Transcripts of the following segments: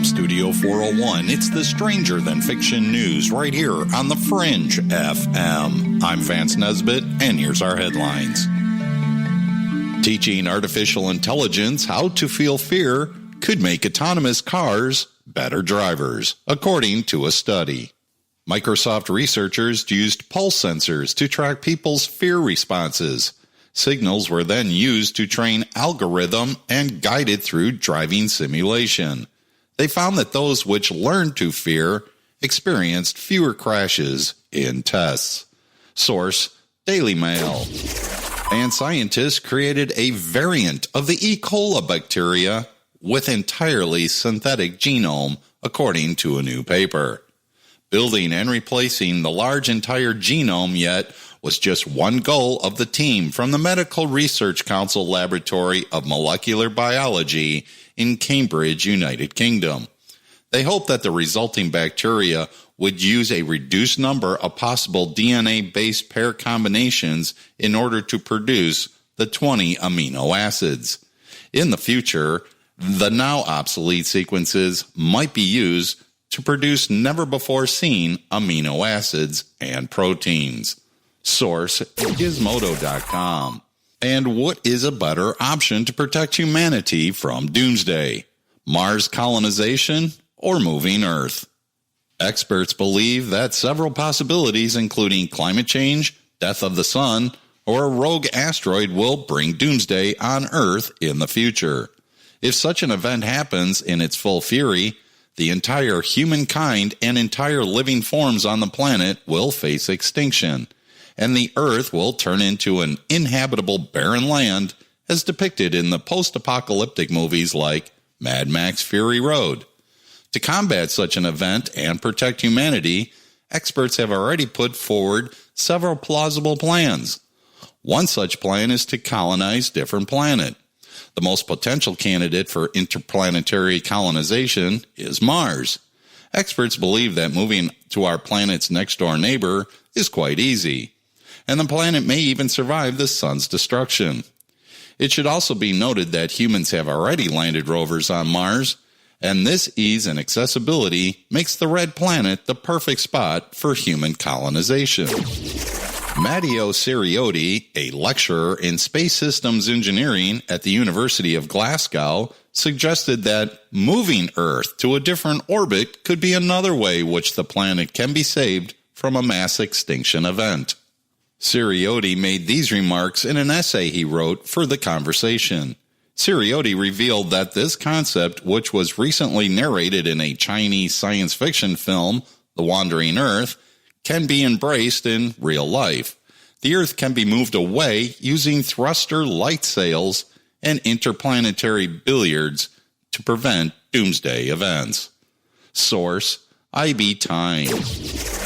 From Studio 401, it's the Stranger Than Fiction News right here on The Fringe FM. I'm Vance Nesbitt, and here's our headlines. Teaching artificial intelligence how to feel fear could make autonomous cars better drivers, according to a study. Microsoft researchers used pulse sensors to track people's fear responses. Signals were then used to train algorithm and guided through driving simulation. They found that those which learned to fear experienced fewer crashes in tests. Source, Daily Mail. And scientists created a variant of the E. coli bacteria with entirely synthetic genome, according to a new paper. Building and replacing the large entire genome yet was just one goal of the team from the Medical Research Council Laboratory of Molecular Biology in Cambridge, United Kingdom. They hoped that the resulting bacteria would use a reduced number of possible DNA-based pair combinations in order to produce the 20 amino acids. In the future, the now obsolete sequences might be used to produce never-before-seen amino acids and proteins. Source, Gizmodo.com. And what is a better option to protect humanity from Doomsday? Mars colonization or moving Earth? Experts believe that several possibilities, including climate change, death of the sun, or a rogue asteroid will bring Doomsday on Earth in the future. If such an event happens in its full fury, the entire humankind and entire living forms on the planet will face extinction, and the Earth will turn into an inhabitable barren land as depicted in the post-apocalyptic movies like Mad Max Fury Road. To combat such an event and protect humanity, experts have already put forward several plausible plans. One such plan is to colonize a different planet. The most potential candidate for interplanetary colonization is Mars. Experts believe that moving to our planet's next-door neighbor is quite easy, and the planet may even survive the sun's destruction. It should also be noted that humans have already landed rovers on Mars, and this ease and accessibility makes the red planet the perfect spot for human colonization. Matteo Ceriotti, a lecturer in space systems engineering at the University of Glasgow, suggested that moving Earth to a different orbit could be another way which the planet can be saved from a mass extinction event. Ceriotti made these remarks in an essay he wrote for The Conversation. Ceriotti revealed that this concept, which was recently narrated in a Chinese science fiction film, The Wandering Earth, can be embraced in real life. The Earth can be moved away using thruster light sails and interplanetary billiards to prevent doomsday events. Source, IB Times.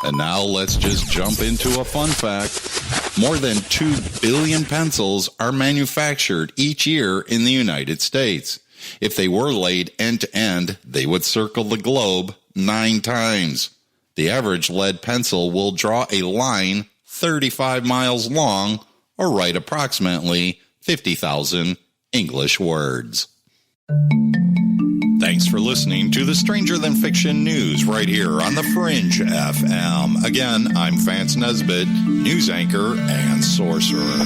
And now let's just jump into a fun fact. More than 2 billion pencils are manufactured each year in the United States. If they were laid end to end, they would circle the globe 9 times. The average lead pencil will draw a line 35 miles long or write approximately 50,000 English words. Thanks for listening to the Stranger Than Fiction News right here on the Fringe FM. Again, I'm Vance Nesbitt, news anchor and sorcerer.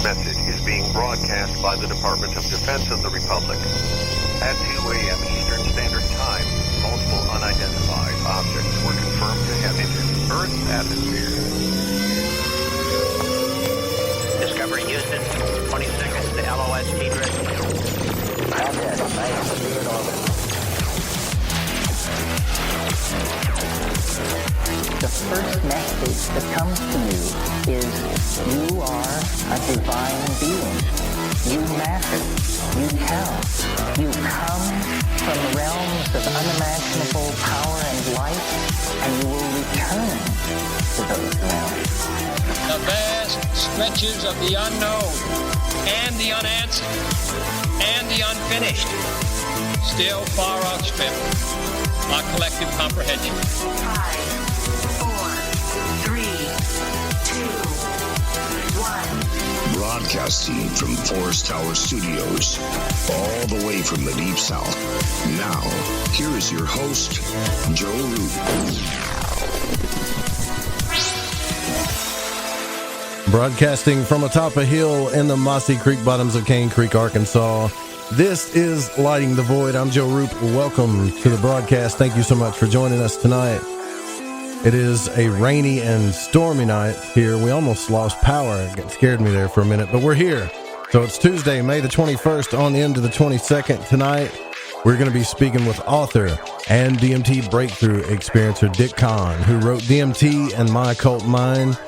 Message is being broadcast by the Department of Defense of the Republic. At 2 a.m. Eastern Standard Time, multiple unidentified objects were confirmed to have entered Earth's atmosphere. Discovery Houston, 20 seconds to LOS T-Drift. The first message that comes to you is you are a divine being. You matter. You tell. You come from realms of unimaginable power and light, and you will return to those realms. The vast stretches of the unknown and the unanswered and the unfinished still far outstrip our collective comprehension. 5, 4, 3, 2, 1. Broadcasting from Forest Tower Studios, all the way from the Deep South. Now, here is your host, Joe Root. Broadcasting from atop a hill in the mossy creek bottoms of Cane Creek, Arkansas. This is Lighting the Void. I'm Joe Roop. Welcome to the broadcast. Thank you so much for joining us tonight. It is a rainy and stormy night here. We almost lost power. It scared me there for a minute, but we're here. So it's Tuesday, May the 21st on into the 22nd. Tonight, we're going to be speaking with author and DMT breakthrough experiencer Dick Kahn, who wrote DMT and My Occult Mind,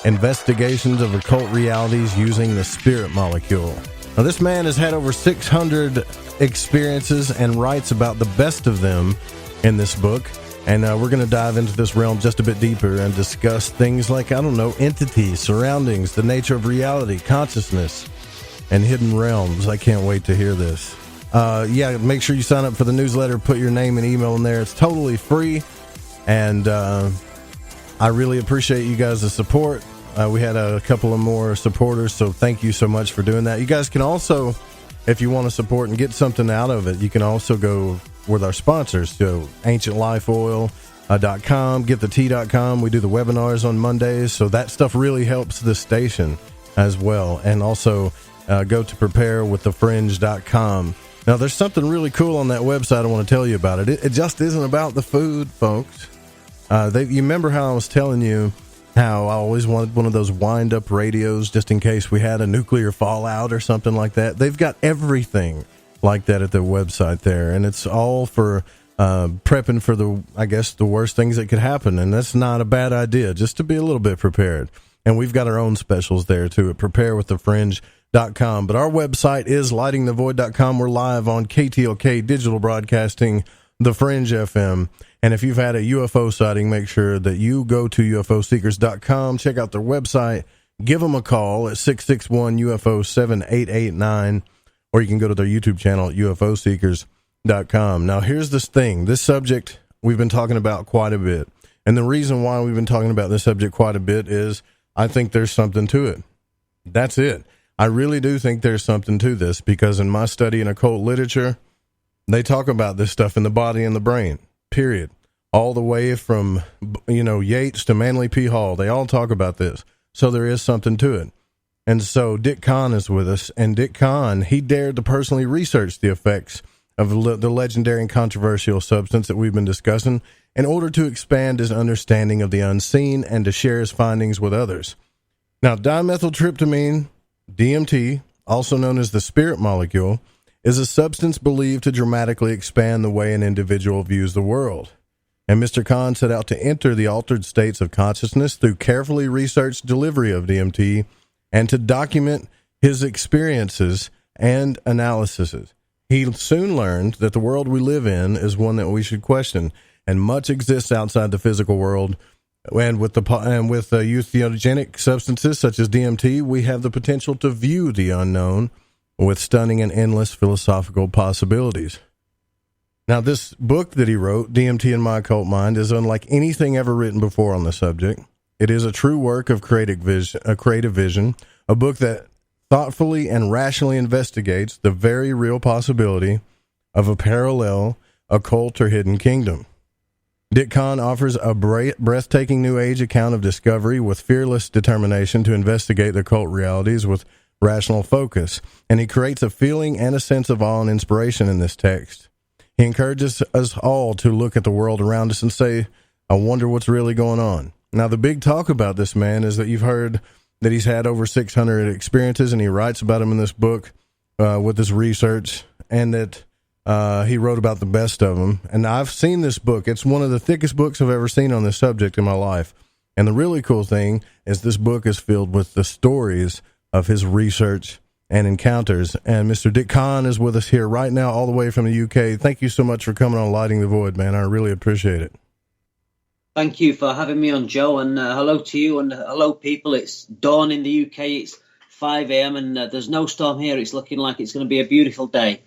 Investigations of Occult Realities Using the Spirit Molecule. Now, this man has had over 600 experiences and writes about the best of them in this book. And we're going to dive into this realm just a bit deeper and discuss things like, entities, surroundings, the nature of reality, consciousness, and hidden realms. I can't wait to hear this. Make sure you sign up for the newsletter, put your name and email in there. It's totally free. And I really appreciate you guys' support. We had a couple of more supporters, so thank you so much for doing that. You guys can also, if you want to support and get something out of it, you can also go with our sponsors. So ancientlifeoil.com, getthetea.com. We do the webinars on Mondays, so that stuff really helps the station as well. And also go to preparewiththefringe.com. Now, there's something really cool on that website I want to tell you about it. It just isn't about the food, folks. You remember how I was telling you how I always wanted one of those wind-up radios just in case we had a nuclear fallout or something like that? They've got everything like that at their website there, and it's all for prepping for the worst things that could happen, and that's not a bad idea, just to be a little bit prepared. And we've got our own specials there, too, at preparewiththefringe.com. But our website is lightingthevoid.com. We're live on KTLK Digital Broadcasting, The Fringe FM. And if you've had a UFO sighting, make sure that you go to ufoseekers.com, check out their website, give them a call at 661-UFO-7889, or you can go to their YouTube channel at ufoseekers.com. Now, here's this thing. This subject we've been talking about quite a bit. And the reason why we've been talking about this subject quite a bit is I think there's something to it. That's it. I really do think there's something to this, because in my study in occult literature, they talk about this stuff in the body and the brain. Period. All the way from, Yates to Manly P. Hall. They all talk about this. So there is something to it. And so Dick Kahn is with us. And Dick Kahn, he dared to personally research the effects of the legendary and controversial substance that we've been discussing in order to expand his understanding of the unseen and to share his findings with others. Now, dimethyltryptamine, DMT, also known as the spirit molecule, is a substance believed to dramatically expand the way an individual views the world. And Mr. Kahn set out to enter the altered states of consciousness through carefully researched delivery of DMT and to document his experiences and analyses. He soon learned that the world we live in is one that we should question, and much exists outside the physical world. And with entheogenic substances such as DMT, we have the potential to view the unknown with stunning and endless philosophical possibilities. Now, this book that he wrote, DMT and My Occult Mind, is unlike anything ever written before on the subject. It is a true work of creative vision, a book that thoughtfully and rationally investigates the very real possibility of a parallel, occult, or hidden kingdom. Dick Kahn offers a breathtaking new age account of discovery with fearless determination to investigate the occult realities with rational focus, and he creates a feeling and a sense of awe and inspiration in this text. He encourages us all to look at the world around us and say, I wonder what's really going on. Now, the big talk about this man is that you've heard that he's had over 600 experiences, and he writes about them in this book with his research, and that he wrote about the best of them. And I've seen this book. It's one of the thickest books I've ever seen on this subject in my life. And the really cool thing is this book is filled with the stories of his research and encounters. And Mr. Dick Kahn is with us here right now, all the way from the UK. Thank you so much for coming on Lighting the Void, man. I really appreciate it. Thank you for having me on, Joe, and hello to you, and hello, people. It's dawn in the UK. It's 5 a.m., and there's no storm here. It's looking like it's going to be a beautiful day.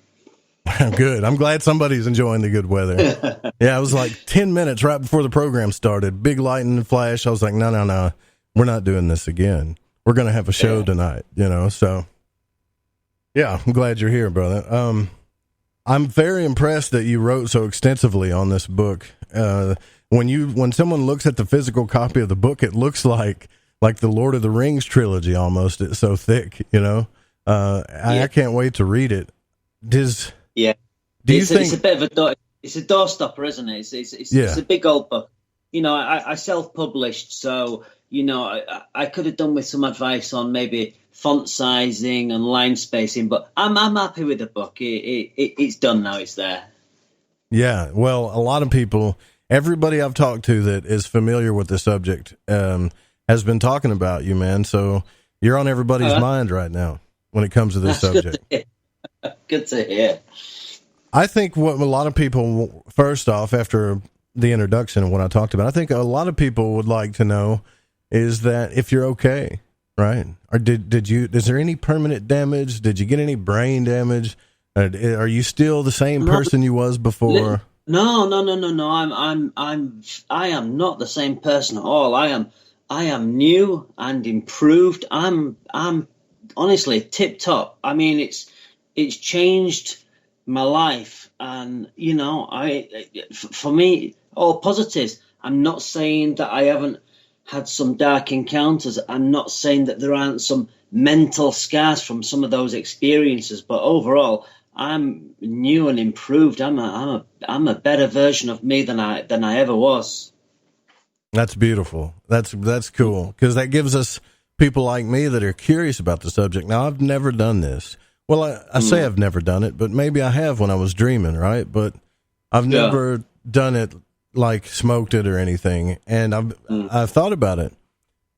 Good. I'm glad somebody's enjoying the good weather. Yeah, it was like 10 minutes right before the program started. Big lightning flash. I was like, no. We're not doing this again. We're going to have a show tonight, so. Yeah, I'm glad you're here, brother. I'm very impressed that you wrote so extensively on this book. When someone looks at the physical copy of the book, it looks like the Lord of the Rings trilogy almost. It's so thick, I can't wait to read it. It's a bit of a door. It's a doorstopper, isn't it? It's a big old book. I self-published, so I could have done with some advice on maybe font sizing and line spacing, but I'm happy with the book. It's done now. It's there. Yeah. Well, a lot of people, everybody I've talked to that is familiar with the subject, has been talking about you, man. So you're on everybody's mind right now when it comes to this subject. Good to hear. I think what a lot of people, first off, after the introduction and what I talked about, I think a lot of people would like to know is that if you're okay, right? Or is there any permanent damage? Did you get any brain damage? Are you still the same person you was before? No. I am not the same person at all. I am new and improved. I'm honestly tip top. I mean, it's changed my life, and for me, all positives. I'm not saying that I haven't had some dark encounters. I'm not saying that there aren't some mental scars from some of those experiences, but overall, I'm new and improved. I'm a better version of me than I ever was. That's beautiful. That's cool, because that gives us people like me that are curious about the subject. Now, I've never done this. Well, I say I've never done it, but maybe I have when I was dreaming, right? But I've never done it, like smoked it or anything. And I've thought about it,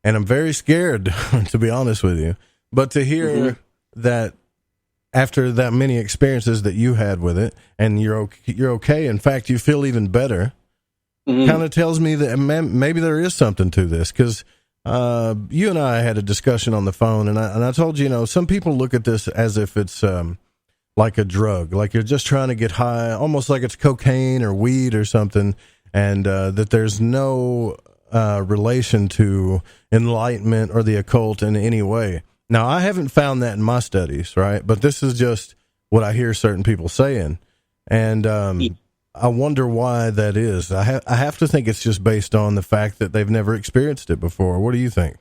and I'm very scared, to be honest with you. But to hear that after that many experiences that you had with it, and you're okay. In fact, you feel even better. Kind of tells me that maybe there is something to this, because you and I had a discussion on the phone, and I told you, some people look at this as if it's like a drug, like you're just trying to get high, almost like it's cocaine or weed or something, and that there's no relation to enlightenment or the occult in any way. Now, I haven't found that in my studies, right? But this is just what I hear certain people saying, and I wonder why that is. I have to think it's just based on the fact that they've never experienced it before. What do you think?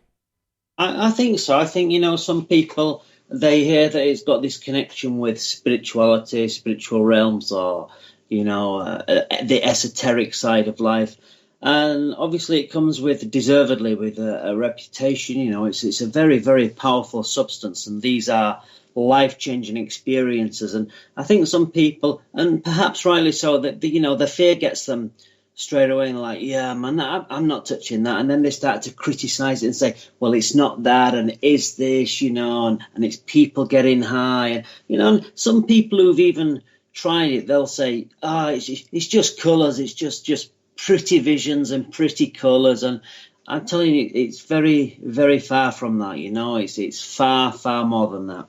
I think so. I think, some people, they hear that it's got this connection with spirituality, spiritual realms, or, the esoteric side of life. And obviously it comes deservedly with a reputation. It's a very, very powerful substance, and these are life-changing experiences. And I think some people, and perhaps rightly so, that the fear gets them straight away, and like, yeah, man, I'm not touching that. And then they start to criticize it and say, well, it's not that, and is this, and it's people getting high. And, some people who've even tried it, they'll say, it's just colors, it's just pretty visions and pretty colors. And I'm telling you, it's very, very far from that. It's far, far more than that.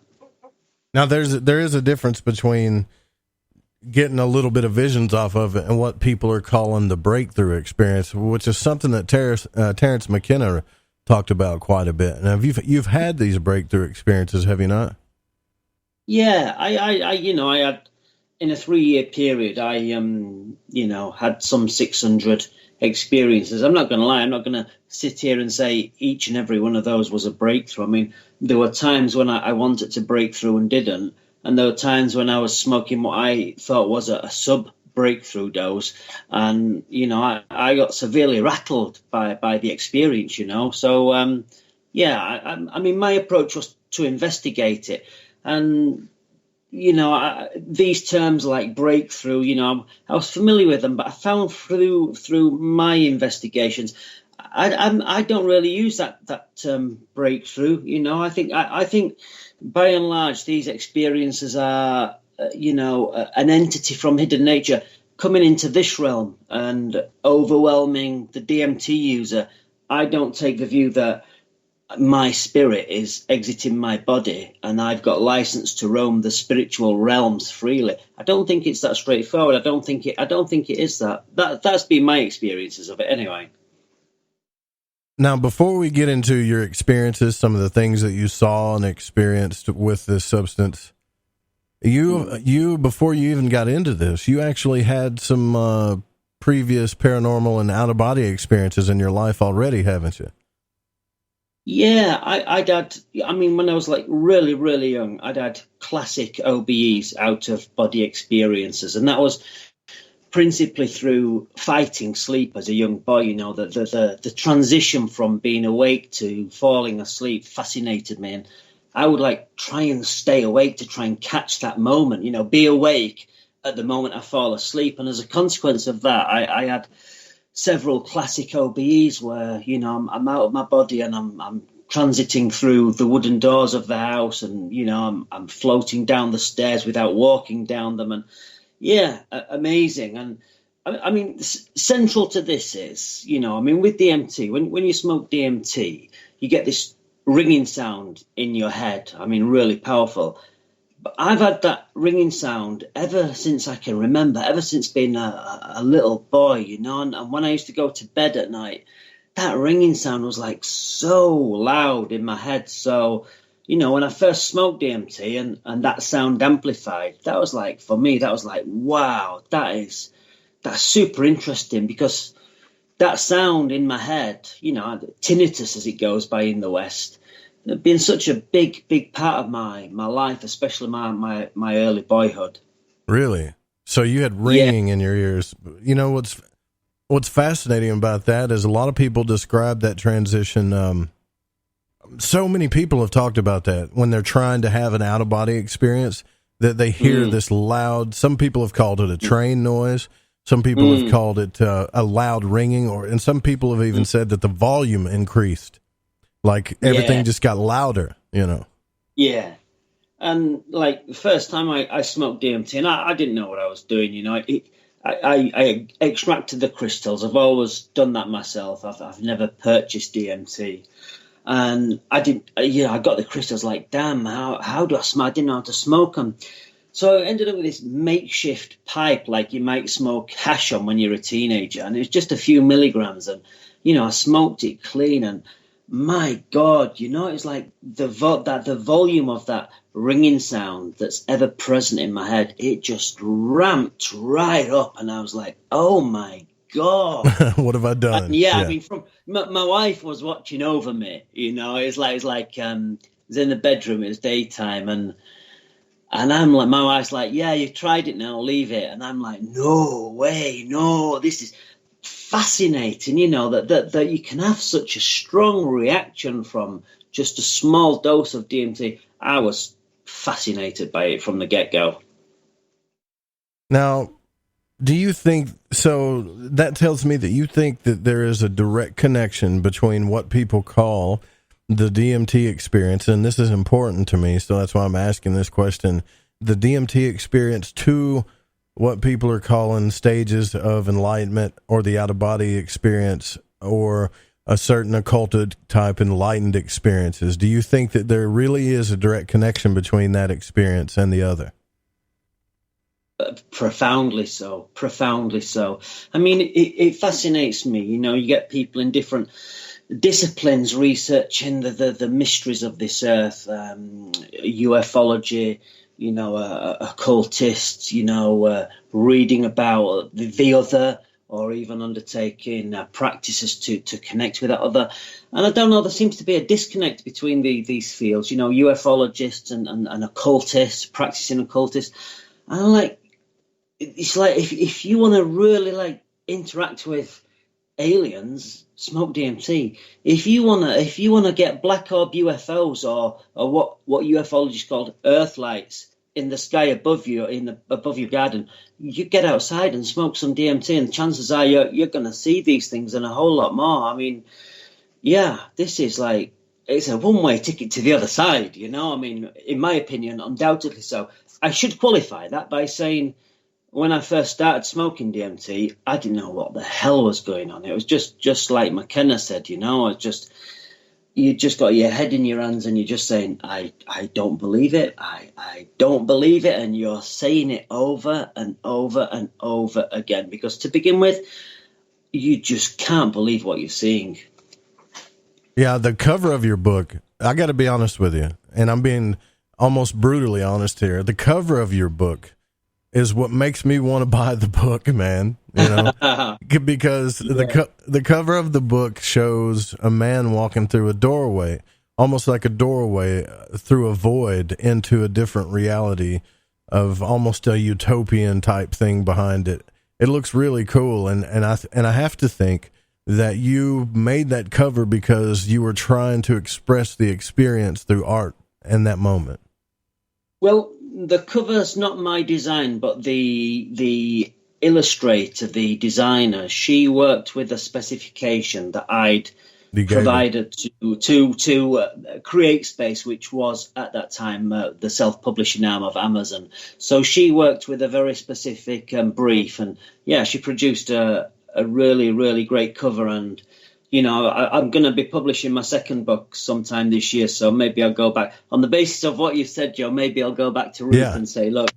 Now, there is a difference between getting a little bit of visions off of it and what people are calling the breakthrough experience, which is something that Terrence McKenna talked about quite a bit. Now, you've had these breakthrough experiences, have you not? Yeah, I had, in a 3-year period, I had some 600 experiences. I'm not going to lie. I'm not going to sit here and say each and every one of those was a breakthrough. I mean, there were times when I wanted to break through and didn't. And there were times when I was smoking what I thought was a sub-breakthrough dose. And, I got severely rattled by the experience, So, I mean, my approach was to investigate it. And, these terms like breakthrough, I was familiar with them, but I found through my investigations, I don't really use that term breakthrough. I think by and large these experiences are an entity from hidden nature coming into this realm and overwhelming the DMT user. I don't take the view that my spirit is exiting my body and I've got license to roam the spiritual realms freely. I don't think it's that straightforward. I don't think it is that. That's been my experiences of it anyway. Now, before we get into your experiences, some of the things that you saw and experienced with this substance, you before you even got into this, you actually had some previous paranormal and out-of-body experiences in your life already, haven't you? Yeah, I'd had, when I was like really, really young, I'd had classic OBEs, out-of-body experiences, and that was principally through fighting sleep as a young boy. The transition from being awake to falling asleep fascinated me, and I would like try and stay awake to try and catch that moment, be awake at the moment I fall asleep. And as a consequence of that, I had several classic OBEs where, I'm out of my body and I'm transiting through the wooden doors of the house, and, I'm floating down the stairs without walking down them. And yeah, amazing. And central to this is, with DMT, when you smoke DMT, you get this ringing sound in your head. Really powerful. But I've had that ringing sound ever since I can remember, ever since being a little boy, and when I used to go to bed at night, that ringing sound was like so loud in my head. So, when I first smoked DMT and that sound amplified, that was like, for me, that was like, wow, that's super interesting, because that sound in my head, tinnitus as it goes by in the West, been such a big part of my life, especially my early boyhood. Really? So you had ringing in your ears. What's fascinating about that is a lot of people describe that transition. So many people have talked about that when they're trying to have an out-of-body experience, that they hear this loud, some people have called it a train noise. Some people have called it a loud ringing, and some people have even said that the volume increased. Like everything just got louder, Yeah. And like the first time I smoked DMT, and I didn't know what I was doing, I extracted the crystals. I've always done that myself. I've never purchased DMT. And I got the crystals, like, damn, how do I smoke? I didn't know how to smoke them. So I ended up with this makeshift pipe like you might smoke hash on when you're a teenager. And it was just a few milligrams. And, I smoked it clean, and my God, it's like the volume of that ringing sound that's ever present in my head, it just ramped right up, and I was like, oh my God. What have I done? From my wife was watching over me, it's like it was in the bedroom, it was daytime, and I'm like, my wife's like, yeah, you've tried it now, leave it. And I'm like, no way, no, this is fascinating, that you can have such a strong reaction from just a small dose of DMT. I was fascinated by it from the get-go. Now, do you think, so that tells me that you think that there is a direct connection between what people call the DMT experience, and this is important to me, so that's why I'm asking this question, the DMT experience to what people are calling stages of enlightenment, or the out-of-body experience, or a certain occulted type enlightened experiences. Do you think that there really is a direct connection between that experience and the other? Profoundly so. It fascinates me. You get people in different disciplines researching the mysteries of this earth, ufology, occultists, reading about the other, or even undertaking practices to connect with that other. And I don't know, there seems to be a disconnect between these fields, ufologists and occultists, practicing occultists. And I'm like, it's like, if you want to really like interact with aliens, smoke DMT. If you wanna get black orb UFOs, or what ufologists called earth lights in the sky above you, above your garden, you get outside and smoke some DMT, and chances are you're going to see these things and a whole lot more. I mean, yeah, this is like, it's a one-way ticket to the other side, you know. I mean, in my opinion, undoubtedly so. I should qualify that by saying, when I first started smoking DMT, I didn't know what the hell was going on. It was just like McKenna said, you know, you just got your head in your hands and you're just saying, I don't believe it. I don't believe it. And you're saying it over and over and over again, because to begin with, you just can't believe what you're seeing. Yeah, the cover of your book, I got to be honest with you, and I'm being almost brutally honest here. The cover of your book is what makes me want to buy the book, man. You know, because the cover of the book shows a man walking through a doorway, almost like a doorway through a void into a different reality of almost a utopian type thing behind it. It looks really cool, and I have to think that you made that cover because you were trying to express the experience through art in that moment. Well, the cover's not my design, but the illustrator, the designer, she worked with a specification that I'd provided to Create Space, which was at that time the self-publishing arm of Amazon. So she worked with a very specific brief, and yeah, she produced a really, really great cover. And you know, I'm going to be publishing my second book sometime this year, so maybe I'll go back on the basis of what you said, Joe. Maybe I'll go back to Ruth and say, look,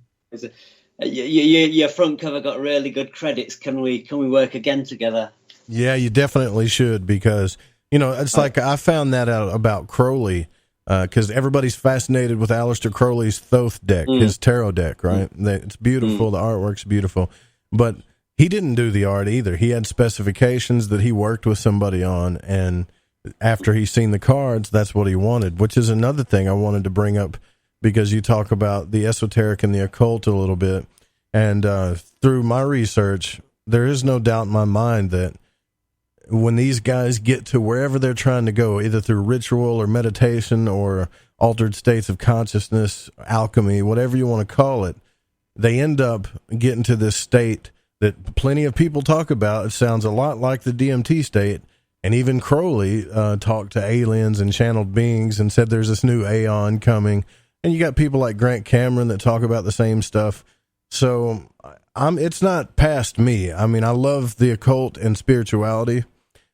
your front cover got really good credits. Can we work again together? Yeah, you definitely should, because you know, it's like I found that out about Crowley, because everybody's fascinated with Aleister Crowley's Thoth deck, his tarot deck, right? It's beautiful. The artwork's beautiful, but he didn't do the art either. He had specifications that he worked with somebody on, and after he's seen the cards, that's what he wanted, which is another thing I wanted to bring up, because you talk about the esoteric and the occult a little bit, and through my research, there is no doubt in my mind that when these guys get to wherever they're trying to go, either through ritual or meditation or altered states of consciousness, alchemy, whatever you want to call it, they end up getting to this state that plenty of people talk about. It sounds a lot like the DMT state, and even Crowley talked to aliens and channeled beings and said there's this new aeon coming, and you got people like Grant Cameron that talk about the same stuff. So it's not past me. I mean, I love the occult and spirituality,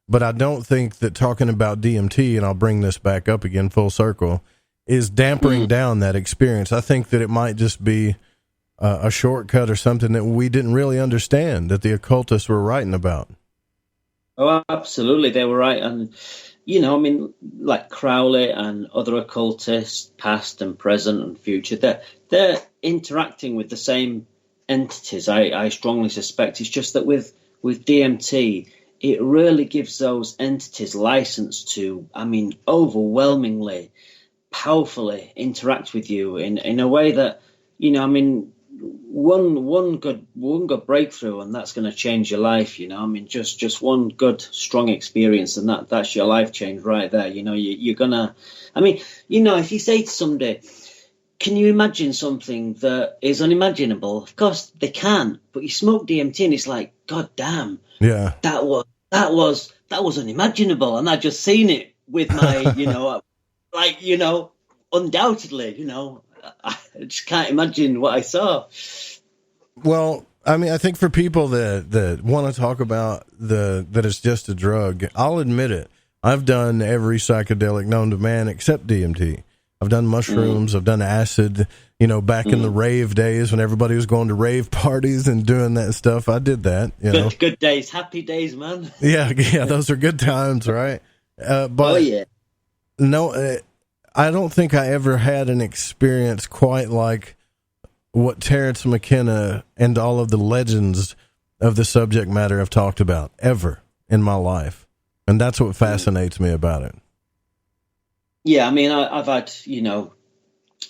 but I don't think that talking about DMT, and I'll bring this back up again full circle, is dampering down that experience. I think that it might just be a shortcut or something that we didn't really understand, that the occultists were writing about. Oh, absolutely. They were right. And, you know, I mean, like Crowley and other occultists, past and present and future, they're interacting with the same entities. I strongly suspect. It's just that with DMT, it really gives those entities license to, I mean, overwhelmingly, powerfully interact with you in a way that, you know, I mean, one good breakthrough, and that's going to change your life. You know, I mean, just one good strong experience, and that's your life change right there. You know, you're gonna, I mean, you know, if you say to somebody, can you imagine something that is unimaginable? Of course they can, but you smoke DMT and it's like, God damn, yeah, that was unimaginable, and I just seen it with my, you know, like, you know, undoubtedly, you know. I just can't imagine what I saw. Well, I mean, I think for people that want to talk about that it's just a drug, I'll admit it. I've done every psychedelic known to man except DMT. I've done mushrooms. I've done acid. You know, back in the rave days when everybody was going to rave parties and doing that stuff, I did that. You know, good days, happy days, man. Yeah, those are good times, right? But oh yeah, no. I don't think I ever had an experience quite like what Terrence McKenna and all of the legends of the subject matter have talked about ever in my life. And that's what fascinates me about it. Yeah, I mean, I've had, you know,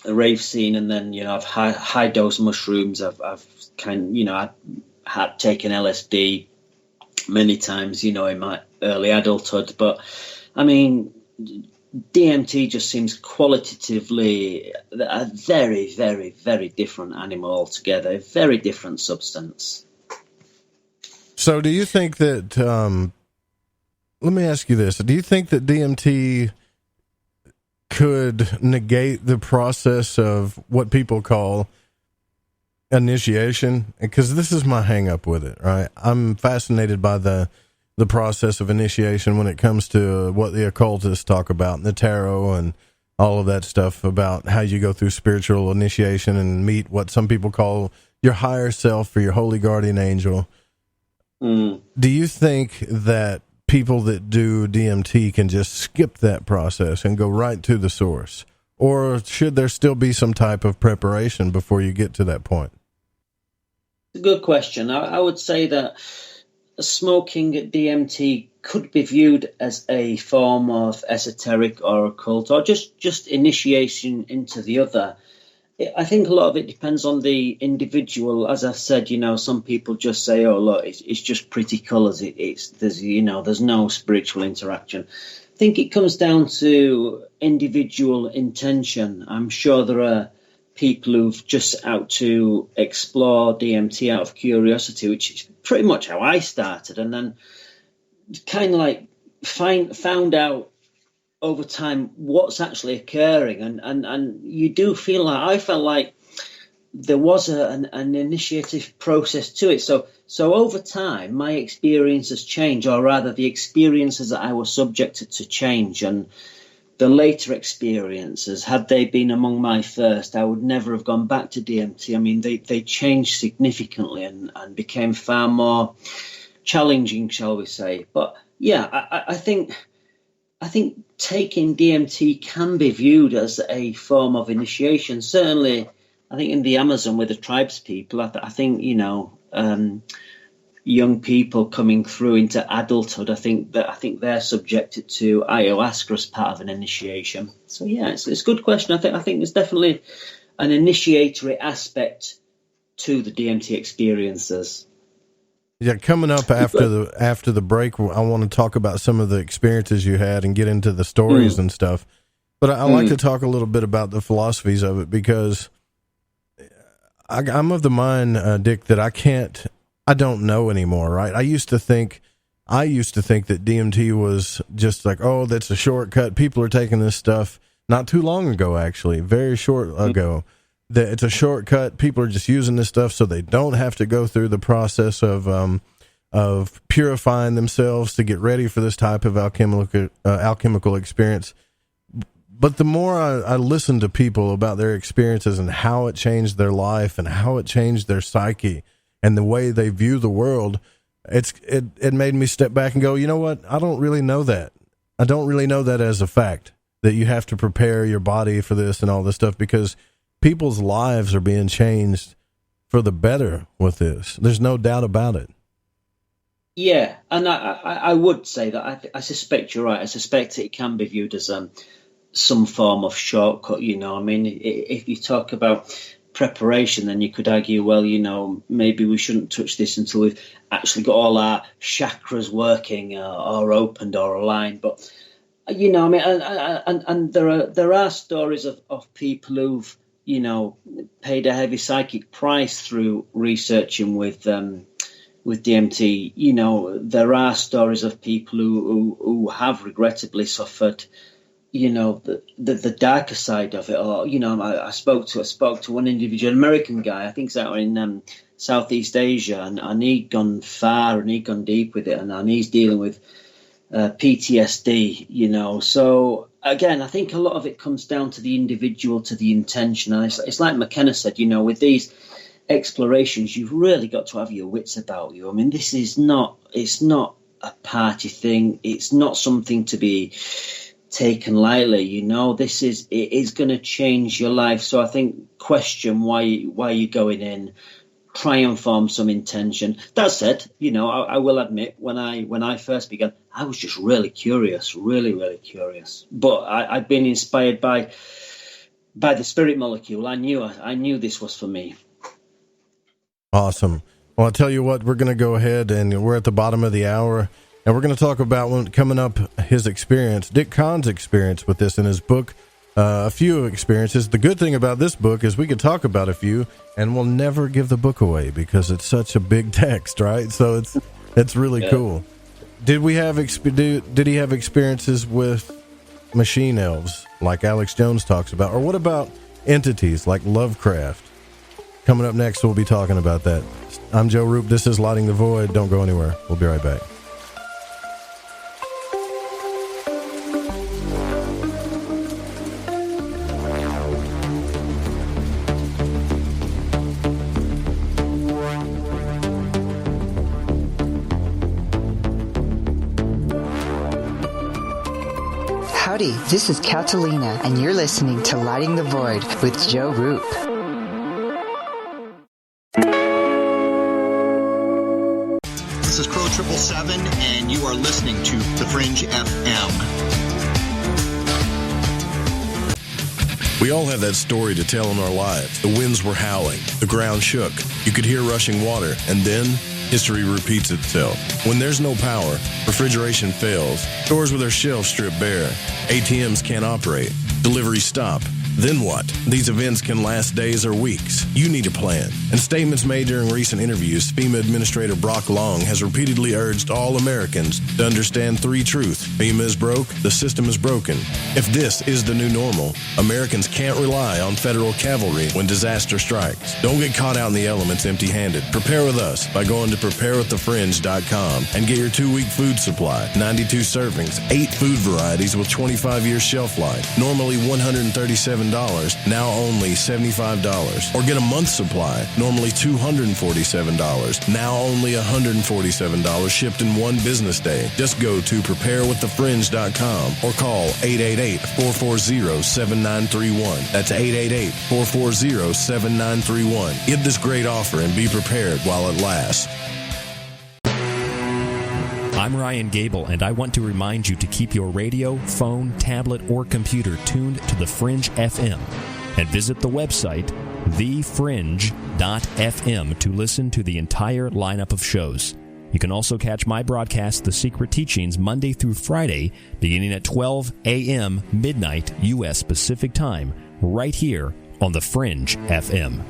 a rave scene, and then, you know, I've high dose mushrooms. I've I had taken LSD many times, you know, in my early adulthood. But I mean, DMT just seems qualitatively a very, very, very different animal altogether, a very different substance. So do you think that, let me ask you this, do you think that DMT could negate the process of what people call initiation? Because this is my hang up with it, right? I'm fascinated by the process of initiation when it comes to what the occultists talk about, and the tarot and all of that stuff about how you go through spiritual initiation and meet what some people call your higher self or your holy guardian angel. Do you think that people that do DMT can just skip that process and go right to the source? Or should there still be some type of preparation before you get to that point? It's a good question. I would say that smoking DMT could be viewed as a form of esoteric or occult, or just initiation into the other. I think a lot of it depends on the individual. As I said, some people just say, "Oh, look, it's just pretty colours. There's no spiritual interaction." I think it comes down to individual intention. I'm sure there are people who've just out to explore DMT out of curiosity, which is pretty much how I started, and then kind of like found out over time what's actually occurring, and you do feel like I felt like there was an initiative process to it. So over time, my experiences change, or rather, the experiences that I was subjected to change, and the later experiences, had they been among my first, I would never have gone back to DMT. I mean, they changed significantly and became far more challenging, shall we say. But yeah, I think taking DMT can be viewed as a form of initiation. Certainly, I think in the Amazon with the tribes people, I think, young people coming through into adulthood, I think they're subjected to ayahuasca as part of an initiation. So yeah, it's a good question. I think there's definitely an initiatory aspect to the DMT experiences. Yeah, coming up after the break, I want to talk about some of the experiences you had and get into the stories and stuff. But I like to talk a little bit about the philosophies of it, because I'm of the mind, Dick, that I don't know anymore, right? I used to think that DMT was just like, oh, that's a shortcut. People are taking this stuff not too long ago, actually, very short ago, that it's a shortcut. People are just using this stuff so they don't have to go through the process of purifying themselves to get ready for this type of alchemical experience. But the more I listen to people about their experiences and how it changed their life and how it changed their psyche and the way they view the world, it made me step back and go, you know what? I don't really know that. I don't really know that as a fact, that you have to prepare your body for this and all this stuff, because people's lives are being changed for the better with this. There's no doubt about it. Yeah, and I would say that I suspect you're right. I suspect it can be viewed as some form of shortcut. I mean, if you talk about preparation, then you could argue, well, maybe we shouldn't touch this until we've actually got all our chakras working or opened or aligned. But I mean, and there are stories of people who've paid a heavy psychic price through researching with DMT. There are stories of people who have regrettably suffered the darker side of it. Or I spoke to one individual, American guy, I think it's out in Southeast Asia, and he'd gone far and he'd gone deep with it, and he's dealing with PTSD. So again, I think a lot of it comes down to the individual, to the intention. And it's like McKenna said, with these explorations, you've really got to have your wits about you. I mean, it's not a party thing. It's not something to be taken lightly. It is going to change your life. So I think question why you're going in, try and form some intention. That said, I will admit, when I first began, I was just really curious, really, really curious. But I'd been inspired by the spirit molecule. I knew this was for me. Awesome. Well, I'll tell you what, we're going to go ahead, and we're at the bottom of the hour. And we're going to talk about coming up his experience, Dick Kahn's experience with this in his book, a few experiences. The good thing about this book is we could talk about a few, and we'll never give the book away because it's such a big text, right? So it's really cool. Did he have experiences with machine elves like Alex Jones talks about, or what about entities like Lovecraft? Coming up next, we'll be talking about that. I'm Joe Roop. This is Lighting the Void. Don't go anywhere. We'll be right back. Howdy, this is Catalina, and you're listening to Lighting the Void with Joe Roop. This is Crow 777, and you are listening to The Fringe FM. We all have that story to tell in our lives. The winds were howling, the ground shook, you could hear rushing water, and then history repeats itself. When there's no power, refrigeration fails, stores with their shelves strip bare, ATMs can't operate, deliveries stop. Then what? These events can last days or weeks. You need a plan. In statements made during recent interviews, FEMA Administrator Brock Long has repeatedly urged all Americans to understand three truths. FEMA is broke, the system is broken. If this is the new normal, Americans can't rely on federal cavalry when disaster strikes. Don't get caught out in the elements empty-handed. Prepare with us by going to preparewiththefringe.com and get your 2-week food supply. 92 servings, 8 food varieties with 25-year shelf life. Normally $137. Now only $75. Or get a month's supply, normally $247. Now only $147 shipped in one business day. Just go to preparewiththefringe.com or call 888-440-7931. That's 888-440-7931. Get this great offer and be prepared while it lasts. I'm Ryan Gable, and I want to remind you to keep your radio, phone, tablet, or computer tuned to The Fringe FM, and visit the website thefringe.fm to listen to the entire lineup of shows. You can also catch my broadcast, The Secret Teachings, Monday through Friday, beginning at 12 a.m. midnight U.S. Pacific Time, right here on The Fringe FM.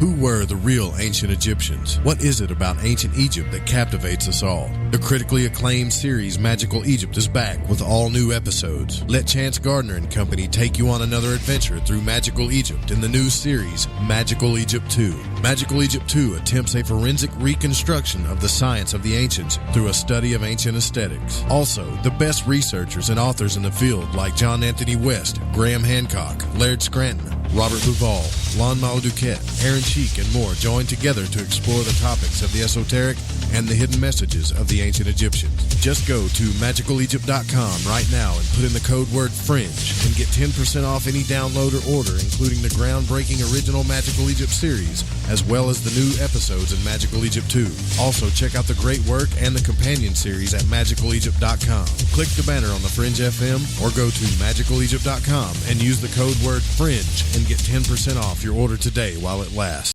Who were the real ancient Egyptians? What is it about ancient Egypt that captivates us all? The critically acclaimed series Magical Egypt is back with all new episodes. Let Chance Gardner and company take you on another adventure through Magical Egypt in the new series Magical Egypt 2. Magical Egypt 2 attempts a forensic reconstruction of the science of the ancients through a study of ancient aesthetics. Also, the best researchers and authors in the field like John Anthony West, Graham Hancock, Laird Scranton, Robert Duval, Lon Duquette, Aaron Cheek, and more join together to explore the topics of the esoteric and the hidden messages of the ancient Egyptians. Just go to magicalegypt.com right now and put in the code word FRINGE and get 10% off any download or order, including the groundbreaking original Magical Egypt series, as well as the new episodes in Magical Egypt 2. Also, check out the great work and the companion series at magicalegypt.com. Click the banner on the Fringe FM or go to magicalegypt.com and use the code word FRINGE and get 10% off your order today while it lasts.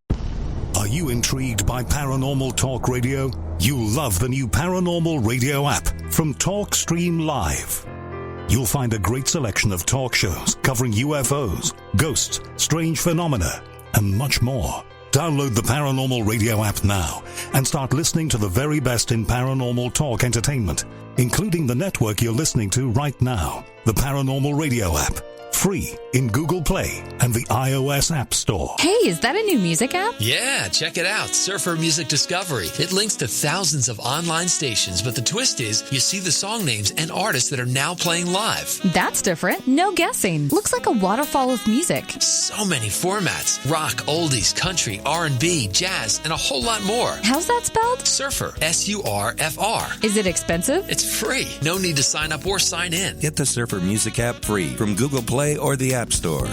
Are you intrigued by Paranormal Talk Radio? You'll love the new Paranormal Radio app from TalkStream Live. You'll find a great selection of talk shows covering UFOs, ghosts, strange phenomena, and much more. Download the Paranormal Radio app now and start listening to the very best in paranormal talk entertainment, including the network you're listening to right now. The Paranormal Radio app. Free in Google Play and the iOS App Store. Hey, is that a new music app? Yeah, check it out. Surfer Music Discovery. It links to thousands of online stations, but the twist is you see the song names and artists that are now playing live. That's different. No guessing. Looks like a waterfall of music. So many formats. Rock, oldies, country, R&B, jazz, and a whole lot more. How's that spelled? Surfer. S-U-R-F-R. Is it expensive? It's free. No need to sign up or sign in. Get the Surfer Music app free from Google Play or the App Store.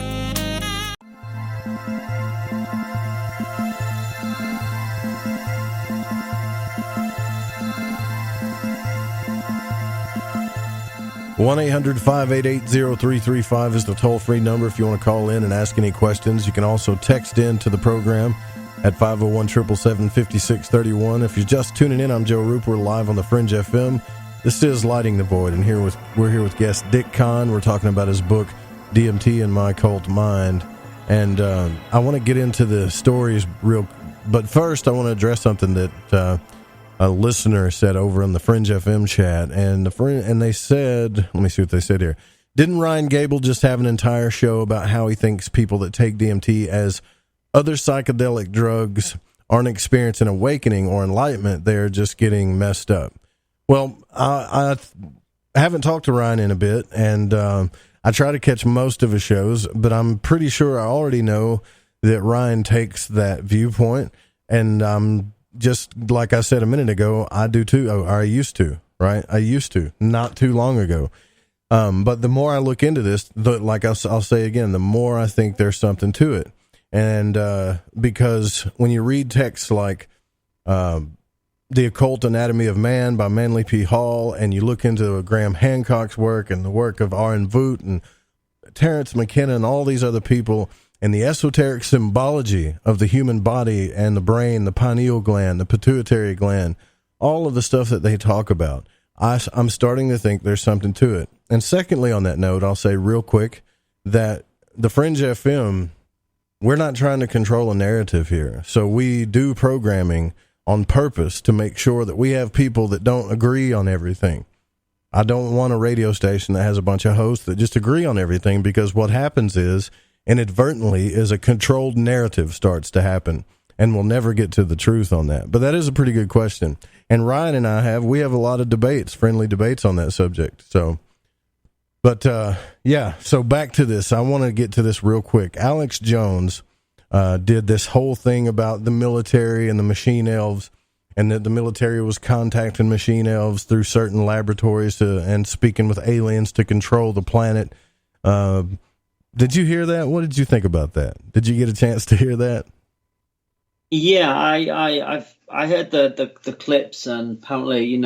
One 800-588-0335 is the toll-free number if you want to call in and ask any questions. You can also text in to the program at 501-777-5631. If you're just tuning in, I'm Joe Roop. We're live on the Fringe FM. This is Lighting the Void, and we're here with guest Dick Kahn. We're talking about his book, DMT and My Occult Mind. And I want to get into the stories but first I want to address something that a listener said over in the Fringe FM chat, and they said, let me see what they said here. Didn't Ryan Gable just have an entire show about how he thinks people that take DMT as other psychedelic drugs aren't experiencing awakening or enlightenment? They're just getting messed up. Well, I haven't talked to Ryan in a bit, and I try to catch most of his shows, but I'm pretty sure I already know that Ryan takes that viewpoint, and just like I said a minute ago, I do too. I used to, right? I used to, not too long ago. But the more I look into this, like I'll say again, the more I think there's something to it. And because when you read texts like The Occult Anatomy of Man by Manly P. Hall, and you look into Graham Hancock's work and the work of R.N. Voot and Terence McKenna and all these other people, and the esoteric symbology of the human body and the brain, the pineal gland, the pituitary gland, all of the stuff that they talk about, I'm starting to think there's something to it. And secondly, on that note, I'll say real quick that the Fringe FM, we're not trying to control a narrative here. So we do programming on purpose to make sure that we have people that don't agree on everything. I don't want a radio station that has a bunch of hosts that just agree on everything, because what happens is, inadvertently, is a controlled narrative starts to happen, and we'll never get to the truth on that. But that is a pretty good question. And Ryan and I we have a lot of debates, friendly debates on that subject. So, but yeah, so back to this. I want to get to this real quick. Alex Jones did this whole thing about the military and the machine elves, and that the military was contacting machine elves through certain laboratories and speaking with aliens to control the planet. Did you hear that? What did you think about that? Did you get a chance to hear that? Yeah, I heard the clips, and apparently,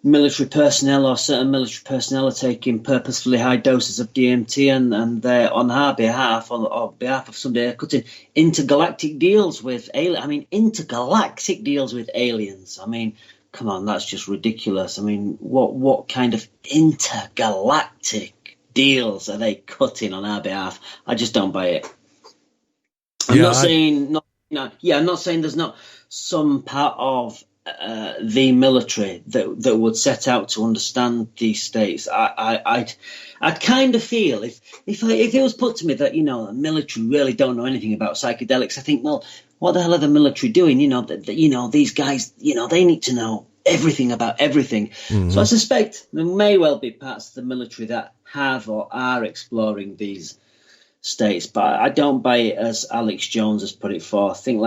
military personnel or certain military personnel are taking purposefully high doses of DMT, and they're on our behalf, or behalf of somebody, they're cutting intergalactic deals with aliens. I mean, intergalactic deals with aliens. I mean, come on, that's just ridiculous. I mean, what kind of intergalactic deals are they cutting on our behalf? I just don't buy it. I'm not saying there's not some part of the military that would set out to understand these states. I'd kind of feel if it was put to me that the military really don't know anything about psychedelics, I think, well, what the hell are the military doing? These guys, they need to know everything about everything. Mm-hmm. So I suspect there may well be parts of the military that have or are exploring these states, but I don't buy it as Alex Jones has put it forth. I think,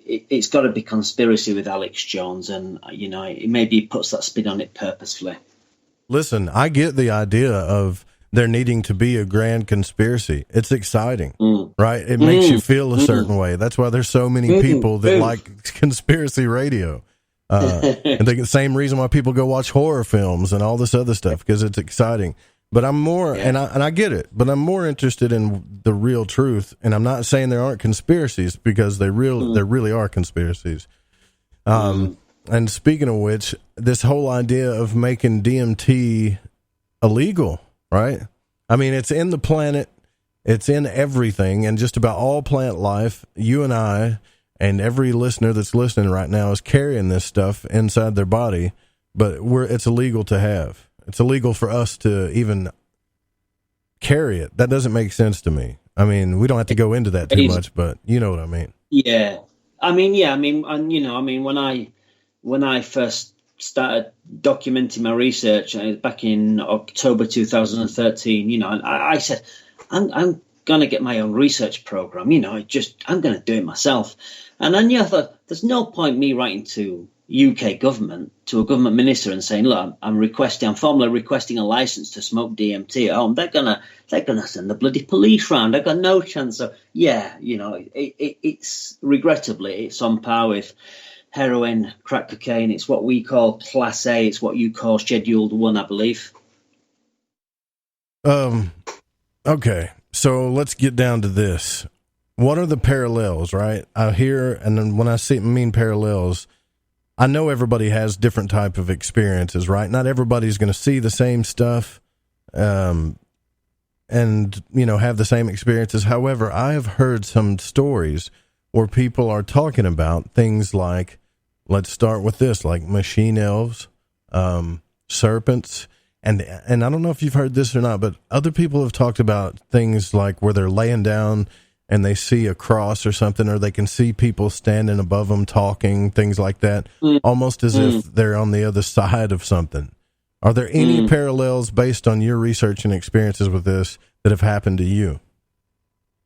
it's got to be conspiracy with Alex Jones, and maybe he puts that spin on it purposefully. Listen, I get the idea of there needing to be a grand conspiracy. It's exciting, right? It makes you feel a certain way. That's why there's so many people that like conspiracy radio. And the same reason why people go watch horror films and all this other stuff, because it's exciting. But I'm more, and I get it, but I'm more interested in the real truth. And I'm not saying there aren't conspiracies, because there really are conspiracies. And speaking of which, this whole idea of making DMT illegal, right? I mean, it's in the planet, it's in everything, and just about all plant life. You and I and every listener that's listening right now is carrying this stuff inside their body, but it's illegal to have. It's illegal for us to even carry it. That doesn't make sense to me. I mean, we don't have to go into that too much, but you know what I mean. Yeah. When I first started documenting my research back in October 2013, and I said, I'm going to get my own research program, I'm going to do it myself. And I thought, there's no point me writing to UK government, to a government minister, and saying, look, I'm formally requesting a license to smoke DMT at home. They're gonna send the bloody police round. I've got no chance. So it's regrettably, it's on par with heroin, crack cocaine. It's what we call Class A. It's what you call Scheduled 1, I believe. Okay, so let's get down to this. what are the parallels, right? I hear, and then when I mean parallels, I know everybody has different type of experiences, right? Not everybody's going to see the same stuff, and, have the same experiences. However, I have heard some stories where people are talking about things like, let's start with this, like machine elves, serpents, and I don't know if you've heard this or not, but other people have talked about things like where they're laying down and they see a cross or something, or they can see people standing above them talking, things like that, almost as if they're on the other side of something. Are there any parallels based on your research and experiences with this that have happened to you?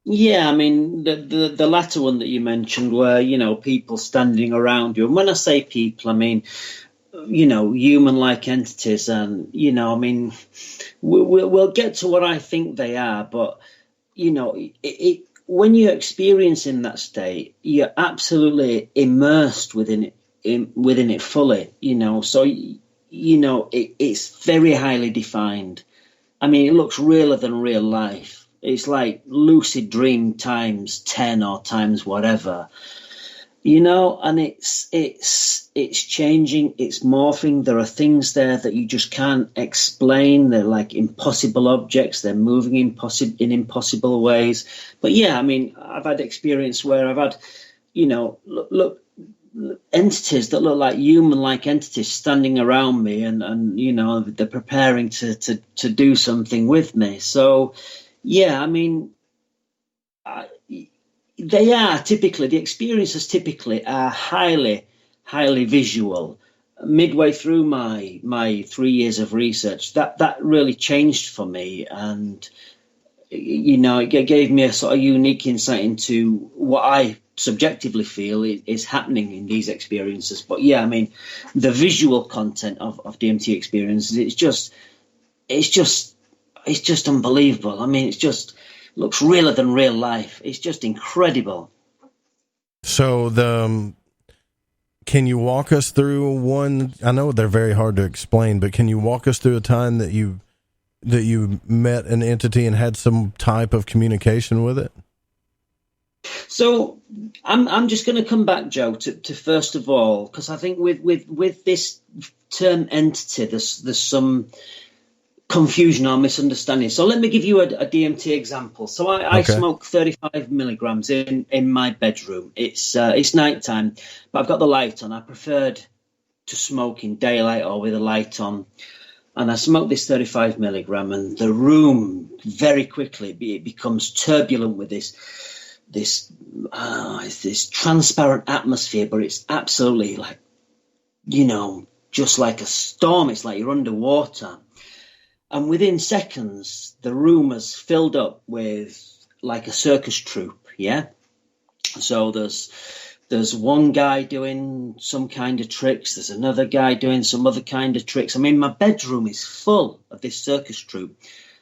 Yeah, I mean, the latter one that you mentioned where, people standing around you. And when I say people, I mean, human-like entities. And, we'll get to what I think they are. But, when you're experiencing that state, you're absolutely immersed within it fully, So, it's very highly defined. I mean, it looks realer than real life. It's like lucid dream times 10 or times whatever, and it's changing, it's morphing. There are things there that you just can't explain. They're like impossible objects. They're moving in impossible ways. But yeah, I mean, I've had experience where I've had, look entities that look like human-like entities standing around me, and they're preparing to do something with me. So, yeah, I mean, they are typically, the experiences typically are highly, highly visual. Midway through my 3 years of research, that really changed for me, and it gave me a sort of unique insight into what I subjectively feel is happening in these experiences. But yeah, I mean, the visual content of DMT experiences, it's just unbelievable. I mean, looks realer than real life. It's just incredible. So can you walk us through one? I know they're very hard to explain, but can you walk us through a time that you met an entity and had some type of communication with it? So I'm just going to come back, Joe, to first of all, because I think with this term entity, there's some confusion or misunderstanding. So let me give you a DMT example. So I smoke 35 milligrams in my bedroom. It's nighttime, but I've got the light on. I preferred to smoke in daylight or with a light on. And I smoked this 35 milligram, and the room very quickly becomes turbulent with this transparent atmosphere, but it's absolutely like, just like a storm. It's like you're underwater. And within seconds, the room has filled up with like a circus troupe, yeah? So there's one guy doing some kind of tricks. There's another guy doing some other kind of tricks. I mean, my bedroom is full of this circus troupe.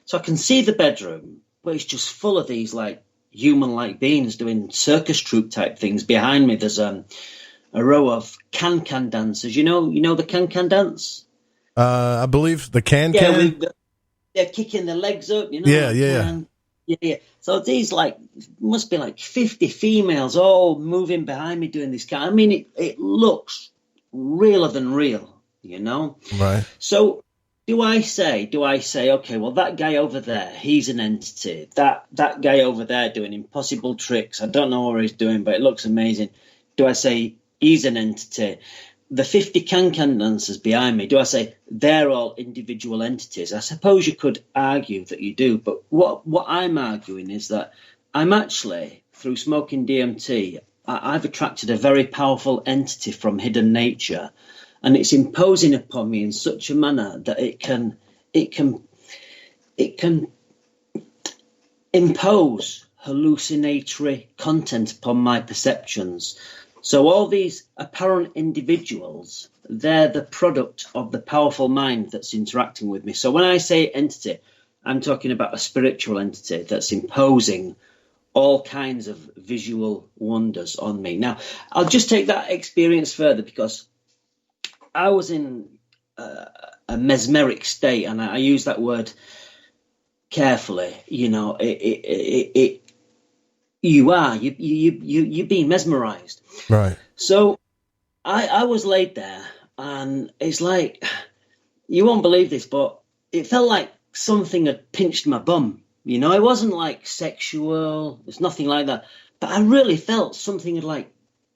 So I can see the bedroom, but it's just full of these like human-like beings doing circus troupe type things. Behind me, there's a row of can-can dancers. You know the can-can dance? I believe the can-can. Yeah, they're kicking their legs up, Yeah. So these must be like 50 females all moving behind me doing this kind. I mean, it looks realer than real, Right. So do I say, okay, well, that guy over there, he's an entity. That guy over there doing impossible tricks. I don't know what he's doing, but it looks amazing. Do I say he's an entity? The 50 can-can dancers behind me, do I say they're all individual entities? I suppose you could argue that you do, but what I'm arguing is that I'm actually, through smoking DMT, I've attracted a very powerful entity from hidden nature, and it's imposing upon me in such a manner that it can impose hallucinatory content upon my perceptions. So all these apparent individuals, they're the product of the powerful mind that's interacting with me. So when I say entity, I'm talking about a spiritual entity that's imposing all kinds of visual wonders on me. Now, I'll just take that experience further, because I was in a mesmeric state, and I use that word carefully. you're being mesmerized. Right. So I was laid there, and it's like, you won't believe this, but it felt like something had pinched my bum. You know, it wasn't like sexual. There's nothing like that. But I really felt something had like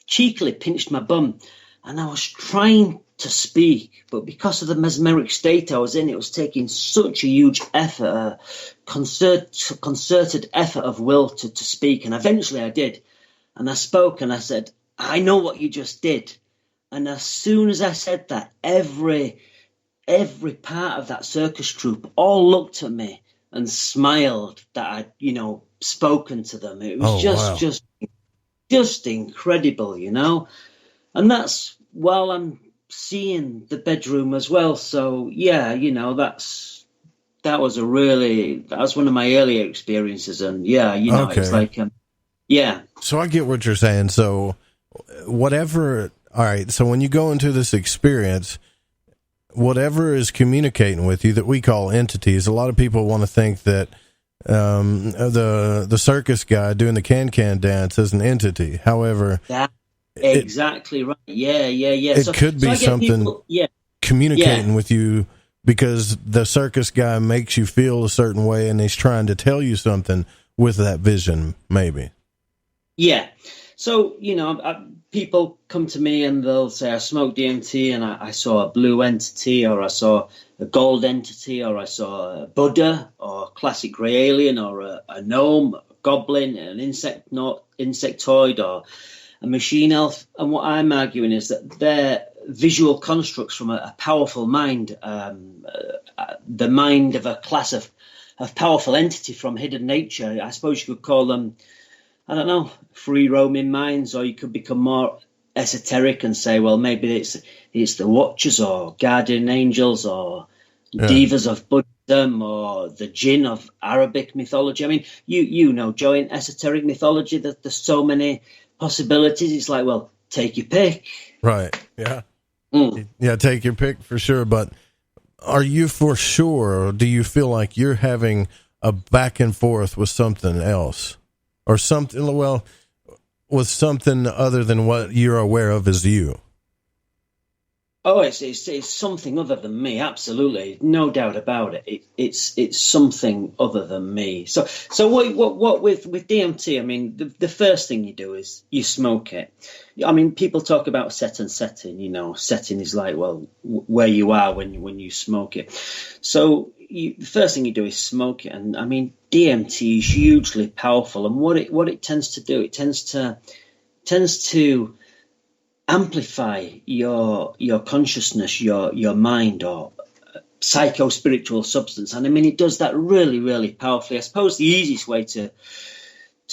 cheekily pinched my bum. And I was trying to speak, but because of the mesmeric state I was in, it was taking such a huge effort, a concerted effort of will to speak. And eventually I did. And I spoke and I said, I know what you just did. And as soon as I said that, every part of that circus troupe all looked at me and smiled that I'd, you know, spoken to them. It was just incredible, you know. And that's while I'm seeing the bedroom as well. So yeah, you know, that was one of my earlier experiences, and yeah, you know, okay. It's like yeah. So I get what you're saying. So whatever, all right, so when you go into this experience, whatever is communicating with you that we call entities, a lot of people want to think that the circus guy doing the can-can dance is an entity. However, exactly right. Yeah. It could be something communicating with you because the circus guy makes you feel a certain way and he's trying to tell you something with that vision, maybe. Yeah. So, you know, people come to me and they'll say, I smoked DMT and I saw a blue entity, or I saw a gold entity, or I saw a Buddha, or a classic grey alien, or a gnome, a goblin, an insectoid, or a machine elf. And what I'm arguing is that they're visual constructs from a powerful mind, the mind of a class of powerful entity from hidden nature. I suppose you could call them, I don't know, free roaming minds, or you could become more esoteric and say, well, maybe it's the Watchers, or guardian angels, or divas of Buddhism, or the jinn of Arabic mythology. I mean, you know, Joe, in esoteric mythology, that there's so many possibilities. It's like, well, take your pick. Right. Yeah. Yeah, take your pick for sure. But are you for sure, or do you feel like you're having a back and forth with something else? Or something, well, with something other than what you're aware of as you? Oh, it's something other than me. Absolutely, no doubt about it. It's something other than me. So what with DMT? I mean, the first thing you do is you smoke it. I mean, people talk about set and setting. You know, setting is like, well, where you are when you smoke it. So the first thing you do is smoke it, and I mean, DMT is hugely powerful. And what it tends to do, it tends to amplify your consciousness, your mind, or psycho-spiritual substance. And I mean, it does that really, really powerfully. I suppose the easiest way to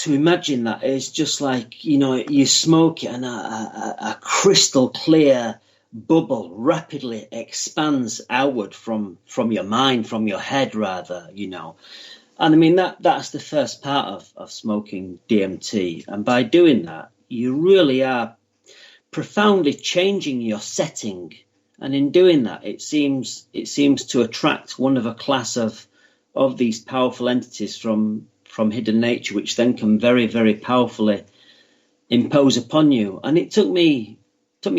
imagine that is just like, you know, you smoke it and a crystal clear bubble rapidly expands outward from your mind, from your head rather, you know. And I mean, that's the first part of smoking DMT. And by doing that, you really are profoundly changing your setting. And in doing that, it seems to attract one of a class of these powerful entities from hidden nature, which then can very, very powerfully impose upon you. And it took me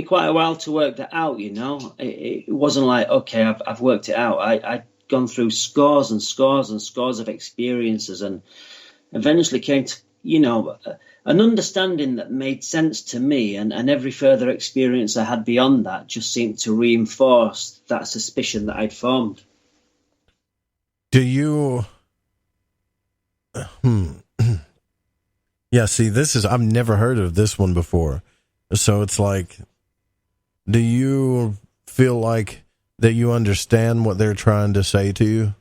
quite a while to work that out, you know. It wasn't like, okay, I've worked it out. I'd gone through scores and scores and scores of experiences, and eventually came to, you know, an understanding that made sense to me, and every further experience I had beyond that just seemed to reinforce that suspicion that I'd formed. Do you... Yeah, see, I've never heard of this one before. So it's like, do you feel like that you understand what they're trying to say to you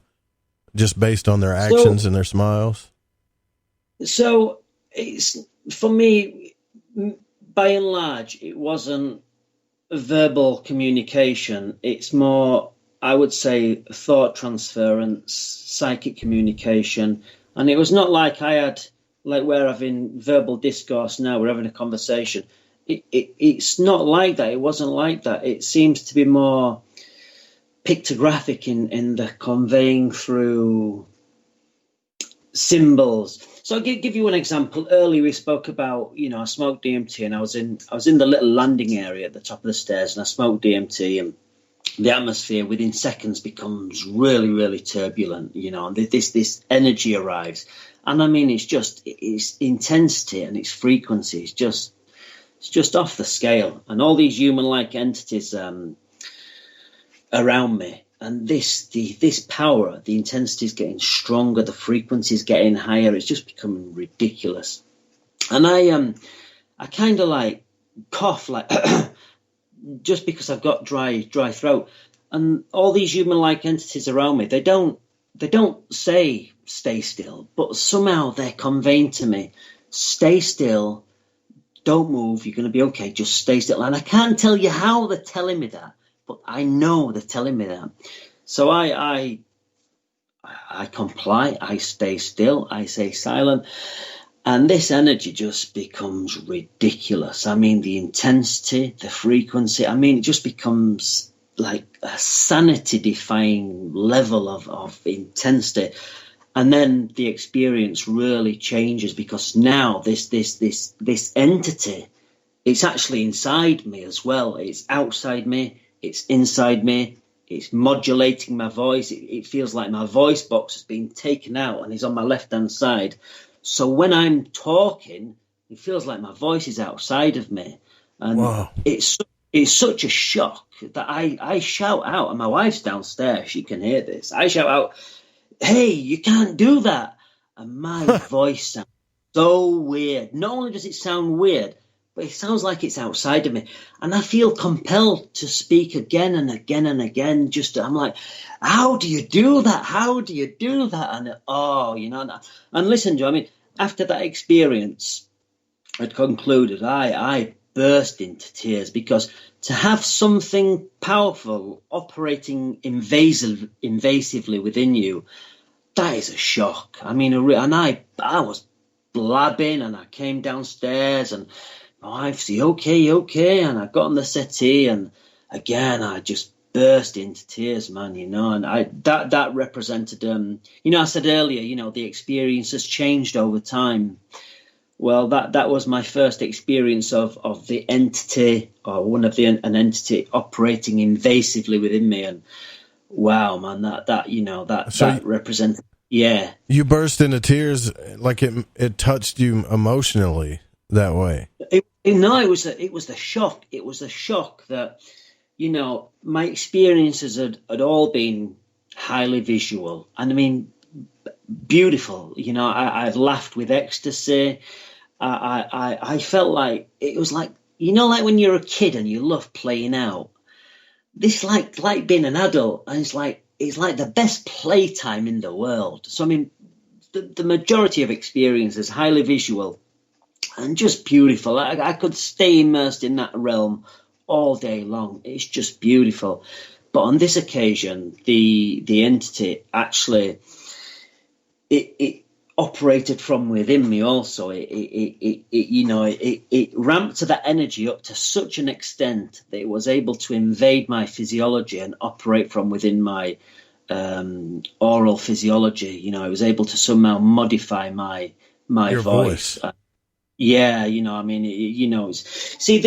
just based on their actions and their smiles? So it's, for me, by and large, it wasn't verbal communication. It's more, I would say, thought transference, psychic communication. And it was not like I had, like we're having verbal discourse now, we're having a conversation. It's not like that. It wasn't like that. It seems to be more pictographic in the conveying through symbols. So I'll give you an example. Earlier we spoke about, I smoked DMT, and I was in the little landing area at the top of the stairs, and I smoked DMT, and the atmosphere within seconds becomes really, really turbulent, and this energy arrives. And I mean, it's intensity and its frequency is just off the scale. And all these human-like entities around me, and this power, the intensity is getting stronger, the frequency is getting higher. It's just becoming ridiculous. And I kind of like cough, like just because I've got dry throat. And all these human-like entities around me, they don't say stay still, but somehow they're conveying to me, stay still, don't move, you're going to be okay, just stay still. And I can't tell you how they're telling me that, but I know they're telling me that. So I comply, I stay still, I stay silent, and this energy just becomes ridiculous. I mean, the intensity, the frequency, I mean, it just becomes like a sanity-defying level of intensity. And then the experience really changes, because now this entity, it's actually inside me as well. It's outside me, it's inside me, it's modulating my voice. It feels like my voice box has been taken out and is on my left-hand side. So when I'm talking, it feels like my voice is outside of me. And wow. It's such a shock that I shout out, and my wife's downstairs, she can hear this. I shout out, hey, you can't do that. And my voice sounds so weird. Not only does it sound weird, but it sounds like it's outside of me. And I feel compelled to speak again and again and again. I'm like, how do you do that? How do you do that? And and listen, Joe, I mean, after that experience had concluded, I burst into tears, because to have something powerful operating invasively within you, that is a shock. I mean, and I was blabbing, and I came downstairs, and my wife said, okay, and I got on the settee, and again I just burst into tears, man, and that represented, I said earlier, the experience has changed over time. Well, that was my first experience of the entity, or an entity operating invasively within me, and wow, man, that represents, yeah. You burst into tears, like it touched you emotionally that way. It was the shock. It was the shock that, my experiences had all been highly visual, and I mean, beautiful. I've laughed with ecstasy. I felt like it was like, like when you're a kid and you love playing out. This like being an adult, and it's like the best playtime in the world. So I mean, the majority of experience is highly visual and just beautiful. I could stay immersed in that realm all day long. It's just beautiful. But on this occasion, the entity actually it operated from within me also. It ramped that energy up to such an extent that it was able to invade my physiology and operate from within my oral physiology. I was able to somehow modify my Your voice. See,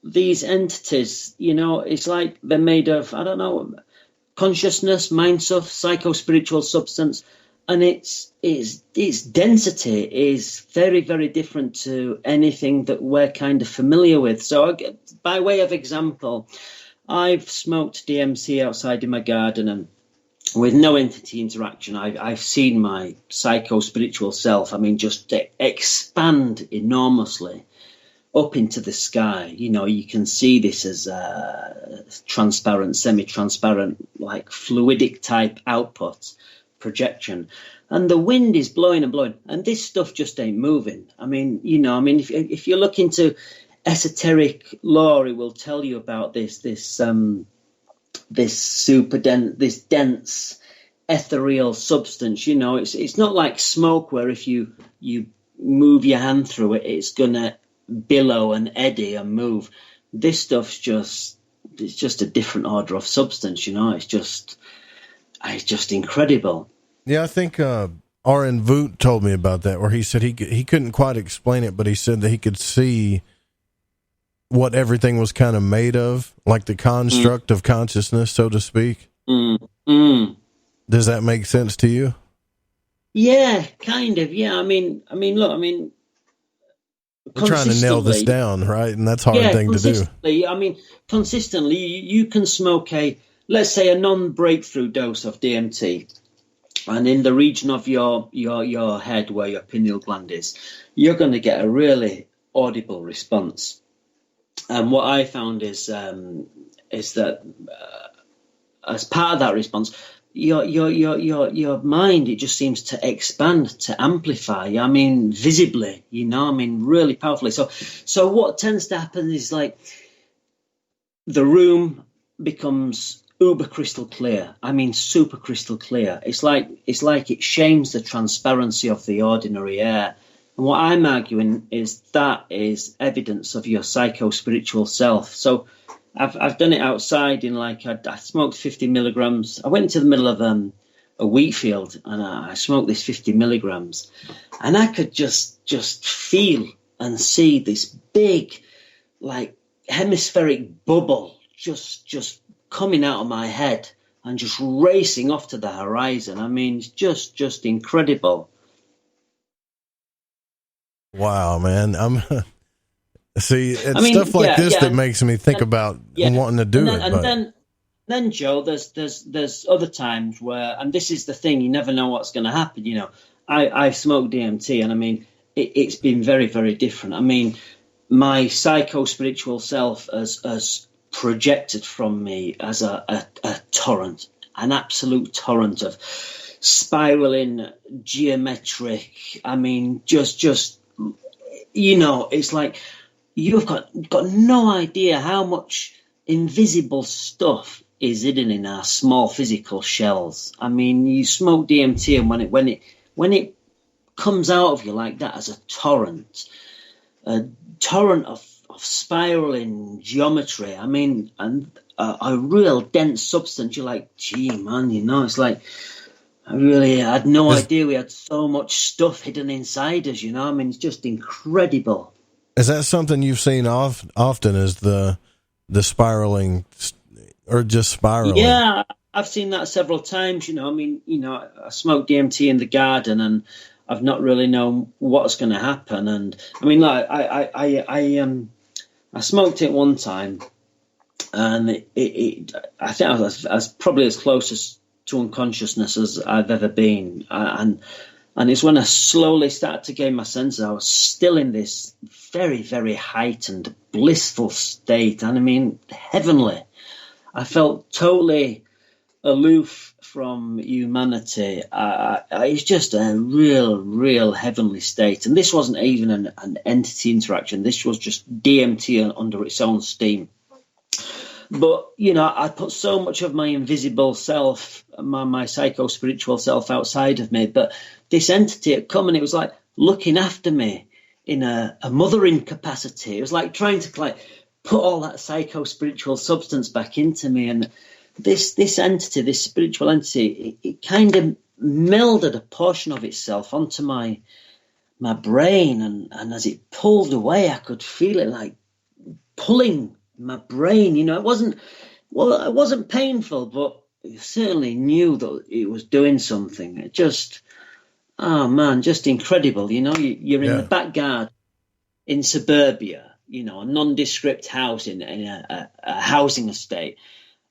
these entities, it's like they're made of, I don't know, consciousness, mind stuff, psycho-spiritual substance. And its density is very, very different to anything that we're kind of familiar with. So by way of example, I've smoked DMT outside in my garden, and with no entity interaction, I've seen my psycho-spiritual self, just expand enormously up into the sky. You can see this as transparent, semi-transparent, like fluidic type output projection, and the wind is blowing and blowing, and this stuff just ain't moving. If you look into esoteric lore, it will tell you about this super dense ethereal substance. It's not like smoke, where if you move your hand through it, it's gonna billow and eddy and move. This stuff's just a different order of substance. It's just incredible. Yeah, I think R.N. Voot told me about that, where he said he couldn't quite explain it, but he said that he could see what everything was kind of made of, like the construct of consciousness, so to speak. Does that make sense to you? Yeah, kind of. Yeah, I mean, look, we're trying to nail this down, right? And that's a hard thing to do. I mean, consistently, you can smoke let's say a non-breakthrough dose of DMT, and in the region of your head where your pineal gland is, you're going to get a really audible response. And what I found is that as part of that response, your mind, it just seems to expand, to amplify. I mean, visibly, really powerfully. So what tends to happen is like the room becomes uber crystal clear. I mean, super crystal clear. It's like it shames the transparency of the ordinary air. And what I'm arguing is that is evidence of your psycho-spiritual self. So I've done it outside in I smoked 50 milligrams. I went to the middle of a wheat field and I smoked this 50 milligrams, and I could just feel and see this big, hemispheric bubble just coming out of my head and just racing off to the horizon. I mean, it's just incredible. Wow, man. See, it's stuff like this that makes me think about wanting to do it. And then, Joe, there's other times where, and this is the thing, you never know what's going to happen. I've smoked DMT, and I mean, it's been very, very different. I mean, my psycho-spiritual self has projected from me as a torrent, an absolute torrent of spiraling, geometric. I mean, just it's like, you've got no idea how much invisible stuff is hidden in our small physical shells. I mean, you smoke DMT, and when it comes out of you like that as a torrent of spiraling geometry. I mean, and a real dense substance. You're like, gee, man, it's like, I had no idea we had so much stuff hidden inside us. I mean, it's just incredible. Is that something you've seen often? Is the spiraling, or just spiraling? Yeah, I've seen that several times. I mean, I smoked DMT in the garden, and I've not really known what's going to happen. And I mean, I smoked it one time, and I think I was probably as close to unconsciousness as I've ever been, and it's when I slowly started to gain my senses. I was still in this very, very heightened, blissful state, and I mean, heavenly. I felt totally aloof from humanity. It's just a real heavenly state. And this wasn't even an entity interaction. This was just DMT under its own steam. But, I put so much of my invisible self, my psycho-spiritual self outside of me. But this entity had come, and it was like looking after me in a mothering capacity. It was like trying to put all that psycho-spiritual substance back into me. And this entity, this spiritual entity, it kind of melded a portion of itself onto my brain. And as it pulled away, I could feel it like pulling my brain. It wasn't painful, but I certainly knew that it was doing something. It just, oh man, just incredible. You're in the back garden in suburbia, a nondescript house in a housing estate,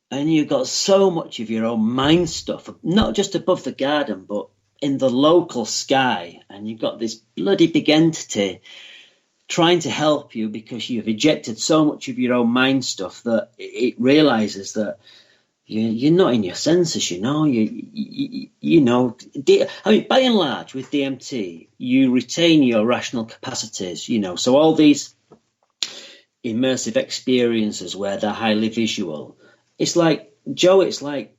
and you've got so much of your own mind stuff, not just above the garden, but in the local sky, and you've got this bloody big entity trying to help you because you've ejected so much of your own mind stuff that it realizes that you're not in your senses. I mean, by and large, with DMT, you retain your rational capacities. So all these immersive experiences where they're highly visual, it's like, Joe, it's like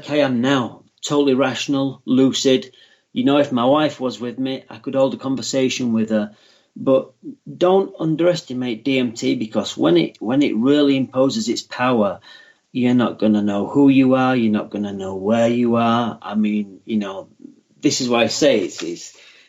I am now, totally rational, lucid. If my wife was with me, I could hold a conversation with her. But don't underestimate DMT, because when it really imposes its power, you're not going to know who you are. You're not going to know where you are. I mean, this is why I say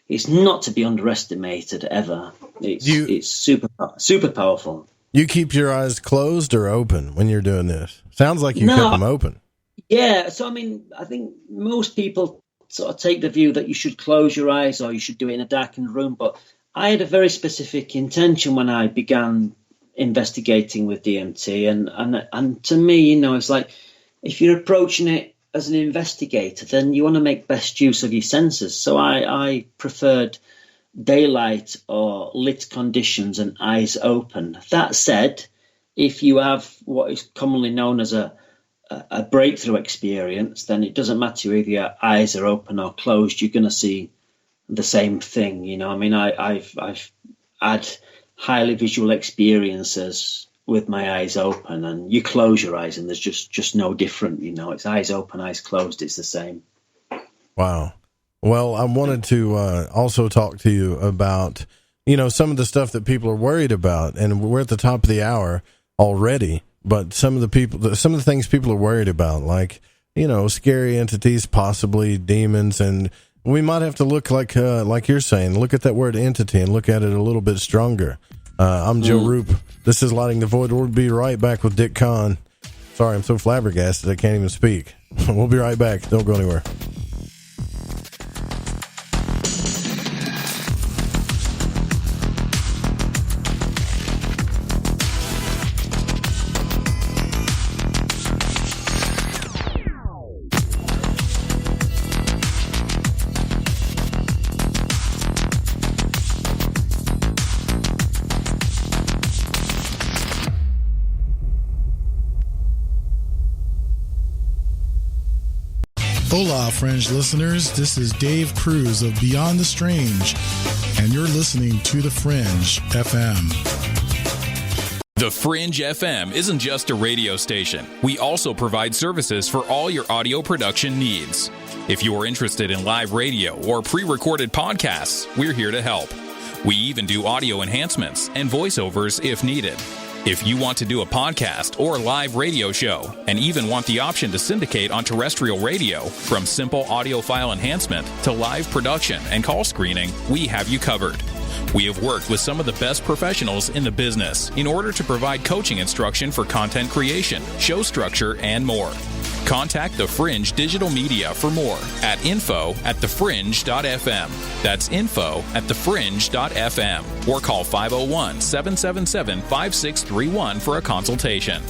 it's not to be underestimated ever. It's super powerful. You keep your eyes closed or open when you're doing this? Sounds like you kept them open. Yeah, so I mean, I think most people sort of take the view that you should close your eyes or you should do it in a darkened room, but I had a very specific intention when I began investigating with DMT, and to me, you know, it's like if you're approaching it as an investigator, then you want to make best use of your senses. So I preferred daylight or lit conditions and eyes open. That said, if you have what is commonly known as a breakthrough experience, then it doesn't matter if your eyes are open or closed, you're going to see the same thing. You know, I mean, I've had highly visual experiences with my eyes open, and you close your eyes and there's just no different. You know, it's eyes open, eyes closed, it's the same. Wow. Well, I wanted to also talk to you about, you know, some of the stuff that people are worried about, and we're at the top of the hour already, but some of the things people are worried about, like, you know, scary entities, possibly demons, and we might have to look like you're saying, look at that word entity and look at it a little bit stronger. I'm Joe Roop. This is Lighting the Void. We'll be right back with Dick Kahn. Sorry, I'm so flabbergasted I can't even speak. We'll be right back. Don't go anywhere. Hola, Fringe listeners. This is Dave Cruz of Beyond the Strange, and you're listening to The Fringe FM. The Fringe FM isn't just a radio station. We also provide services for all your audio production needs. If you're interested in live radio or pre-recorded podcasts, we're here to help. We even do audio enhancements and voiceovers if needed. If you want to do a podcast or live radio show and even want the option to syndicate on terrestrial radio, from simple audio file enhancement to live production and call screening, we have you covered. We have worked with some of the best professionals in the business in order to provide coaching instruction for content creation, show structure, and more. Contact The Fringe Digital Media for more at info@thefringe.fm. That's info@thefringe.fm. Or call 501-777-5631 for a consultation.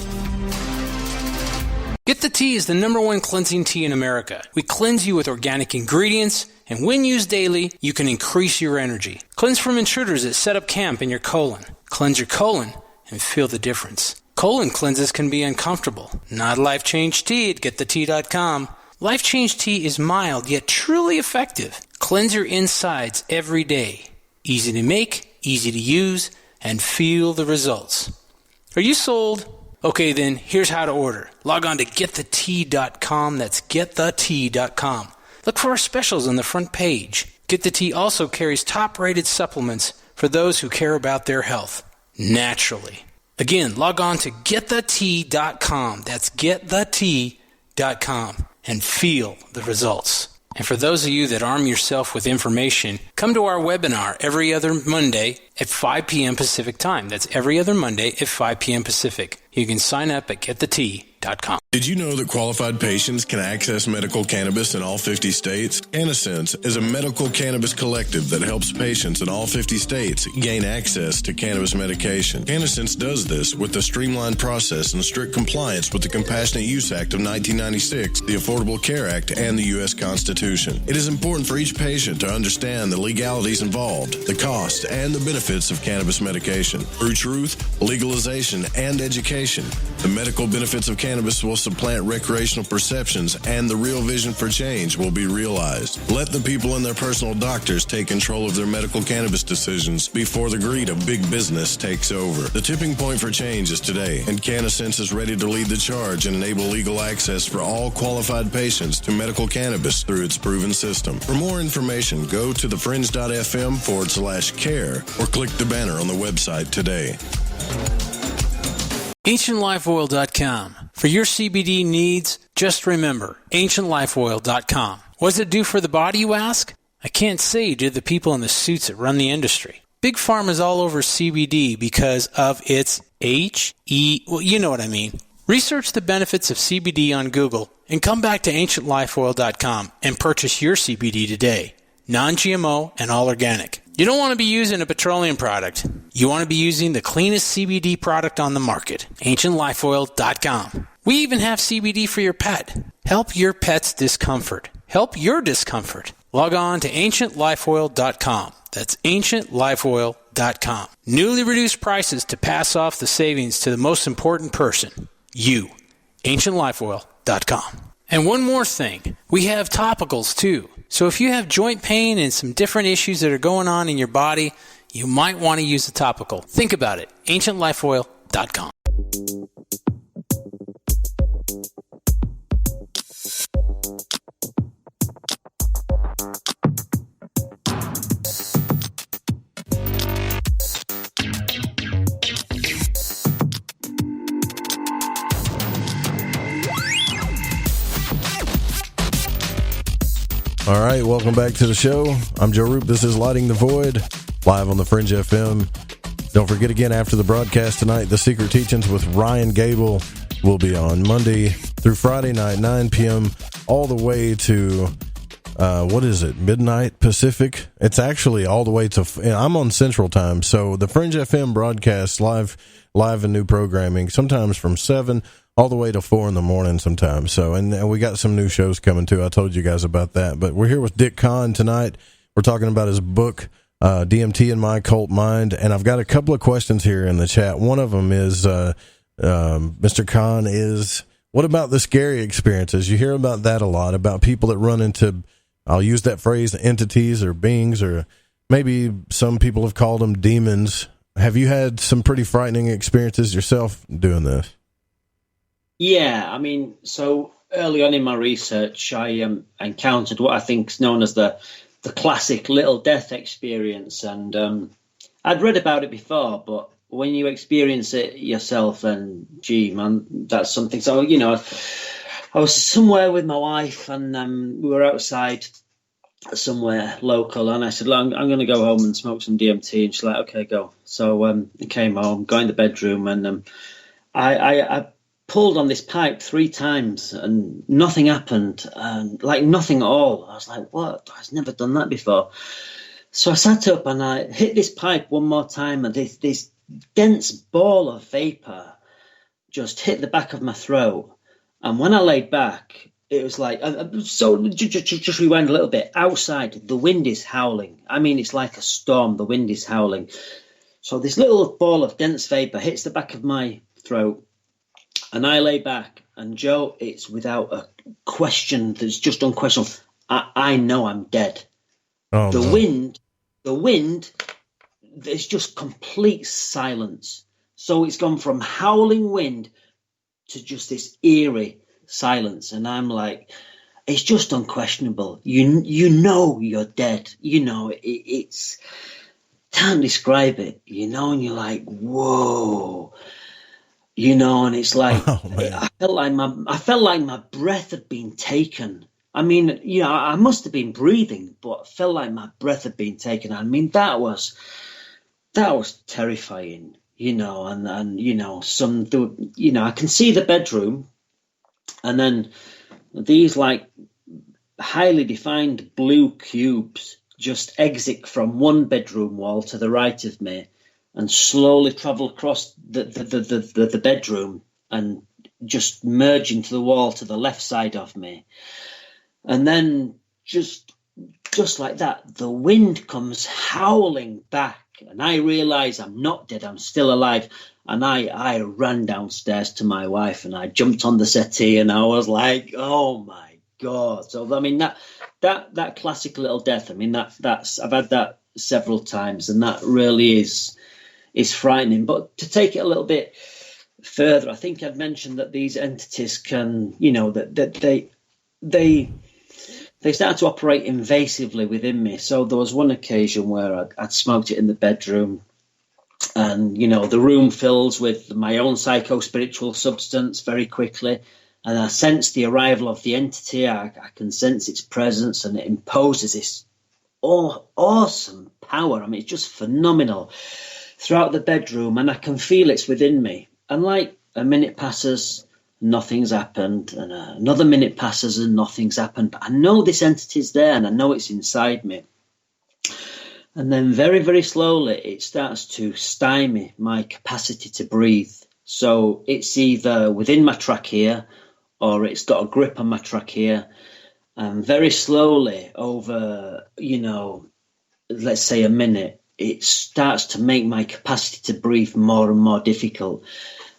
Get the Tea is the #1 cleansing tea in America. We cleanse you with organic ingredients, and when used daily, you can increase your energy. Cleanse from intruders that set up camp in your colon. Cleanse your colon and feel the difference. Colon cleanses can be uncomfortable. Not Life Change Tea at getthetea.com. Life Change Tea is mild yet truly effective. Cleanse your insides every day. Easy to make, easy to use, and feel the results. Are you sold? Okay, then here's how to order. Log on to getthetea.com. That's getthetea.com. Look for our specials on the front page. Get the Tea also carries top-rated supplements for those who care about their health. Naturally. Again, log on to getthetea.com. That's getthetea.com and feel the results. And for those of you that arm yourself with information, come to our webinar every other Monday at 5 p.m. Pacific time. That's every other Monday at 5 p.m. Pacific. You can sign up at getthetea.com. Did you know that qualified patients can access medical cannabis in all 50 states? Cannasense is a medical cannabis collective that helps patients in all 50 states gain access to cannabis medication. Cannasense does this with a streamlined process and strict compliance with the Compassionate Use Act of 1996, the Affordable Care Act, and the U.S. Constitution. It is important for each patient to understand the legalities involved, the cost, and the benefits of cannabis medication. Through truth, legalization, and education, the medical benefits of cannabis will supplant recreational perceptions, and the real vision for change will be realized. Let the people and their personal doctors take control of their medical cannabis decisions before the greed of big business takes over. The tipping point for change is today, and Cannasense is ready to lead the charge and enable legal access for all qualified patients to medical cannabis through its proven system. For more information, go to thefringe.fm/care or click the banner on the website today. AncientLifeOil.com. For your CBD needs, just remember, AncientLifeOil.com. What does it do for the body, you ask? I can't say due to the people in the suits that run the industry. Big Pharma's all over CBD because of its well, you know what I mean. Research the benefits of CBD on Google and come back to ancientlifeoil.com and purchase your CBD today. Non-GMO and all organic. You don't want to be using a petroleum product. You want to be using the cleanest CBD product on the market. ancientlifeoil.com. We even have CBD for your pet. Help your pet's discomfort. Help your discomfort. Log on to ancientlifeoil.com. That's ancientlifeoil.com. Newly reduced prices to pass off the savings to the most important person. You. ancientlifeoil.com. And one more thing. We have topicals too. So if you have joint pain and some different issues that are going on in your body, you might want to use a topical. Think about it. ancientlifeoil.com. All right, welcome back to the show. I'm Joe Roop. This is Lighting the Void, live on the Fringe FM. Don't forget again, after the broadcast tonight, The Secret Teachings with Ryan Gable will be on Monday through Friday night, 9 p.m., all the way to, midnight Pacific? It's actually all the way to, I'm on Central Time, so the Fringe FM broadcasts live and new programming, sometimes from 7 all the way to 4 in the morning sometimes. So, and we got some new shows coming too. I told you guys about that. But we're here with Dick Kahn tonight. We're talking about his book, DMT and My Occult Mind. And I've got a couple of questions here in the chat. One of them is, Mr. Kahn, is what about the scary experiences? You hear about that a lot, about people that run into, I'll use that phrase, entities or beings, or maybe some people have called them demons. Have you had some pretty frightening experiences yourself doing this? Yeah, I mean, so early on in my research, I encountered what I think is known as the classic little death experience. And I'd read about it before, but when you experience it yourself, and gee, man, that's something. So, you know, I was somewhere with my wife, and we were outside somewhere local, and I said, I'm going to go home and smoke some DMT. And she's like, okay, go. So I came home, got in the bedroom, and I pulled on this pipe 3 times and nothing happened, and like nothing at all. I was like, what? I've never done that before. So I sat up and I hit this pipe one more time, and this dense ball of vapor just hit the back of my throat. And when I laid back, it was like, so just rewind a little bit. Outside, the wind is howling. I mean, it's like a storm. The wind is howling. So this little ball of dense vapor hits the back of my throat. And I lay back, and Joe, it's without a question. There's just unquestionable. I know I'm dead. Oh, the wind, there's just complete silence. So it's gone from howling wind to just this eerie silence. And I'm like, it's just unquestionable. You know you're dead. You know, it's can't describe it, you know, and you're like, whoa. You know, and it's like, I felt like my breath had been taken. I mean, you know, I must have been breathing, but I felt like my breath had been taken. I mean, that was terrifying, you know, and you know, I can see the bedroom, and then these like highly defined blue cubes just exit from one bedroom wall to the right of me, and slowly travel across the bedroom and just merge into the wall to the left side of me. And then just like that, the wind comes howling back, and I realize I'm not dead, I'm still alive. And I ran downstairs to my wife, and I jumped on the settee, and I was like, oh my God. So, I mean, that classic little death, I mean, that's I've had that several times, and that really is frightening. But to take it a little bit further, I think I'd mentioned that these entities can, you know, that they start to operate invasively within me. So there was one occasion where I'd smoked it in the bedroom, and, you know, the room fills with my own psycho-spiritual substance very quickly. and I sense the arrival of the entity. I can sense its presence, and it imposes this awesome power. I mean, it's just phenomenal throughout the bedroom, and I can feel it's within me. And like a minute passes, nothing's happened, and another minute passes and nothing's happened. But I know this entity's there, and I know it's inside me. And then very, very slowly, it starts to stymie my capacity to breathe. So it's either within my trachea or it's got a grip on my trachea. And very slowly over, let's say a minute, it starts to make my capacity to breathe more and more difficult.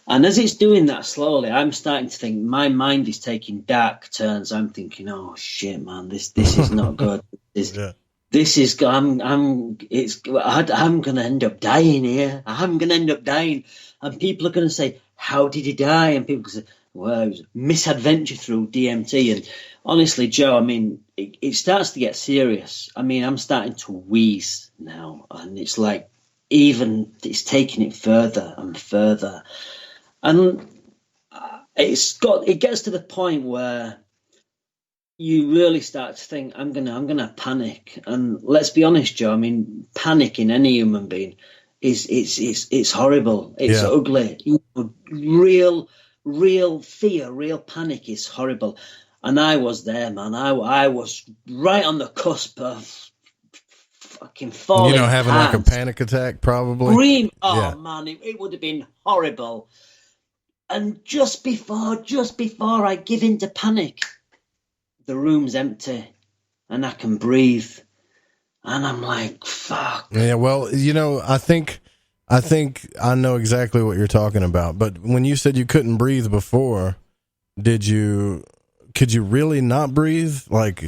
And as it's doing that slowly, I'm starting to think my mind is taking dark turns. I'm thinking, oh shit, man, this is not good. This is I'm going to end up dying here. I'm going to end up dying, and people are going to say, "How did he die?" And people say, "Well, it was a misadventure through DMT." And honestly, Joe, I mean, it starts to get serious. I mean, I'm starting to wheeze now, and it's like it's taking it further and further. And it gets to the point where you really start to think, I'm gonna panic. And let's be honest, Joe, I mean, panic in any human being it's horrible. It's ugly. Real fear, real panic is horrible. And I was there, man. I was right on the cusp of fucking falling. Having like a panic attack, probably. Scream. Oh man, it would have been horrible. And just before I give in to panic, the room's empty and I can breathe. And I'm like, fuck. Yeah, well, I think I know exactly what you're talking about. But when you said you couldn't breathe before, could you really not breathe? Like,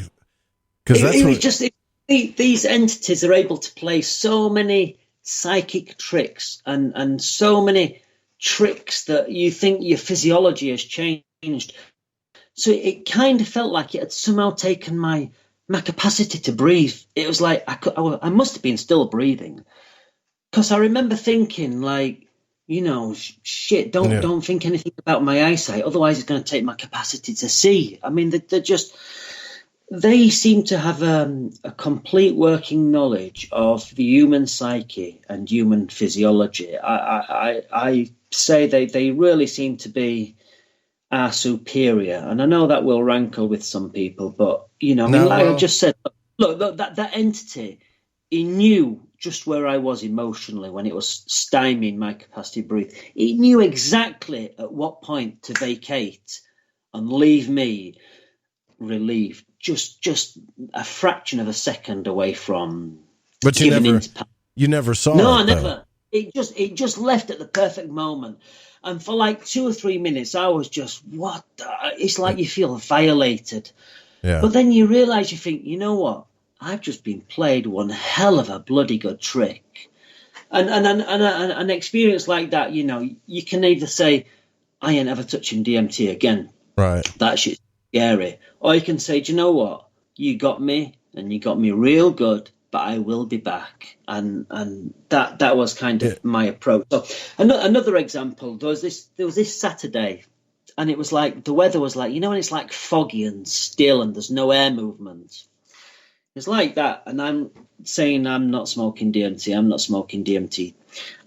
because these entities are able to play so many psychic tricks and so many tricks that you think your physiology has changed. So it kind of felt like it had somehow taken my capacity to breathe. It was like I must have been still breathing, because I remember thinking, like, shit, don't think anything about my eyesight, otherwise it's going to take my capacity to see. I mean, they seem to have a complete working knowledge of the human psyche and human physiology. I say they really seem to be our superior, and I know that will rankle with some people, but I just said, look, that entity, he knew just where I was emotionally when it was stymieing my capacity to breathe. He knew exactly at what point to vacate and leave me relieved, just a fraction of a second away from. But you never saw it. No, I never. It just left at the perfect moment. And for like 2 or 3 minutes, I was just, it's like you feel violated. Yeah. But then you realize, you think, you know what? I've just been played one hell of a bloody good trick. And an experience like that, you can either say, I ain't ever touching DMT again. Right. That shit's scary. Or you can say, do you know what? You got me, and you got me real good, but I will be back. And that was kind of my approach. So another example, there was this Saturday, and it was like, the weather was like, when it's like foggy and still and there's no air movement. It's like that. And I'm saying I'm not smoking DMT.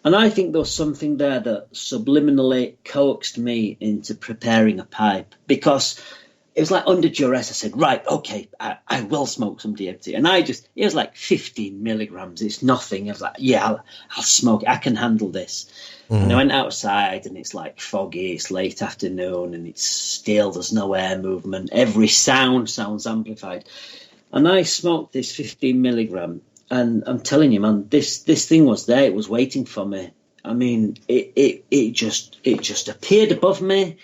And I think there was something there that subliminally coaxed me into preparing a pipe, because it was like under duress. I said, right, okay, I will smoke some DMT. And it was like 15 milligrams. It's nothing. I was like, yeah, I'll smoke it. I can handle this. Mm-hmm. And I went outside, and it's like foggy. It's late afternoon, and it's still, there's no air movement. Every sound sounds amplified. And I smoked this 15 milligram. And I'm telling you, man, this thing was there. It was waiting for me. I mean, it just appeared above me.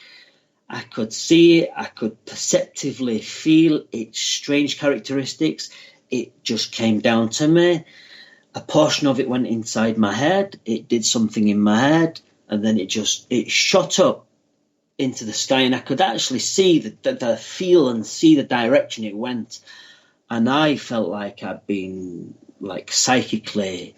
I could see it. I could perceptively feel its strange characteristics. It just came down to me. A portion of it went inside my head. It did something in my head, and then it shot up into the sky, and I could actually see the feel and see the direction it went. And I felt like I'd been like psychically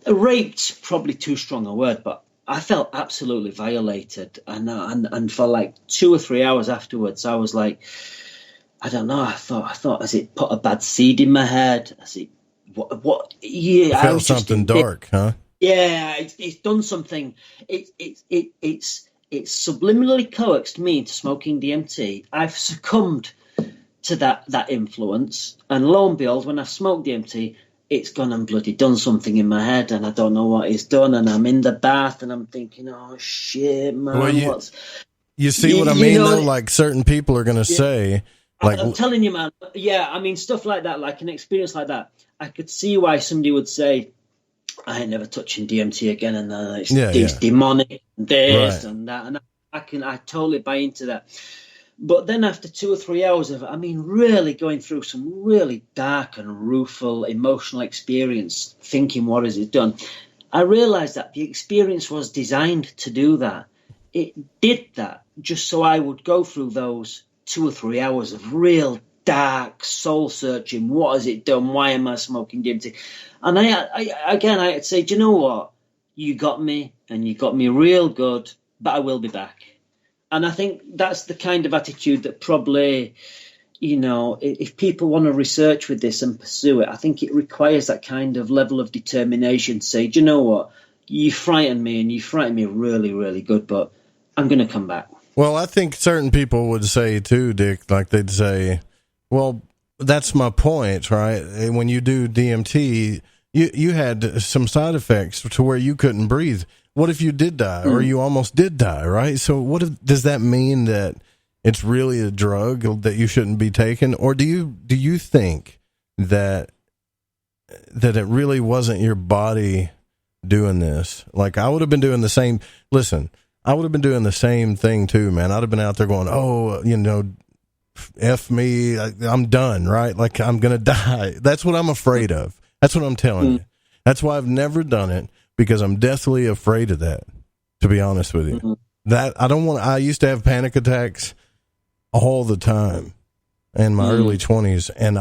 raped, probably too strong a word, but I felt absolutely violated, and for like 2 or 3 hours afterwards, I was like, I don't know. I thought, has it put a bad seed in my head? Has it what? Yeah, you felt something dark, huh? Yeah, it's done something. It's subliminally coaxed me into smoking DMT. I've succumbed to that influence, and lo and behold, when I've smoked DMT, it's gone and bloody done something in my head, and I don't know what it's done, and I'm in the bath, and I'm thinking, oh shit, man, well, you see what I mean, though? Like, certain people are going to say, like, I'm telling you, man, yeah, I mean, stuff like that, like an experience like that, I could see why somebody would say, I ain't never touching DMT again, and it's demonic, and this and that, and I totally buy into that. But then after 2 or 3 hours of, really going through some really dark and rueful emotional experience, thinking, what has it done? I realized that the experience was designed to do that. It did that just so I would go through those 2 or 3 hours of real dark soul searching. What has it done? Why am I smoking DMT? And I'd say, do you know what? You got me, and you got me real good, but I will be back. And I think that's the kind of attitude that probably, if people want to research with this and pursue it, I think it requires that kind of level of determination to say, do you know what? You frighten me, and you frighten me really, really good, but I'm going to come back. Well, I think certain people would say too, Dick, like they'd say, well, that's my point, right? When you do DMT, you had some side effects to where you couldn't breathe. What if you did die, or you almost did die, right? So does that mean that it's really a drug that you shouldn't be taking? Or do you think that it really wasn't your body doing this? Like, I would have been doing the same. Listen, I would have been doing the same thing too, man. I'd have been out there going, oh, F me, I'm done, right? Like, I'm going to die. That's what I'm afraid of. That's what I'm telling you. That's why I've never done it. Because I'm deathly afraid of that, to be honest with you. That I used to have panic attacks all the time in my early 20s, and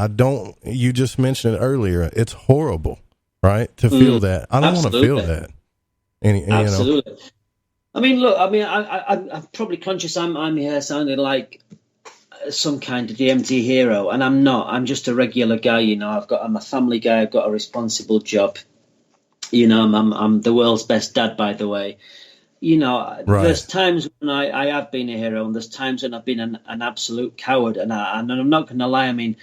you just mentioned it earlier, it's horrible, right? To feel that. I don't want to feel that. Absolutely. Look, I'm probably conscious I'm here sounding like some kind of DMT hero, and I'm not. I'm just a regular guy, I'm a family guy, I've got a responsible job. I'm the world's best dad, by the way. Right. There's times when I have been a hero, and there's times when I've been an absolute coward. And I'm not going to lie.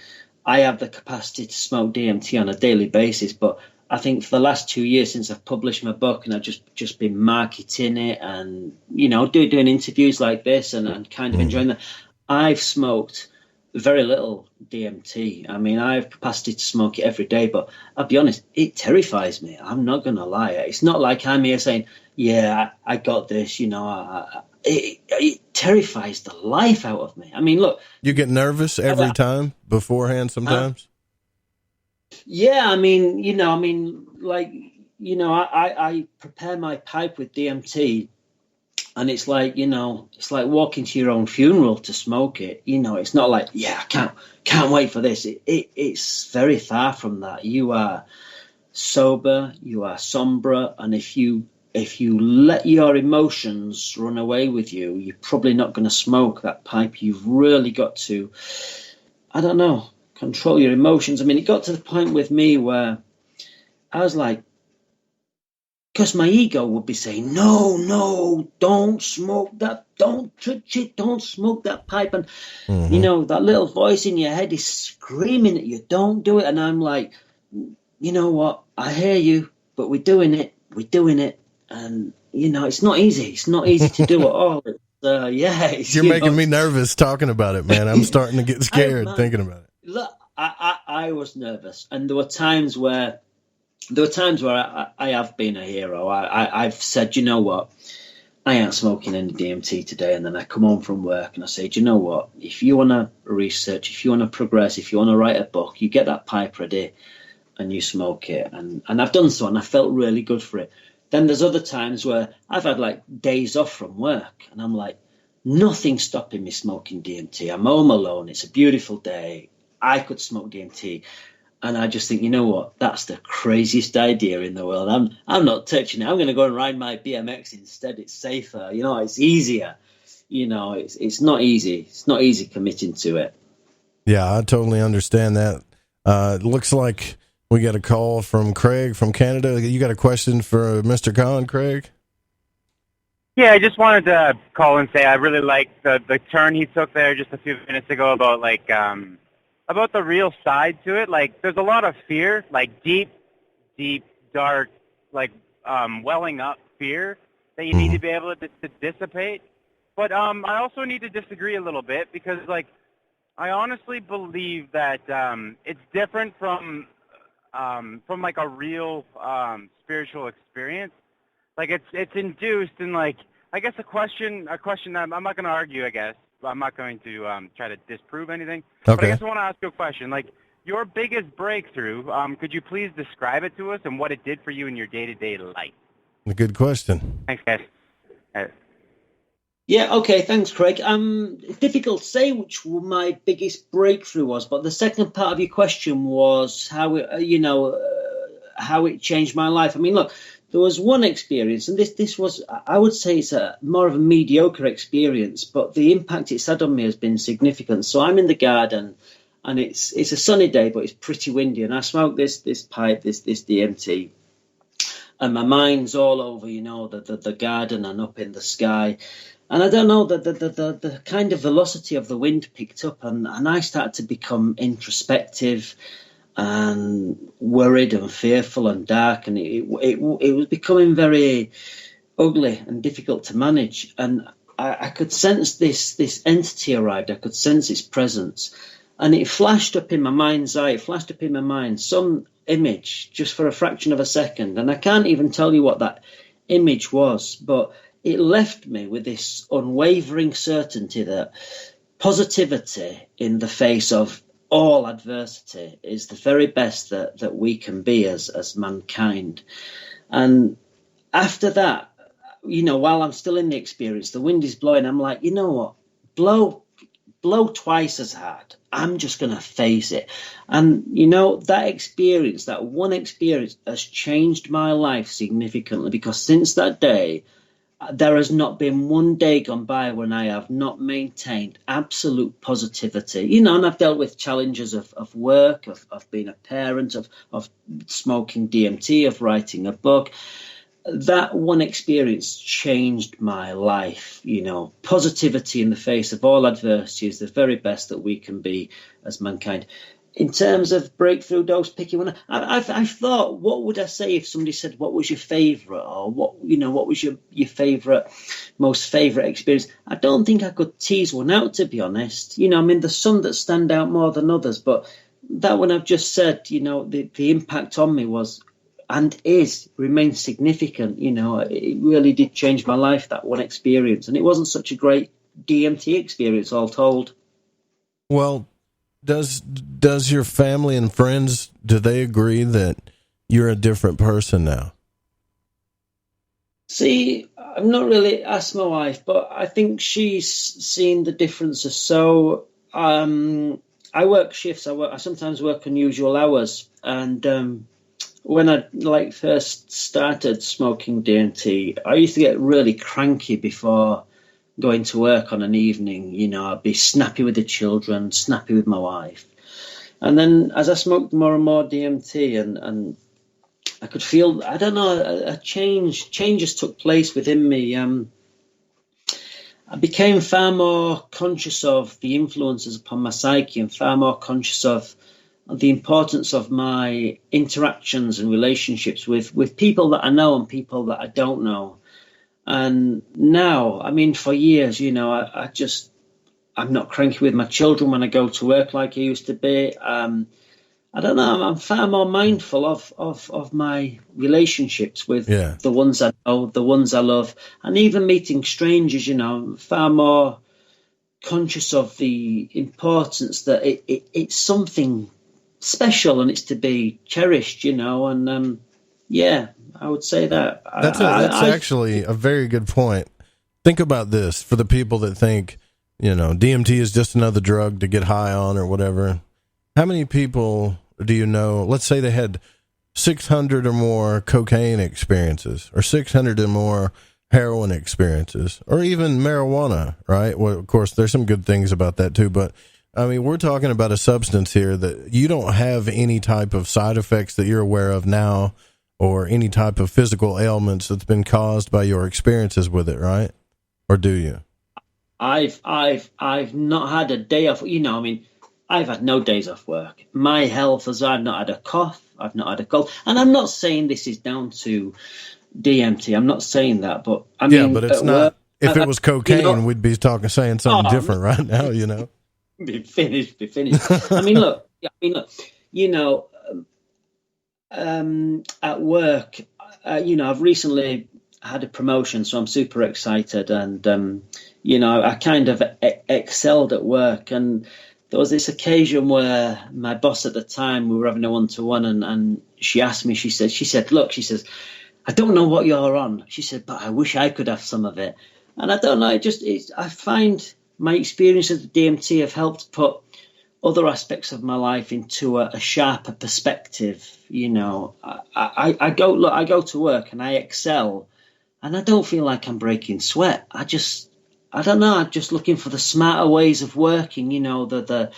I have the capacity to smoke DMT on a daily basis. But I think for the last 2 years since I've published my book, and I've just been marketing it and, doing interviews like this and kind of enjoying that, I've smoked very little DMT. I have capacity to smoke it every day, but I'll be honest, it terrifies me. I'm not going to lie. It's not like I'm here saying, yeah, I got this, it terrifies the life out of me. Look. You get nervous every time beforehand sometimes? Yeah, I prepare my pipe with DMT. And it's like, it's like walking to your own funeral to smoke it. It's not like, yeah, I can't wait for this. It's very far from that. You are sober, you are somber, and if you let your emotions run away with you, you're probably not going to smoke that pipe. You've really got to, control your emotions. It got to the point with me where I was like, because my ego would be saying, no, don't smoke that, don't touch it, don't smoke that pipe. And, that little voice in your head is screaming at you, don't do it. And I'm like, you know what, I hear you, but we're doing it. And, it's not easy. It's not easy to do at all. You're making me nervous talking about it, man. I'm starting to get scared thinking about it. Look, I was nervous. And there were times where I have been a hero. I've said, you know what, I ain't smoking any DMT today. And then I come home from work and I say, do you know what, if you want to research, if you want to progress, if you want to write a book, you get that pipe ready and you smoke it. And I've done so, and I felt really good for it. Then there's other times where I've had like days off from work, and I'm like, nothing's stopping me smoking DMT. I'm home alone. It's a beautiful day. I could smoke DMT. And I just think, you know what? That's the craziest idea in the world. I'm not touching it. I'm going to go and ride my BMX instead. It's safer. You know, it's easier. You know, it's not easy. It's not easy committing to it. Yeah, I totally understand that. It looks like we got a call from Craig from Canada. You got a question for Mr. Khan, Craig? Yeah, I just wanted to call and say I really liked the turn he took there just a few minutes ago about about the real side to it. Like, there's a lot of fear, like deep, dark, like welling up fear that you need to be able to dissipate. But I also need to disagree a little bit because, like, I honestly believe that it's different from like a real spiritual experience. Like, it's induced in, like, I guess a question that I'm not going to argue, I guess. I'm not going to try to disprove anything. Okay. But I guess I want to ask you a question. Like, your biggest breakthrough, could you please describe it to us and what it did for you in your day-to-day life? A good question. Thanks, guys. Yeah, okay, thanks, Craig. It's difficult to say which my biggest breakthrough was, but the second part of your question was how it changed my life. I mean, look, there was one experience, and this was, I would say it's more of a mediocre experience, but the impact it's had on me has been significant. So I'm in the garden, and it's a sunny day, but it's pretty windy, and I smoke this pipe, this DMT, and my mind's all over, the garden and up in the sky. And I don't know, the kind of velocity of the wind picked up, and I started to become introspective and worried and fearful and dark, and it was becoming very ugly and difficult to manage. And I could sense this entity arrived. I could sense its presence, and it flashed up in my mind's eye. It flashed up in my mind some image just for a fraction of a second, and I can't even tell you what that image was, but it left me with this unwavering certainty that positivity in the face of all adversity is the very best that we can be as mankind. And after that, while I'm still in the experience, the wind is blowing, I'm like, you know what, blow twice as hard. I'm just going to face it. And, that experience, that one experience has changed my life significantly, because since that day, there has not been one day gone by when I have not maintained absolute positivity. And I've dealt with challenges of work, of being a parent, of smoking DMT, of writing a book. That one experience changed my life. Positivity in the face of all adversity is the very best that we can be as mankind. In terms of breakthrough dose, picking one, I've thought, what would I say if somebody said, what was your favourite, or what was your most favourite experience? I don't think I could tease one out, to be honest. There's some that stand out more than others, but that one I've just said, the impact on me was and remains significant. It really did change my life, that one experience, and it wasn't such a great DMT experience, all told. Well, does your family and friends, do they agree that you're a different person now? See, I've not really asked my wife, but I think she's seen the differences. So I work shifts. I sometimes work unusual hours, and when I first started smoking DMT, I used to get really cranky before going to work on an evening. I'd be snappy with the children, snappy with my wife. And then as I smoked more and more DMT, and I could feel, I don't know, a changes took place within me. I became far more conscious of the influences upon my psyche, and far more conscious of the importance of my interactions and relationships with people that I know and people that I don't know. And now, for years, I'm not cranky with my children when I go to work like I used to be. I don't know, I'm far more mindful of my relationships with the ones I know, the ones I love, and even meeting strangers, far more conscious of the importance that it's something special and it's to be cherished, and I would say that. That's actually a very good point. Think about this for the people that think, DMT is just another drug to get high on or whatever. How many people do you know, let's say they had 600 or more cocaine experiences, or 600 or more heroin experiences, or even marijuana, right? Well, of course, there's some good things about that too, but I mean, we're talking about a substance here that you don't have any type of side effects that you're aware of now, or any type of physical ailments that's been caused by your experiences with it, right? Or do you? I've not had a day off. You know, I mean, I've had no days off work. My health is, I've not had a cough, I've not had a cold, and I'm not saying this is down to DMT. I'm not saying that, but I mean, yeah, but it's not. Work, if it was cocaine, you know, we'd be saying something different right now. You know, be finished. I mean, look. You know, at work, you know, I've recently had a promotion, so I'm super excited, and you know, I kind of excelled at work, and there was this occasion where my boss at the time, we were having a one-to-one, and she asked me, she said, look, she says, I don't know what you're on. She said, but I wish I could have some of it. And I don't know, I find my experience of the DMT have helped put other aspects of my life into a sharper perspective. You know, I go to work and I excel, and I don't feel like I'm breaking sweat. I don't know. I'm just looking for the smarter ways of working, you know, the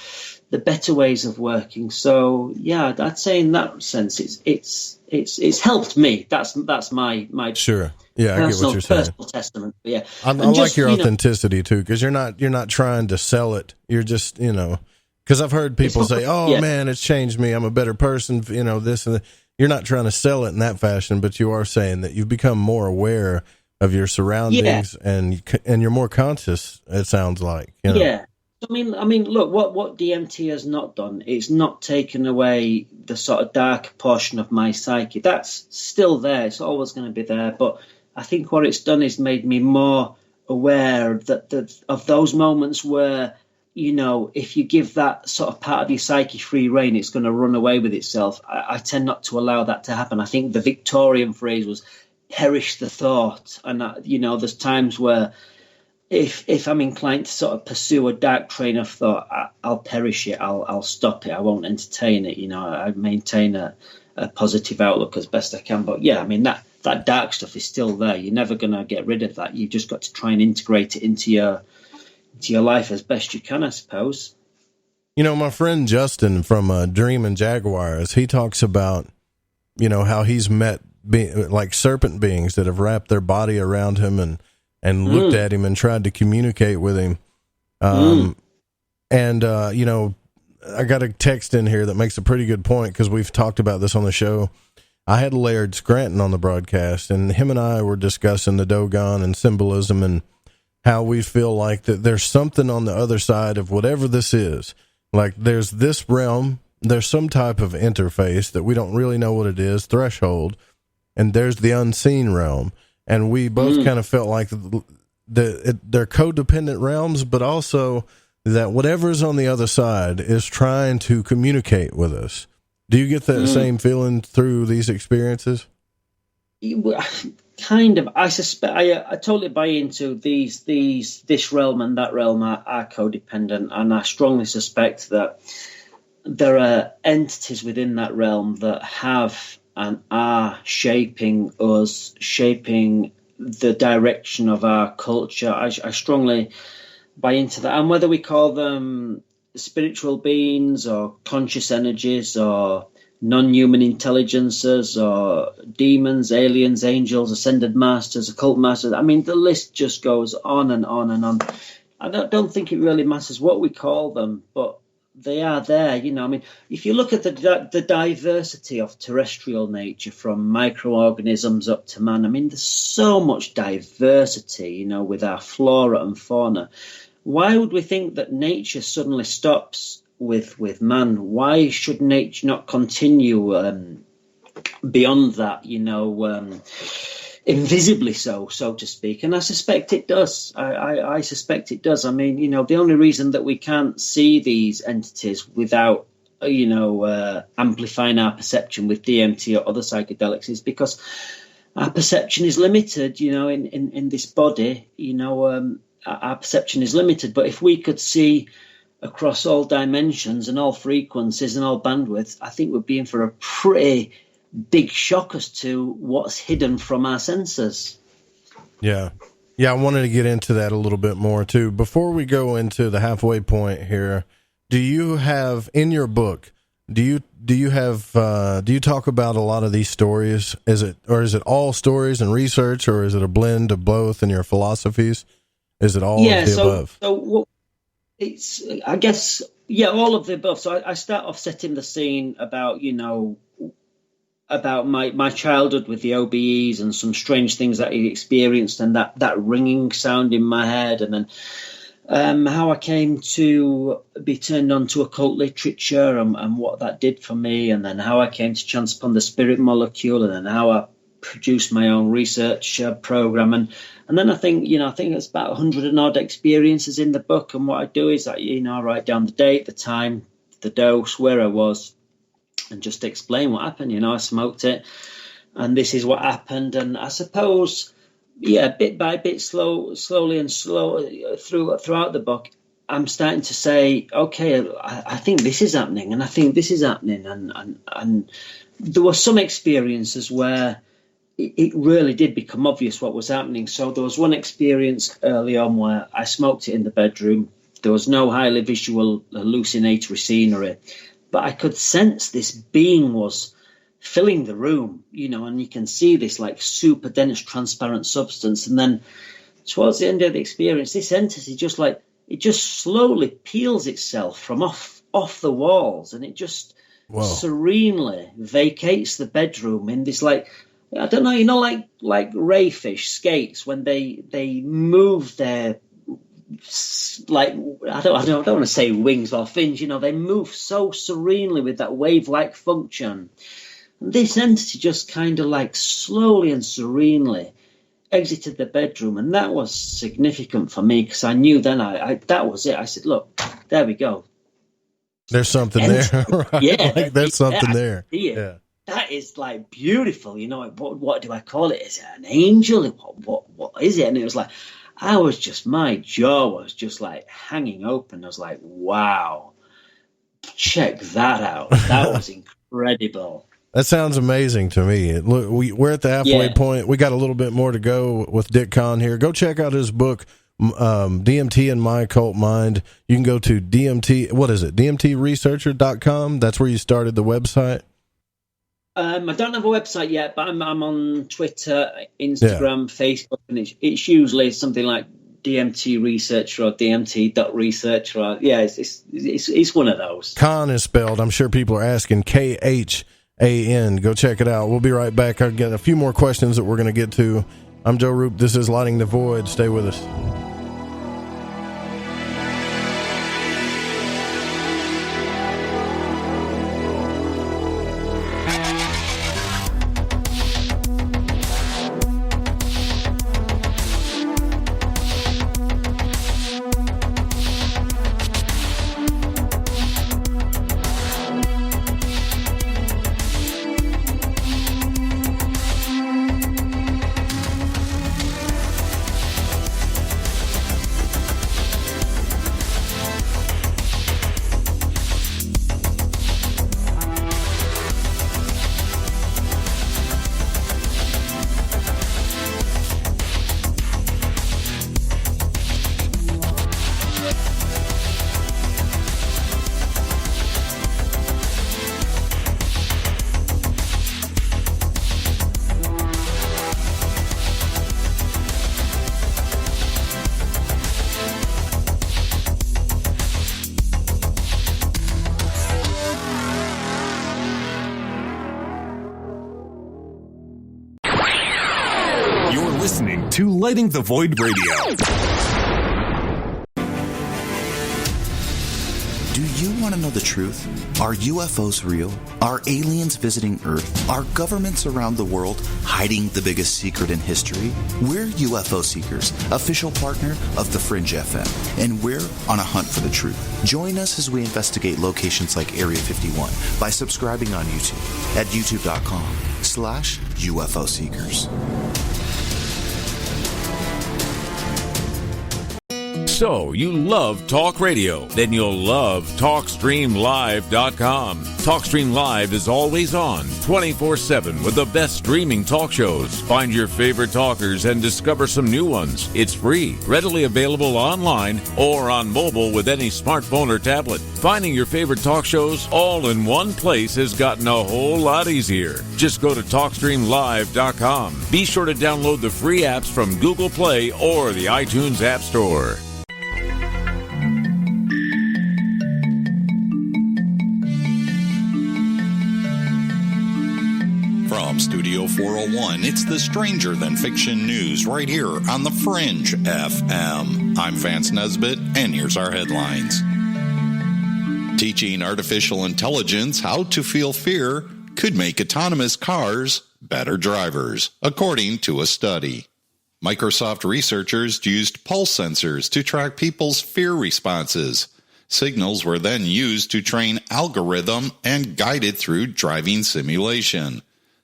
better ways of working. So yeah, I'd say in that sense, it's helped me. That's my sure. Yeah, I get what you're saying. Personal testament. But yeah, I like your authenticity too, because you're not trying to sell it. You're just, you know, because I've heard people say, "Oh man, it's changed me. I'm a better person." You know, this and that. You're not trying to sell it in that fashion, but you are saying that you've become more aware of your surroundings, and you're more conscious. It sounds like, you know? Yeah. I mean, look, what DMT has not done, it's not taken away the sort of dark portion of my psyche. That's still there. It's always going to be there. But I think what it's done is made me more aware of those moments where, you know, if you give that sort of part of your psyche free rein, it's going to run away with itself. I tend not to allow that to happen. I think the Victorian phrase was, perish the thought. And you know, there's times where if I'm inclined to sort of pursue a dark train of thought, I'll perish it. I'll stop it. I won't entertain it. You know, I maintain a positive outlook as best I can. But yeah, I mean, that dark stuff is still there. You're never going to get rid of that. You've just got to try and integrate it into your life as best you can, I suppose. You know, my friend Justin from Dream and Jaguars, he talks about, you know, how he's met like serpent beings that have wrapped their body around him and looked at him and tried to communicate with him. And you know, I got a text in here that makes a pretty good point, because we've talked about this on the show. I had Laird Scranton on the broadcast, and him and I were discussing the Dogon and symbolism, and how we feel like that there's something on the other side of whatever this is. Like there's this realm, there's some type of interface that we don't really know what it is, threshold, and there's the unseen realm. And we both kind of felt like they're codependent realms, but also that whatever's on the other side is trying to communicate with us. Do you get that same feeling through these experiences? Kind of. I suspect I totally buy into this realm and that realm are codependent, and I strongly suspect that there are entities within that realm that have and are shaping us, shaping the direction of our culture. I strongly buy into that. And whether we call them spiritual beings or conscious energies or non-human intelligences or demons, aliens, angels, ascended masters, occult masters, I mean, the list just goes on and on and on. I don't think it really matters what we call them, but they are there, you know. I mean, if you look at the diversity of terrestrial nature, from microorganisms up to man, I mean, there's so much diversity, you know, with our flora and fauna. Why would we think that nature suddenly stops with man? Why should nature not continue beyond that, you know, invisibly so to speak? And I suspect it does. I suspect it does. I mean, you know, the only reason that we can't see these entities without, you know, amplifying our perception with DMT or other psychedelics is because our perception is limited, you know, in this body, you know, our perception is limited. But if we could see across all dimensions and all frequencies and all bandwidths, I think we'd be in for a pretty big shock as to what's hidden from our senses. Yeah. Yeah, I wanted to get into that a little bit more too. Before we go into the halfway point here, do you have in your book, do you talk about a lot of these stories? Is it all stories and research, or is it a blend of both in your philosophies? Is it all of the above? So it's, I guess, all of the above. So I start off setting the scene about, about my childhood with the OBEs and some strange things that he experienced, and that ringing sound in my head, and then how I came to be turned on to occult literature and what that did for me, and then how I came to chance upon the spirit molecule, and then how I produced my own research program, and then I think it's about 100 and odd experiences in the book. And what I do is that I write down the date, the time, the dose, where I was, and just explain what happened. I smoked it, and this is what happened. And I suppose, bit by bit, slowly throughout the book, I'm starting to say, okay, I think this is happening, and I think this is happening, and there were some experiences where it really did become obvious what was happening. So there was one experience early on where I smoked it in the bedroom. There was no highly visual hallucinatory scenery, but I could sense this being was filling the room, and you can see this like super dense transparent substance. And then towards the end of the experience, this entity just slowly peels itself from off the walls, and it just serenely vacates the bedroom in this, like, I don't know, like rayfish skates when they move their, like, I don't want to say wings or fins, they move so serenely with that wave-like function. And this entity just kind of like slowly and serenely exited the bedroom, and that was significant for me because I knew then that was it. I said, look, there we go. There's something there, right? Yeah, like, there's something there. Yeah. That is like beautiful, what do I call it? Is it an angel? What is it? And it was like, my jaw was just like hanging open. I was like, wow, check that out. That was incredible. That sounds amazing to me. Look, we're at the halfway point. We got a little bit more to go with Dick Kahn here. Go check out his book, DMT and My Occult Mind. You can go to DMTresearcher.com. That's where you started the website. I don't have a website yet, but I'm on Twitter, Instagram, Facebook, and it's usually something like DMT Researcher or DMT.Researcher. Or, it's one of those. Khan is spelled, I'm sure people are asking, Khan. Go check it out. We'll be right back. I've got a few more questions that we're going to get to. I'm Joe Roop. This is Lighting the Void. Stay with us. To Lighting the Void Radio. Do you want to know the truth? Are UFOs real? Are aliens visiting Earth? Are governments around the world hiding the biggest secret in history? We're UFO Seekers, official partner of The Fringe FM, and we're on a hunt for the truth. Join us as we investigate locations like Area 51 by subscribing on YouTube at youtube.com/UFO Seekers. So, you love talk radio? Then you'll love TalkStreamLive.com. TalkStream Live is always on, 24/7, with the best streaming talk shows. Find your favorite talkers and discover some new ones. It's free, readily available online or on mobile with any smartphone or tablet. Finding your favorite talk shows all in one place has gotten a whole lot easier. Just go to TalkStreamLive.com. Be sure to download the free apps from Google Play or the iTunes App Store. From Studio 401, it's the Stranger Than Fiction News right here on The Fringe FM. I'm Vance Nesbitt, and here's our headlines. Teaching artificial intelligence how to feel fear could make autonomous cars better drivers, according to a study. Microsoft researchers used pulse sensors to track people's fear responses. Signals were then used to train algorithm and guided through driving simulation.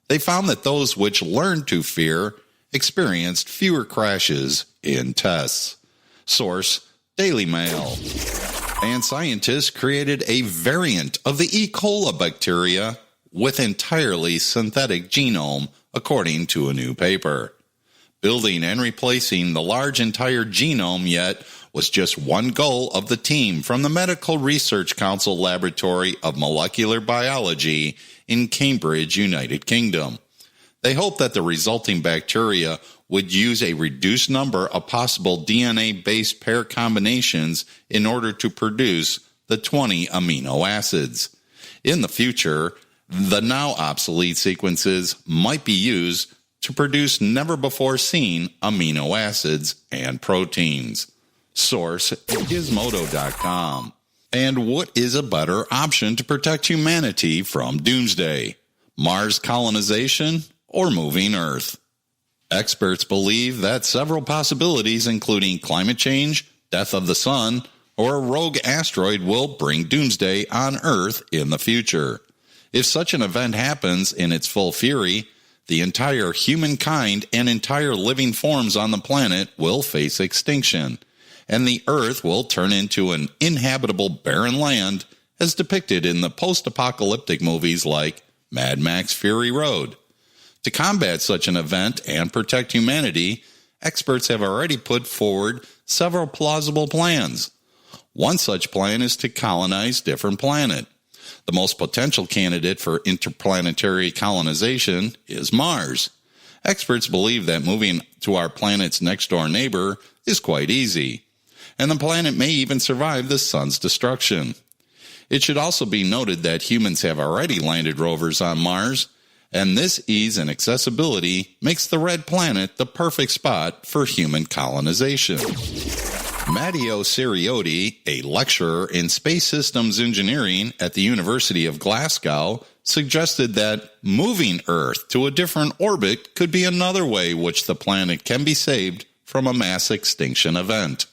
They found that those which learned to fear experienced fewer crashes in tests. Source, Daily Mail. And scientists created a variant of the E. coli bacteria with entirely synthetic genome, according to a new paper. Building and replacing the large entire genome yet was just one goal of the team from the Medical Research Council Laboratory of Molecular Biology in Cambridge, United Kingdom. They hoped that the resulting bacteria would use a reduced number of possible DNA-based pair combinations in order to produce the 20 amino acids. In the future, the now obsolete sequences might be used to produce never-before-seen amino acids and proteins. Source, Gizmodo.com. And what is a better option to protect humanity from Doomsday? Mars colonization or moving Earth? Experts believe that several possibilities, including climate change, death of the sun, or a rogue asteroid, will bring Doomsday on Earth in the future. If such an event happens in its full fury, the entire humankind and entire living forms on the planet will face extinction, and the Earth will turn into an inhabitable barren land as depicted in the post-apocalyptic movies like Mad Max Fury Road. To combat such an event and protect humanity, experts have already put forward several plausible plans. One such plan is to colonize a different planet. The most potential candidate for interplanetary colonization is Mars. Experts believe that moving to our planet's next-door neighbor is quite easy, and the planet may even survive the sun's destruction. It should also be noted that humans have already landed rovers on Mars, and this ease and accessibility makes the red planet the perfect spot for human colonization. Matteo Ceriotti, a lecturer in space systems engineering at the University of Glasgow, suggested that moving Earth to a different orbit could be another way which the planet can be saved from a mass extinction event.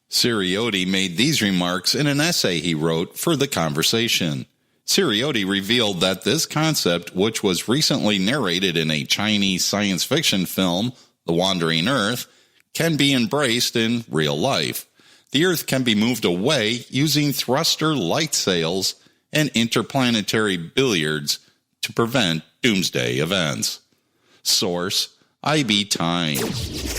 Ceriotti made these remarks in an essay he wrote for The Conversation. Ceriotti revealed that this concept, which was recently narrated in a Chinese science fiction film, The Wandering Earth, can be embraced in real life. The Earth can be moved away using thruster light sails and interplanetary billiards to prevent doomsday events. Source, IB Times.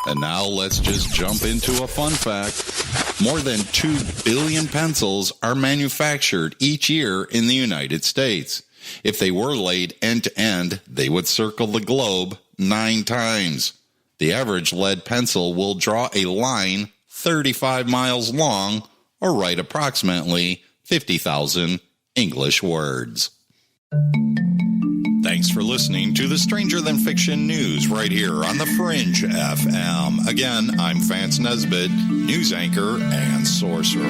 And now let's just jump into a fun fact. More than 2 billion pencils are manufactured each year in the United States. If they were laid end to end, they would circle the globe 9 times. The average lead pencil will draw a line 35 miles long or write approximately 50,000 English words. Thanks for listening to the Stranger Than Fiction News right here on the Fringe FM. Again, I'm Vance Nesbitt, news anchor and sorcerer.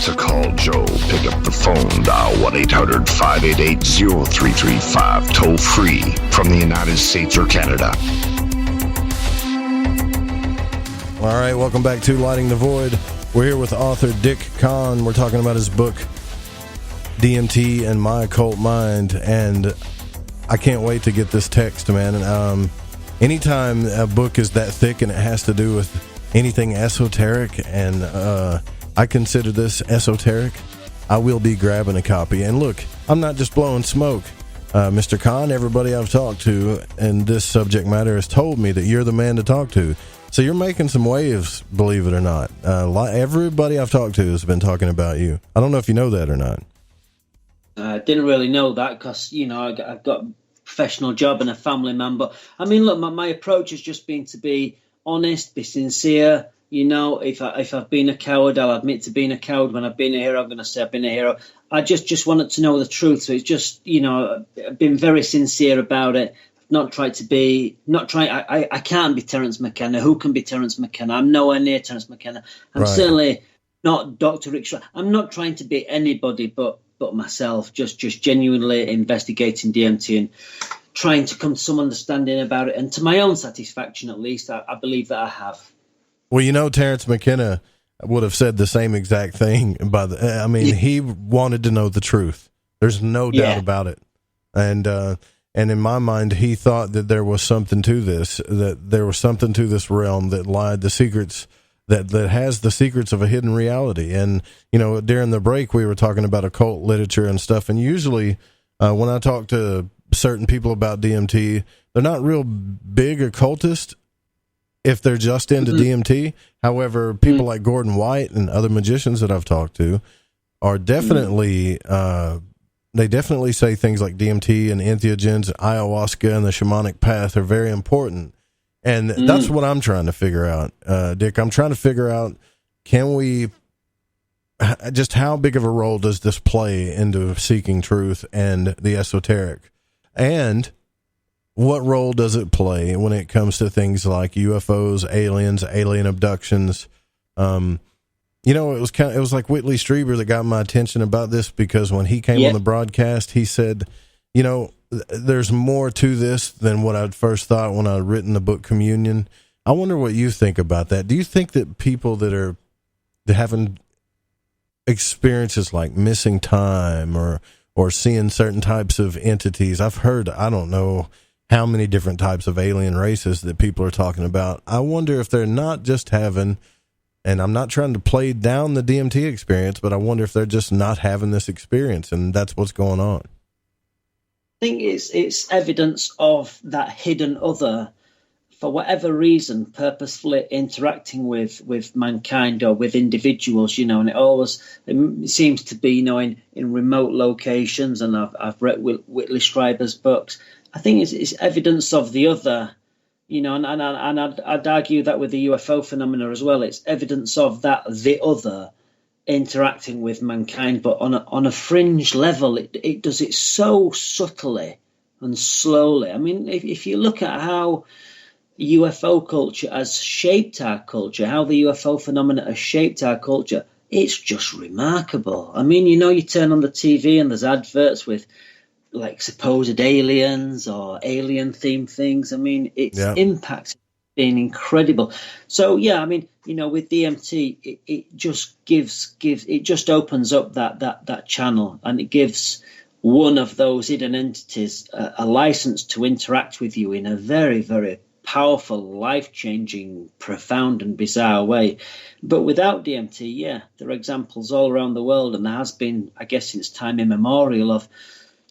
to call Joe, pick up the phone, dial 1-800-588-0335, toll free from the United States or Canada. All right, welcome back to Lighting the Void. We're here with author Dick Kahn. We're talking about his book, DMT and My Occult Mind, and I can't wait to get this text, man. Anytime a book is that thick and it has to do with anything esoteric, and I consider this esoteric, I will be grabbing a copy. And look, I'm not just blowing smoke. Mr. Kahn, everybody I've talked to in this subject matter has told me that you're the man to talk to. So you're making some waves, believe it or not. Everybody I've talked to has been talking about you. I don't know if you know that or not. I didn't really know that because, I've got a professional job and a family man. But, I mean, look, my approach has just been to be honest, be sincere. If I've been a coward, I'll admit to being a coward. When I've been a hero, I'm going to say I've been a hero. I just wanted to know the truth. So it's just, I've been very sincere about it. I can't be Terence McKenna. Who can be Terence McKenna? I'm nowhere near Terence McKenna. I'm certainly not Dr. Rick. I'm not trying to be anybody but myself, just genuinely investigating DMT and trying to come to some understanding about it. And to my own satisfaction, at least, I believe that I have. Well, Terence McKenna would have said the same exact thing. He wanted to know the truth. There's no doubt about it. And in my mind, he thought that there was something to this, that there was something to this realm that lied the secrets, that has the secrets of a hidden reality. And, during the break, we were talking about occult literature and stuff. And usually when I talk to certain people about DMT, they're not real big occultists if they're just into DMT. However, people like Gordon White and other magicians that I've talked to are definitely... They definitely say things like DMT and entheogens, ayahuasca, and the shamanic path are very important. And that's what I'm trying to figure out, Dick. I'm trying to figure out, just how big of a role does this play into seeking truth and the esoteric? And what role does it play when it comes to things like UFOs, aliens, alien abductions? It was like Whitley Strieber that got my attention about this, because when he came on the broadcast, he said, there's more to this than what I'd first thought when I'd written the book Communion. I wonder what you think about that. Do you think that people that having experiences like missing time or seeing certain types of entities, I've heard, I don't know how many different types of alien races that people are talking about. I wonder if they're not just having... And I'm not trying to play down the DMT experience, but I wonder if they're just not having this experience, and that's what's going on. I think it's evidence of that hidden other, for whatever reason, purposefully interacting with mankind or with individuals, and it seems to be, in remote locations, and I've read Whitley Strieber's books. I think it's evidence of the other. And I'd argue that with the UFO phenomena as well, it's evidence of that the other interacting with mankind, but on a fringe level. It does it so subtly and slowly. I mean, if you look at how UFO culture has shaped our culture, how the UFO phenomena has shaped our culture, it's just remarkable. I mean, you turn on the TV and there's adverts with like supposed aliens or alien themed things. I mean, its impact has been incredible. So with DMT, it just opens up that channel, and it gives one of those hidden entities a license to interact with you in a very, very powerful, life-changing, profound and bizarre way. But without DMT, there are examples all around the world, and there has been, I guess, since time immemorial, of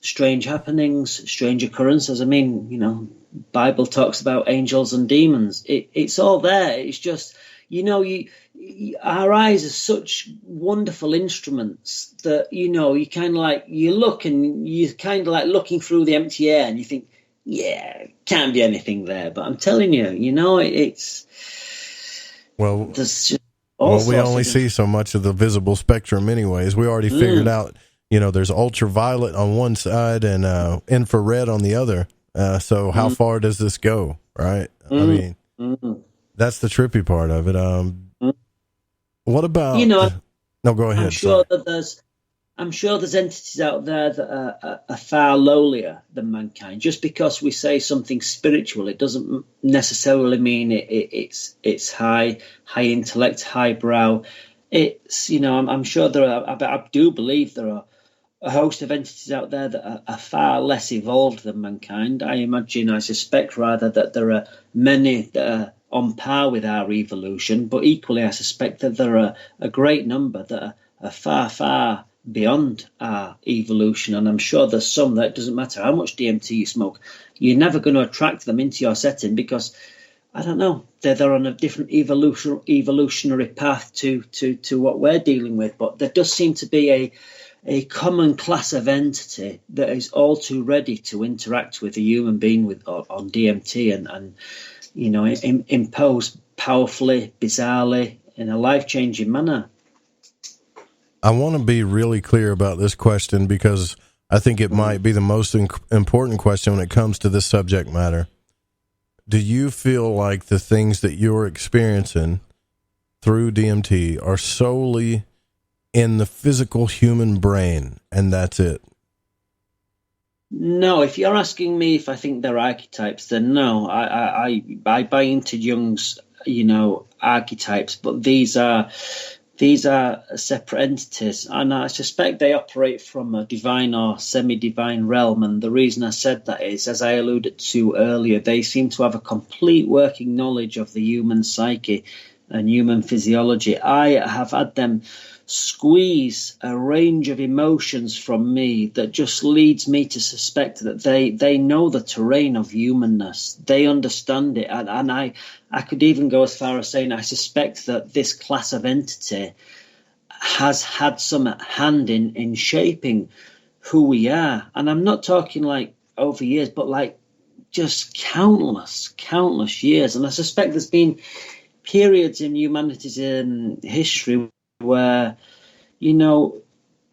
strange happenings, strange occurrences. I mean, Bible talks about angels and demons. It's all there. It's just, our eyes are such wonderful instruments that, you kind of like, you look and you're kind of like looking through the empty air and you think, can't be anything there. But I'm telling you, it's... Well, there's just we only see so much of the visible spectrum anyways. We already figured out, there's ultraviolet on one side and infrared on the other. So how far does this go, right? I mean, that's the trippy part of it. What about... No, go ahead. I'm sure there's entities out there that are far lowlier than mankind. Just because we say something spiritual, it doesn't necessarily mean it's high intellect, highbrow. It's, I'm sure there are, I do believe there are a host of entities out there that are far less evolved than mankind. I suspect rather that there are many that are on par with our evolution, but equally I suspect that there are a great number that are far, far beyond our evolution. And I'm sure there's some that it doesn't matter how much DMT you smoke, you're never going to attract them into your setting because, I don't know, they're on a different evolutionary path to what we're dealing with. But there does seem to be a common class of entity that is all too ready to interact with a human being on DMT and impose powerfully, bizarrely, in a life-changing manner. I want to be really clear about this question because I think it might be the most important question when it comes to this subject matter. Do you feel like the things that you're experiencing through DMT are solely in the physical human brain, and that's it? No, if you're asking me if I think they're archetypes, then no. I buy into Jung's, archetypes, but these are separate entities, and I suspect they operate from a divine or semi-divine realm. And the reason I said that is, as I alluded to earlier, they seem to have a complete working knowledge of the human psyche and human physiology. I have had them squeeze a range of emotions from me that just leads me to suspect that they know the terrain of humanness. They understand it. And I could even go as far as saying I suspect that this class of entity has had some hand in shaping who we are. And I'm not talking like over years, but like just countless years. And I suspect there's been periods in humanity's history where,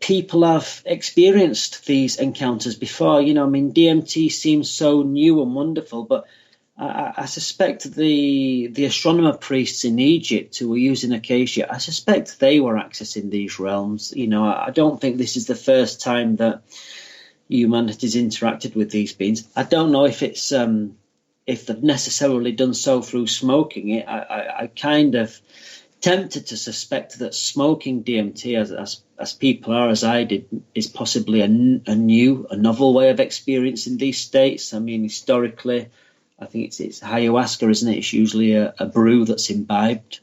people have experienced these encounters before. DMT seems so new and wonderful, but I suspect the astronomer priests in Egypt who were using acacia, I suspect they were accessing these realms. I don't think this is the first time that humanity's interacted with these beings. I don't know if it's if they've necessarily done so through smoking it. I kind of tempted to suspect that smoking DMT, as people are, as I did, is possibly a novel way of experiencing these states. I mean, historically, I think it's ayahuasca, isn't it? It's usually a brew that's imbibed.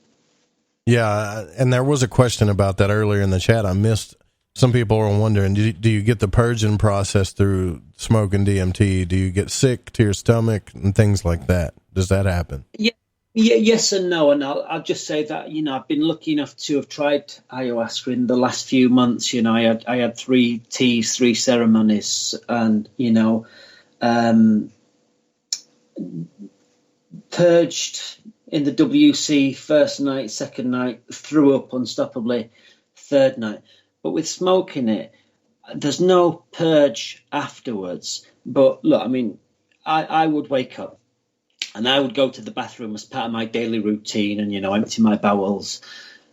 Yeah, and there was a question about that earlier in the chat. I missed. Some people are wondering, do you get the purging process through smoking DMT? Do you get sick to your stomach and things like that? Does that happen? Yeah. Yes and no, and I'll just say that I've been lucky enough to have tried ayahuasca in the last few months. I had 3 teas, 3 ceremonies, and purged in the WC first night, second night, threw up unstoppably third night. But with smoking it, there's no purge afterwards. But look, I mean, I would wake up and I would go to the bathroom as part of my daily routine and, empty my bowels.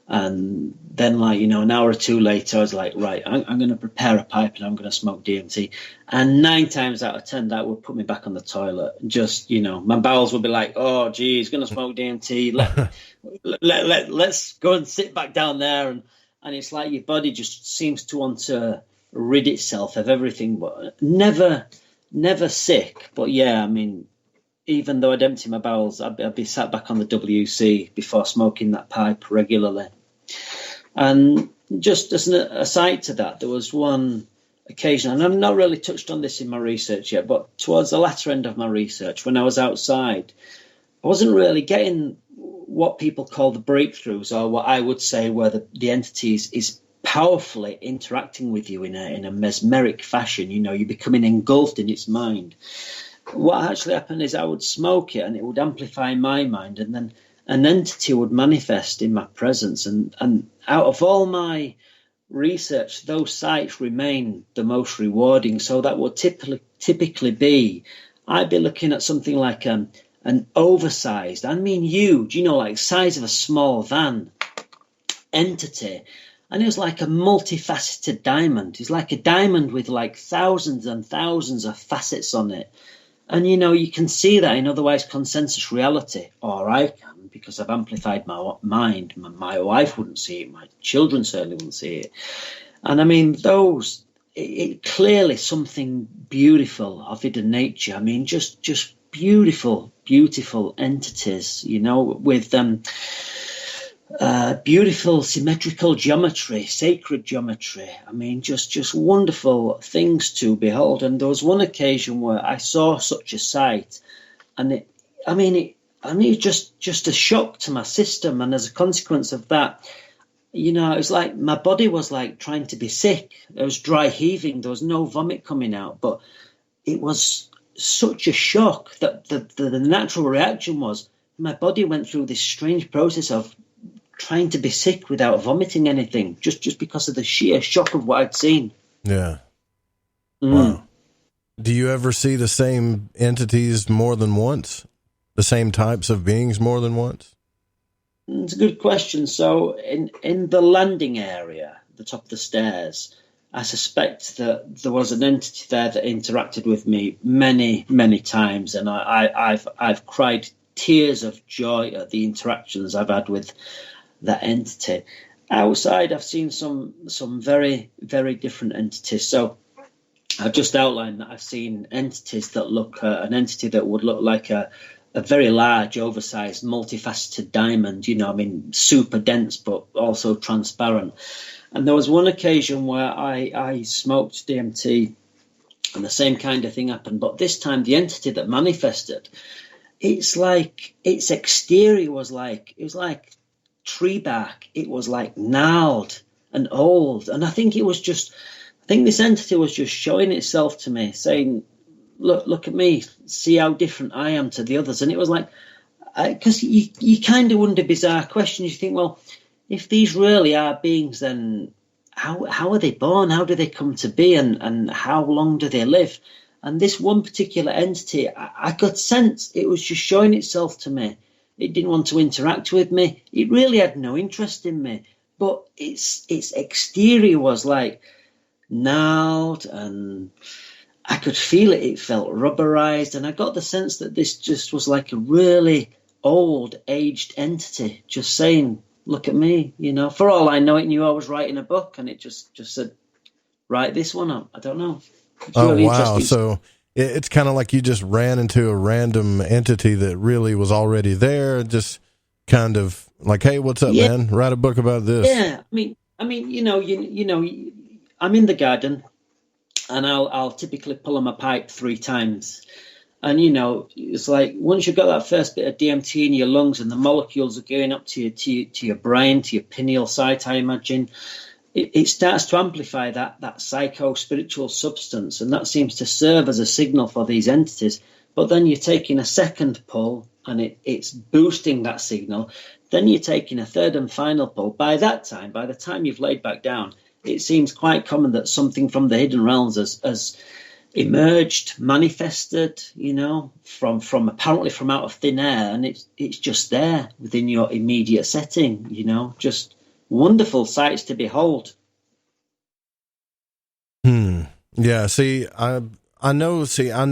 And then, an hour or two later, I was like, right, I'm going to prepare a pipe and I'm going to smoke DMT. And 9 times out of 10, that would put me back on the toilet. Just, my bowels would be like, oh, gee, he's going to smoke DMT. Let's go and sit back down there. And it's like your body just seems to want to rid itself of everything, but never sick. But yeah, I mean, even though I'd empty my bowels, I'd be sat back on the WC before smoking that pipe regularly. And just as an aside to that, there was one occasion, and I've not really touched on this in my research yet, but towards the latter end of my research, when I was outside, I wasn't really getting what people call the breakthroughs, or what I would say where the entity is powerfully interacting with you in a mesmeric fashion. You're becoming engulfed in its mind. What actually happened is I would smoke it and it would amplify my mind, and then an entity would manifest in my presence. And out of all my research, those sites remain the most rewarding. So that would typically be, I'd be looking at something like an oversized, I mean huge, like size of a small van entity. And it was like a multifaceted diamond. It's like a diamond with like thousands and thousands of facets on it. And, you know, you can see that in otherwise consensus reality, or I can, because I've amplified my mind. My wife wouldn't see it. My children certainly wouldn't see it. And I mean, it clearly something beautiful of hidden nature. I mean, just beautiful, beautiful entities, you know, with beautiful symmetrical geometry, sacred geometry. I mean, just wonderful things to behold. And there was one occasion where I saw such a sight, and it was just a shock to my system. And as a consequence of that, you know, it was like my body was like trying to be sick. It was dry heaving. There was no vomit coming out, but it was such a shock that the natural reaction was my body went through this strange process of trying to be sick without vomiting anything, just because of the sheer shock of what I'd seen. Yeah. Wow. Do you ever see the same entities more than once? The same types of beings more than once? It's a good question. So in the landing area, the top of the stairs, I suspect that there was an entity there that interacted with me many, many times, and I've cried tears of joy at the interactions I've had with that entity. Outside, I've seen some very, very different entities. So I've just outlined that I've seen entities that look, an entity that would look like a very large, oversized, multifaceted diamond, you know, I mean, super dense, but also transparent. And there was one occasion where I smoked DMT and the same kind of thing happened. But this time, the entity that manifested, it's like its exterior was like, it was like tree bark. It was like gnarled and old. And I think this entity was just showing itself to me, saying, look at me, see how different I am to the others. And it was like, because you kind of wonder bizarre questions. You think, well, if these really are beings, then how are they born? How do they come to be? And how long do they live? And this one particular entity, I could sense it was just showing itself to me. It didn't want to interact with me. It really had no interest in me. But its exterior was like gnarled, and I could feel it. It felt rubberized. And I got the sense that this just was like a really old, aged entity just saying, look at me, you know. For all I know, it knew I was writing a book, and it just said, write this one up. I don't know. It's really wow. So it's kind of like you just ran into a random entity that really was already there, just kind of like, hey, what's up, man? Write a book about this. Yeah. I mean, you know, I'm in the garden, and I'll typically pull on my pipe 3 times. And, you know, it's like once you've got that first bit of DMT in your lungs and the molecules are going up to your brain, to your pineal site, I imagine, it starts to amplify that psycho-spiritual substance. And that seems to serve as a signal for these entities. But then you're taking a second pull, and it's boosting that signal. Then you're taking a third and final pull. By the time you've laid back down, it seems quite common that something from the hidden realms has emerged, manifested, you know, from apparently from out of thin air, and it's just there within your immediate setting, you know, just wonderful sights to behold. Yeah, I know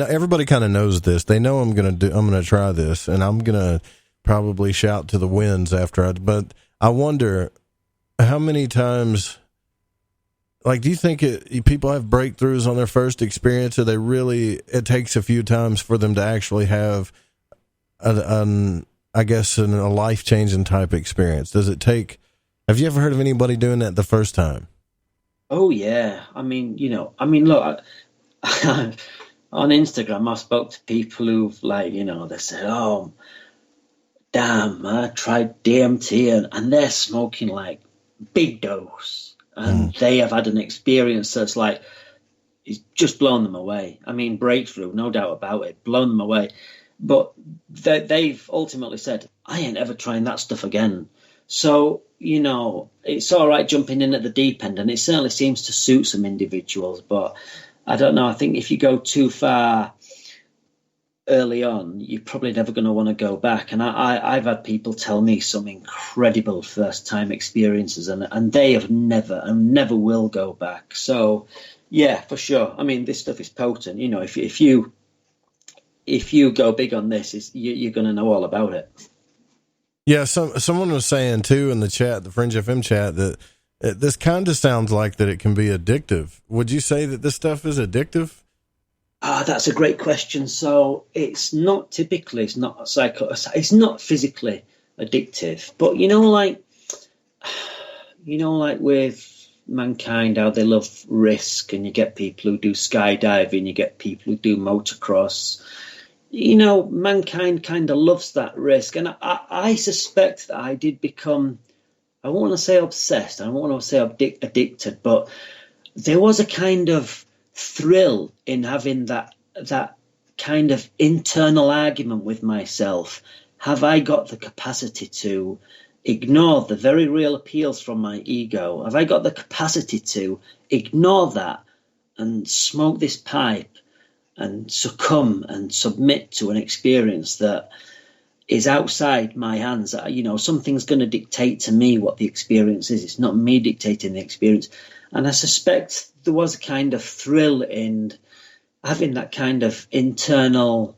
everybody kind of knows this. They know I'm going to try this, and I'm going to probably shout to the winds but I wonder how many times, like, do you think people have breakthroughs on their first experience, or it takes a few times for them to actually have a life-changing type experience? Does it take, have you ever heard of anybody doing that the first time? Oh, yeah. I mean, look, on Instagram, I spoke to people who've, like, you know, they said, oh, damn, I tried DMT, and they're smoking, like, big dose. And they have had an experience that's like, it's just blown them away. I mean, breakthrough, no doubt about it, blown them away. But they've ultimately said, I ain't ever trying that stuff again. So, you know, it's all right jumping in at the deep end, and it certainly seems to suit some individuals. But I don't know. I think if you go too far early on, you're probably never going to want to go back. And I've had people tell me some incredible first-time experiences, and they have never and never will go back. So, yeah, for sure. I mean, this stuff is potent. You know, if you go big on this, you're going to know all about it. Yeah, someone was saying too in the chat, the Fringe FM chat, that this kind of sounds like that it can be addictive. Would you say that this stuff is addictive? That's a great question. So it's not typically, it's not physically addictive, but you know, like with mankind, how they love risk, and you get people who do skydiving, you get people who do motocross. You know, mankind kind of loves that risk. And I suspect that I did become, I won't want to say obsessed, I don't want to say addicted, but there was a kind of thrill in having that kind of internal argument with myself. Have I got the capacity to ignore the very real appeals from my ego? Have I got the capacity to ignore that and smoke this pipe and succumb and submit to an experience that is outside my hands? You know, something's going to dictate to me what the experience is. It's not me dictating the experience. And I suspect there was a kind of thrill in having that kind of internal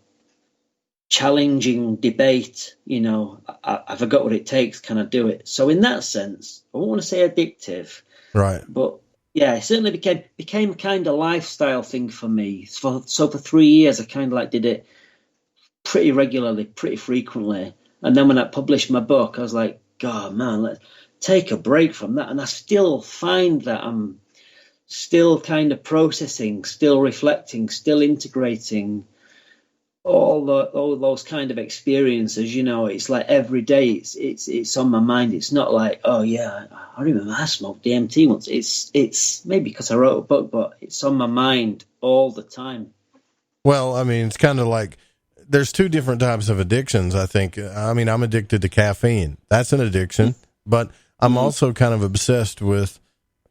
challenging debate. You know, have I got what it takes? Can I do it? So in that sense, I won't want to say addictive. Right. But yeah, it certainly became a kind of lifestyle thing for me. So for 3 years, I kind of like did it pretty regularly, pretty frequently. And then when I published my book, I was like, God, man, let's take a break from that. And I still find that I'm still kind of processing, still reflecting, still integrating all those kind of experiences. You know, it's like every day it's on my mind. It's not like, oh yeah, I remember I smoked DMT once. It's maybe because I wrote a book, but it's on my mind all the time. Well, I mean, it's kind of like there's two different types of addictions, I think. I mean, I'm addicted to caffeine. That's an addiction, but I'm also kind of obsessed with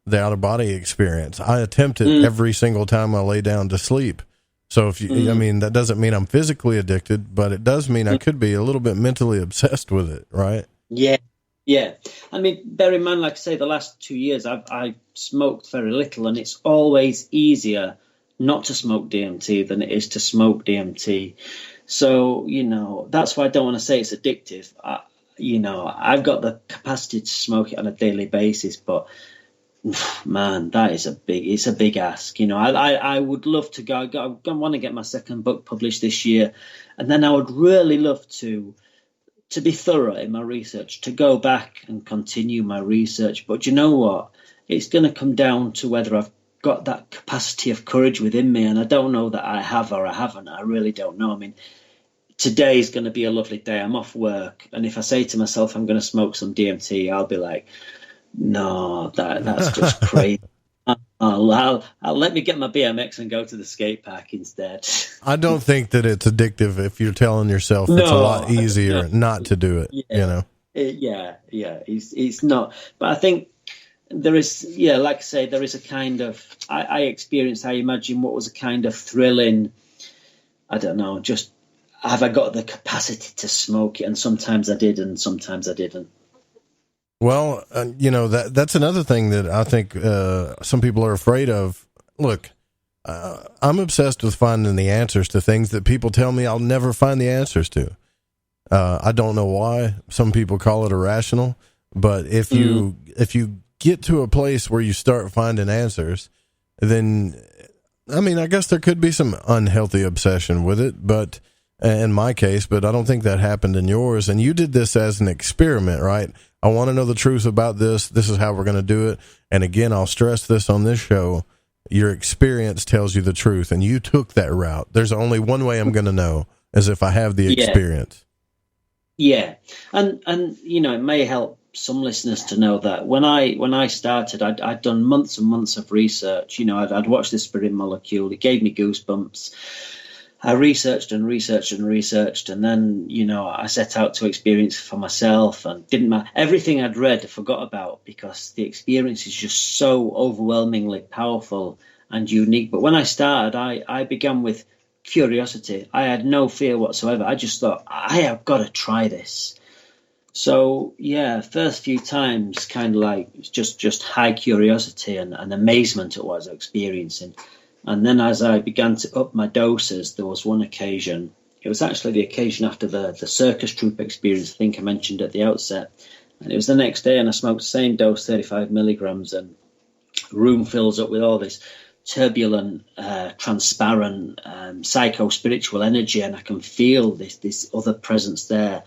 the out-of-body experience. I attempt it every single time I lay down to sleep. So if you, I mean, that doesn't mean I'm physically addicted, but it does mean I could be a little bit mentally obsessed with it, right? Yeah. Yeah. I mean, bear in mind, like I say, the last 2 years I've smoked very little, and it's always easier not to smoke DMT than it is to smoke DMT. So, you know, that's why I don't want to say it's addictive. You know, I've got the capacity to smoke it on a daily basis, but man, that is it's a big ask. You know, I would love to go. I want to get my second book published this year, and then I would really love to be thorough in my research, to go back and continue my research. But you know what? It's going to come down to whether I've got that capacity of courage within me, and I don't know that I have or I haven't. I really don't know. I mean, today is going to be a lovely day. I'm off work, and if I say to myself I'm going to smoke some DMT, I'll be like, no, that's just crazy. I'll let me get my BMX and go to the skate park instead. I don't think that it's addictive if you're telling yourself it's a lot easier not to do it. Yeah, you know. It's not. But I think there is, like I say, there is a kind of, I experienced, I imagine what was a kind of thrilling, I don't know, just have I got the capacity to smoke it? And sometimes I did, and sometimes I didn't. Well, you know, that's another thing that I think some people are afraid of. Look, I'm obsessed with finding the answers to things that people tell me I'll never find the answers to. I don't know why. Some people call it irrational, but if you get to a place where you start finding answers, then, I mean, I guess there could be some unhealthy obsession with it, but in my case, but I don't think that happened in yours. And you did this as an experiment, right? I want to know the truth about this. This is how we're going to do it. And again, I'll stress this on this show. Your experience tells you the truth, and you took that route. There's only one way I'm going to know, is if I have the experience. Yeah. And you know, it may help some listeners to know that when I started, I'd done months and months of research. You know, I'd watched the Spirit Molecule. It gave me goosebumps. I researched and researched and researched, and then, you know, I set out to experience for myself, and didn't matter. Everything I'd read, I forgot about, because the experience is just so overwhelmingly powerful and unique. But when I started, I began with curiosity. I had no fear whatsoever. I just thought, I have got to try this. So yeah, first few times, kind of like just high curiosity and amazement at what I was experiencing. And then as I began to up my doses, there was one occasion. It was actually the occasion after the circus troupe experience, I think I mentioned at the outset. And it was the next day, and I smoked the same dose, 35 milligrams, and the room fills up with all this turbulent, transparent, psycho-spiritual energy, and I can feel this other presence there.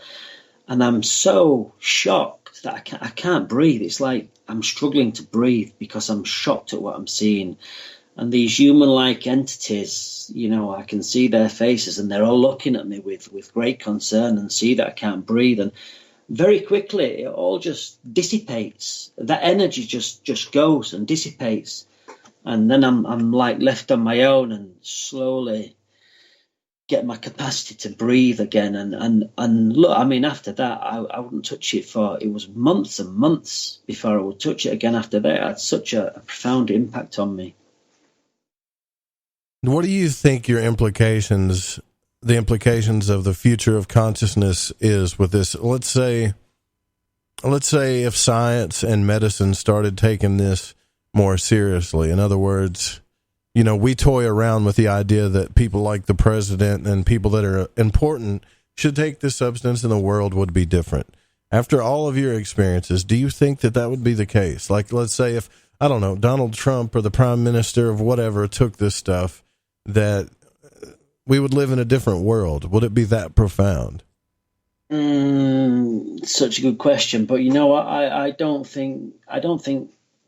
And I'm so shocked that I can't breathe. It's like I'm struggling to breathe because I'm shocked at what I'm seeing. And these human-like entities, you know, I can see their faces, and they're all looking at me with great concern and see that I can't breathe. And very quickly, it all just dissipates. That energy just goes and dissipates. And then I'm like left on my own and slowly get my capacity to breathe again. And look, I mean, after that, I wouldn't touch it it was months and months before I would touch it again after that. It had such a profound impact on me. What do you think the implications of the future of consciousness is with this? Let's say if science and medicine started taking this more seriously. In other words, you know, we toy around with the idea that people like the president and people that are important should take this substance and the world would be different. After all of your experiences, do you think that would be the case? Like, let's say if, I don't know, Donald Trump or the prime minister of whatever took this stuff, that we would live in a different world. Would it be that profound? Such a good question. But you know what? I don't think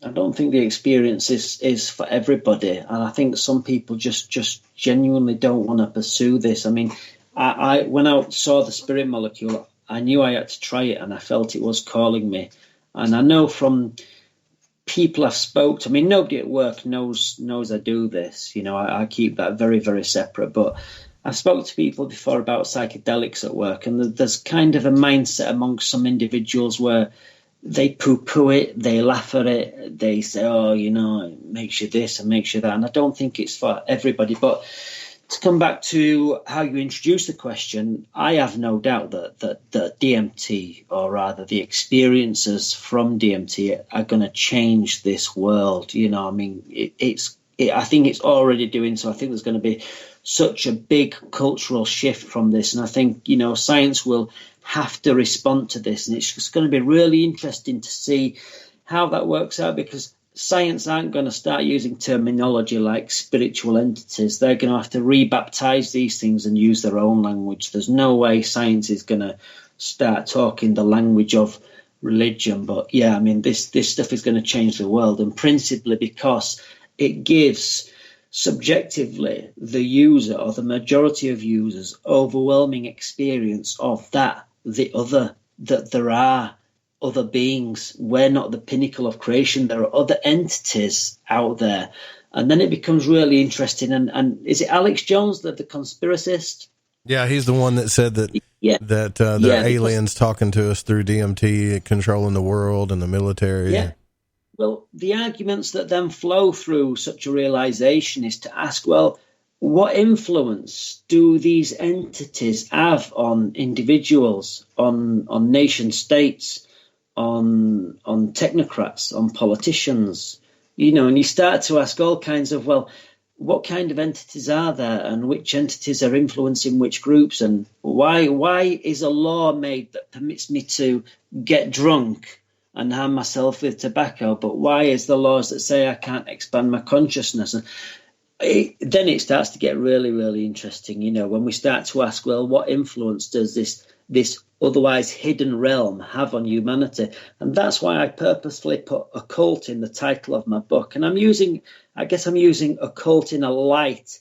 the experience is for everybody, and I think some people just genuinely don't want to pursue this. I mean, I when I saw the spirit molecule, I knew I had to try it, and I felt it was calling me. And I know from people I've spoke to, I mean, nobody at work knows I do this. You know, I keep that very, very separate. But I've spoke to people before about psychedelics at work, and there's kind of a mindset amongst some individuals where they poo-poo it, they laugh at it, they say, oh, you know, it makes you this and makes you that. And I don't think it's for everybody. But to come back to how you introduced the question, I have no doubt that DMT, or rather the experiences from DMT, are going to change this world. You know, I mean, I think it's already doing so. I think there's going to be such a big cultural shift from this. And I think, you know, science will have to respond to this. And it's just going to be really interesting to see how that works out, because science aren't going to start using terminology like spiritual entities. They're going to have to rebaptize these things and use their own language. There's no way science is going to start talking the language of religion. But yeah, I mean, this stuff is going to change the world, and principally because it gives subjectively the user, or the majority of users, overwhelming experience of that there are other beings. We're not the pinnacle of creation. There are other entities out there. And then it becomes really interesting. And is it Alex Jones, the conspiracist? Yeah, he's the one that said that there are aliens talking to us through DMT, controlling the world and the military. Yeah. Well, the arguments that then flow through such a realization is to ask, well, what influence do these entities have on individuals, on nation states, on technocrats, on politicians? You know, and you start to ask all kinds of, well, what kind of entities are there, and which entities are influencing which groups, and why is a law made that permits me to get drunk and harm myself with tobacco, but why is the laws that say I can't expand my consciousness? And then it starts to get really, really interesting, you know, when we start to ask, well, what influence does this otherwise hidden realm have on humanity? And that's why I purposefully put occult in the title of my book. And I'm using occult in a light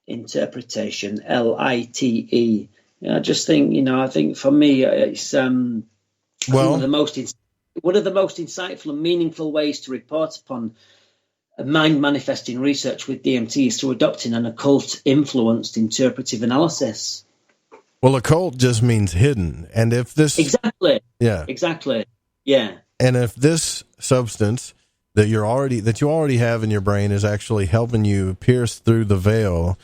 interpretation, LITE. I just think, you know, I think for me, it's one of the most insightful and meaningful ways to report upon mind manifesting research with DMT is through adopting an occult influenced interpretive analysis. Well, occult just means hidden. And if this exactly. Yeah. And if this substance that you already have in your brain is actually helping you pierce through the veil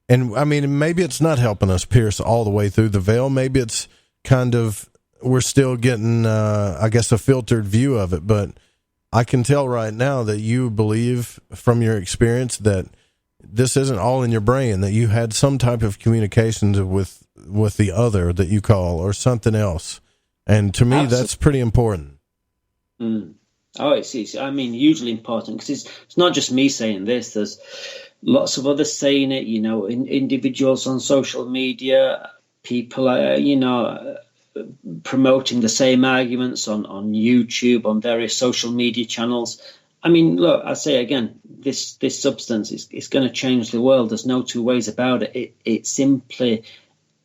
And I mean, maybe it's not helping us pierce all the way through the veil. Maybe it's kind of, we're still getting, I guess, a filtered view of it. But I can tell right now that you believe from your experience that this isn't all in your brain, that you had some type of communications with the other that you call, or something else. And to me, Absolutely. that's pretty important. Oh, it's I mean, hugely important, because it's not just me saying this. There's lots of others saying it, you know, individuals on social media, people, promoting the same arguments on YouTube, on various social media channels. I mean, look, I say again, this substance is going to change the world. There's no two ways about it. It's simply,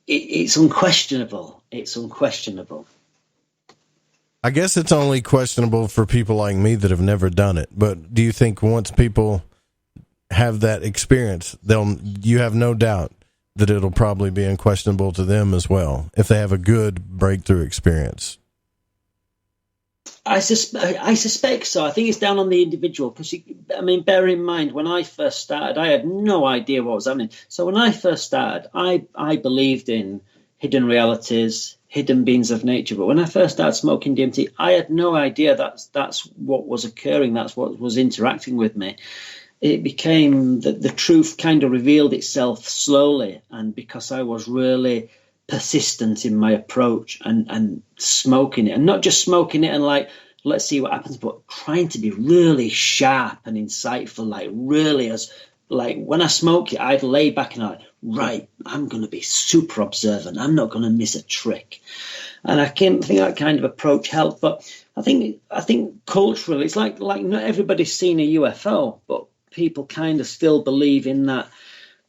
it's unquestionable. It's unquestionable. I guess it's only questionable for people like me that have never done it. But do you think once people have that experience, you have no doubt that it'll probably be unquestionable to them as well, if they have a good breakthrough experience? I suspect so. I think it's down on the individual, because, I mean, bear in mind, when I first started, I had no idea what was happening. So when I first started, I believed in hidden realities, hidden beings of nature. But when I first started smoking DMT, I had no idea that's what was occurring. That's what was interacting with me. It became the truth kind of revealed itself slowly. And because I was really persistent in my approach and smoking it, and not just smoking it and like, let's see what happens, but trying to be really sharp and insightful, like really, as like when I smoke it, I'd lay back and I'd, right, I'm going to be super observant. I'm not going to miss a trick. And I think that kind of approach helped. But I think culturally, it's like not everybody's seen a UFO, but people kind of still believe in that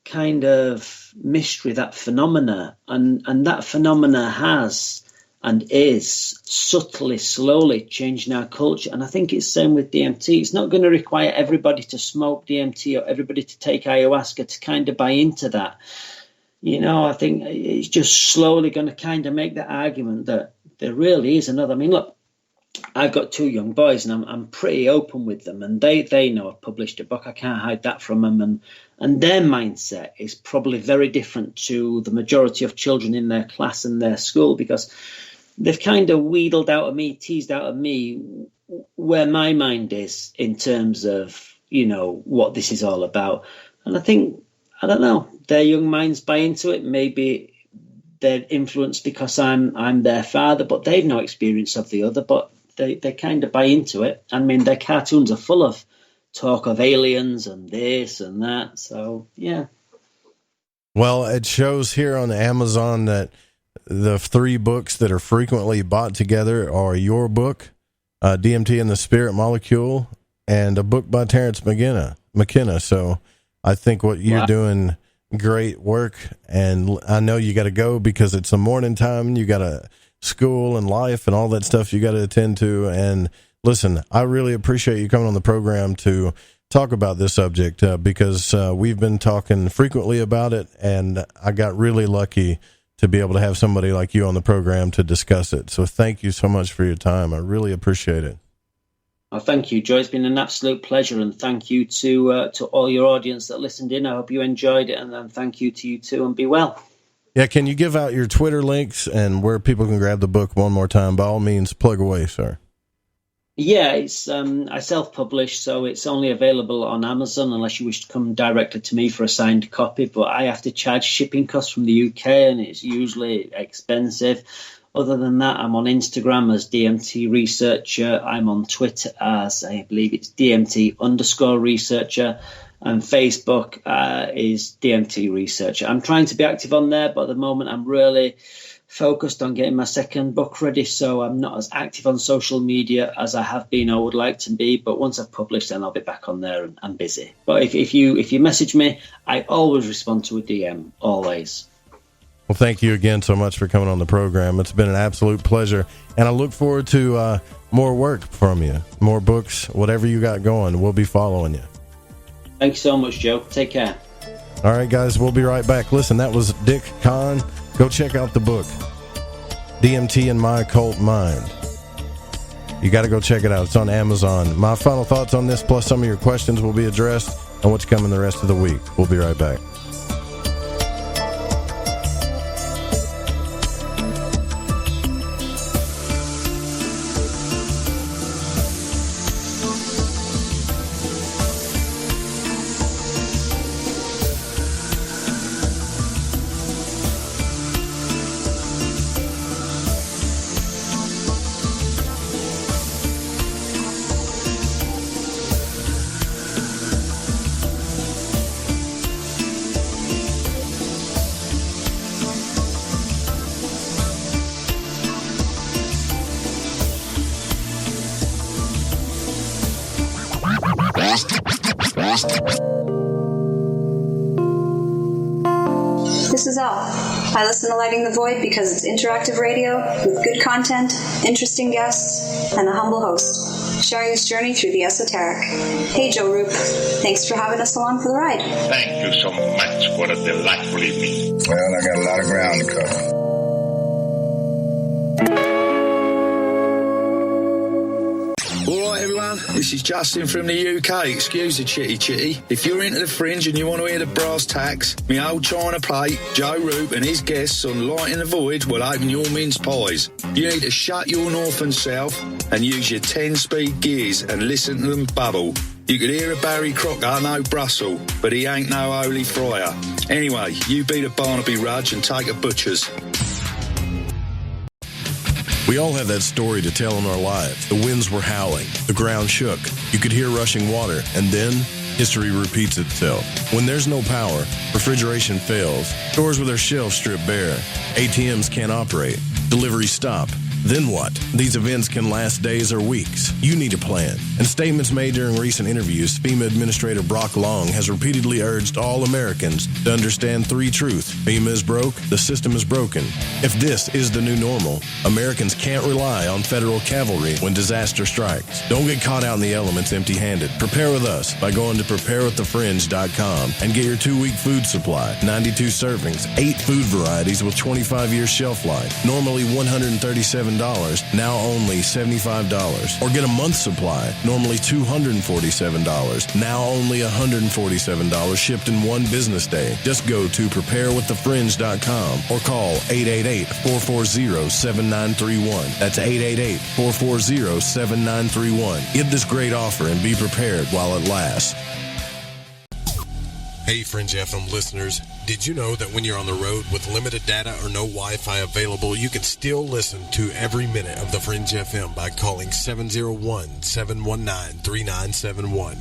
kind of mystery, that phenomena, and that phenomena has and is subtly, slowly changing our culture. And I think it's the same with DMT. It's not going to require everybody to smoke DMT or everybody to take ayahuasca to kind of buy into that. You know, I think it's just slowly going to kind of make that argument that there really is another. I mean, look, I've got two young boys, and I'm pretty open with them, and they know I've published a book. I can't hide that from them, and their mindset is probably very different to the majority of children in their class and their school, because they've kind of wheedled out of me, teased out of me where my mind is in terms of, you know, what this is all about. And I think, I don't know, their young minds buy into it. Maybe they're influenced because I'm their father, but they've no experience of the other, but they kind of buy into it. I mean, their cartoons are full of talk of aliens and this and that. So, yeah. Well, it shows here on Amazon that the 3 books that are frequently bought together are your book, DMT and the Spirit Molecule, and a book by Terrence McKenna. So I think what you're doing, great work. And I know you got to go because it's the morning time and you got a school and life and all that stuff you got to attend to. And listen, I really appreciate you coming on the program to talk about this subject, because we've been talking frequently about it, and I got really lucky to be able to have somebody like you on the program to discuss it. So thank you so much for your time. I really appreciate it. Well, thank you, Joe. It's been an absolute pleasure, and thank you to all your audience that listened in. I hope you enjoyed it, and then thank you to you too, and be well. Yeah, can you give out your Twitter links and where people can grab the book one more time? By all means, plug away, sir. Yeah, it's I self-publish, so it's only available on Amazon unless you wish to come directly to me for a signed copy. But I have to charge shipping costs from the UK, and it's usually expensive. Other than that, I'm on Instagram as DMT Researcher. I'm on Twitter as, I believe it's DMT_Researcher. And Facebook is DMT Researcher. I'm trying to be active on there, but at the moment I'm really focused on getting my second book ready, so I'm not as active on social media as I have been or would like to be. But once I've published, then I'll be back on there and I'm busy. But if you message me, I always respond to a DM, always. Well, thank you again so much for coming on the program. It's been an absolute pleasure, and I look forward to more work from you, more books, whatever you got going. We'll be following you. Thank you so much, Joe. Take care. All right, guys, we'll be right back. Listen, that was Dick Kahn. Go check out the book, DMT and My Occult Mind. You got to go check it out. It's on Amazon. My final thoughts on this, plus some of your questions, will be addressed, and what's coming the rest of the week. We'll be right back. I listen to Lighting the Void because it's interactive radio with good content, interesting guests, and a humble host, sharing this journey through the esoteric. Hey, Joe Roop. Thanks for having us along for the ride. Thank you so much for a delightful evening. Well, I got a lot of ground to cover. Alright everyone, this is Justin from the UK. Excuse the chitty. If you're into the Fringe and you want to hear the brass tacks, me old China plate, Joe Roop and his guests on Light in the Void will open your mince pies. You need to shut your northern self and use your 10-speed gears and listen to them bubble. You could hear a Barry Crocker, no Brussel, but he ain't no holy friar. Anyway, you beat a Barnaby Rudge and take a butcher's. We all have that story to tell in our lives. The winds were howling. The ground shook. You could hear rushing water. And then history repeats itself. When there's no power, refrigeration fails, stores with their shelves strip bare, ATMs can't operate, deliveries stop. Then what? These events can last days or weeks. You need a plan. In statements made during recent interviews, FEMA Administrator Brock Long has repeatedly urged all Americans to understand three truths. FEMA is broke, the system is broken. If this is the new normal, Americans can't rely on federal cavalry when disaster strikes. Don't get caught out in the elements empty-handed. Prepare with us by going to preparewiththefringe.com and get your 2-week food supply. 92 servings, 8 food varieties with 25-year shelf life. Normally $137, now only $75. Or get a month's supply, normally $247, now only $147, shipped in one business day. Just go to preparewiththefringe.com or call 888-440-7931. That's 888-440-7931. Get this great offer and be prepared while it lasts. Hey, Fringe FM listeners, did you know that when you're on the road with limited data or no Wi-Fi available, you can still listen to every minute of the Fringe FM by calling 701-719-3971.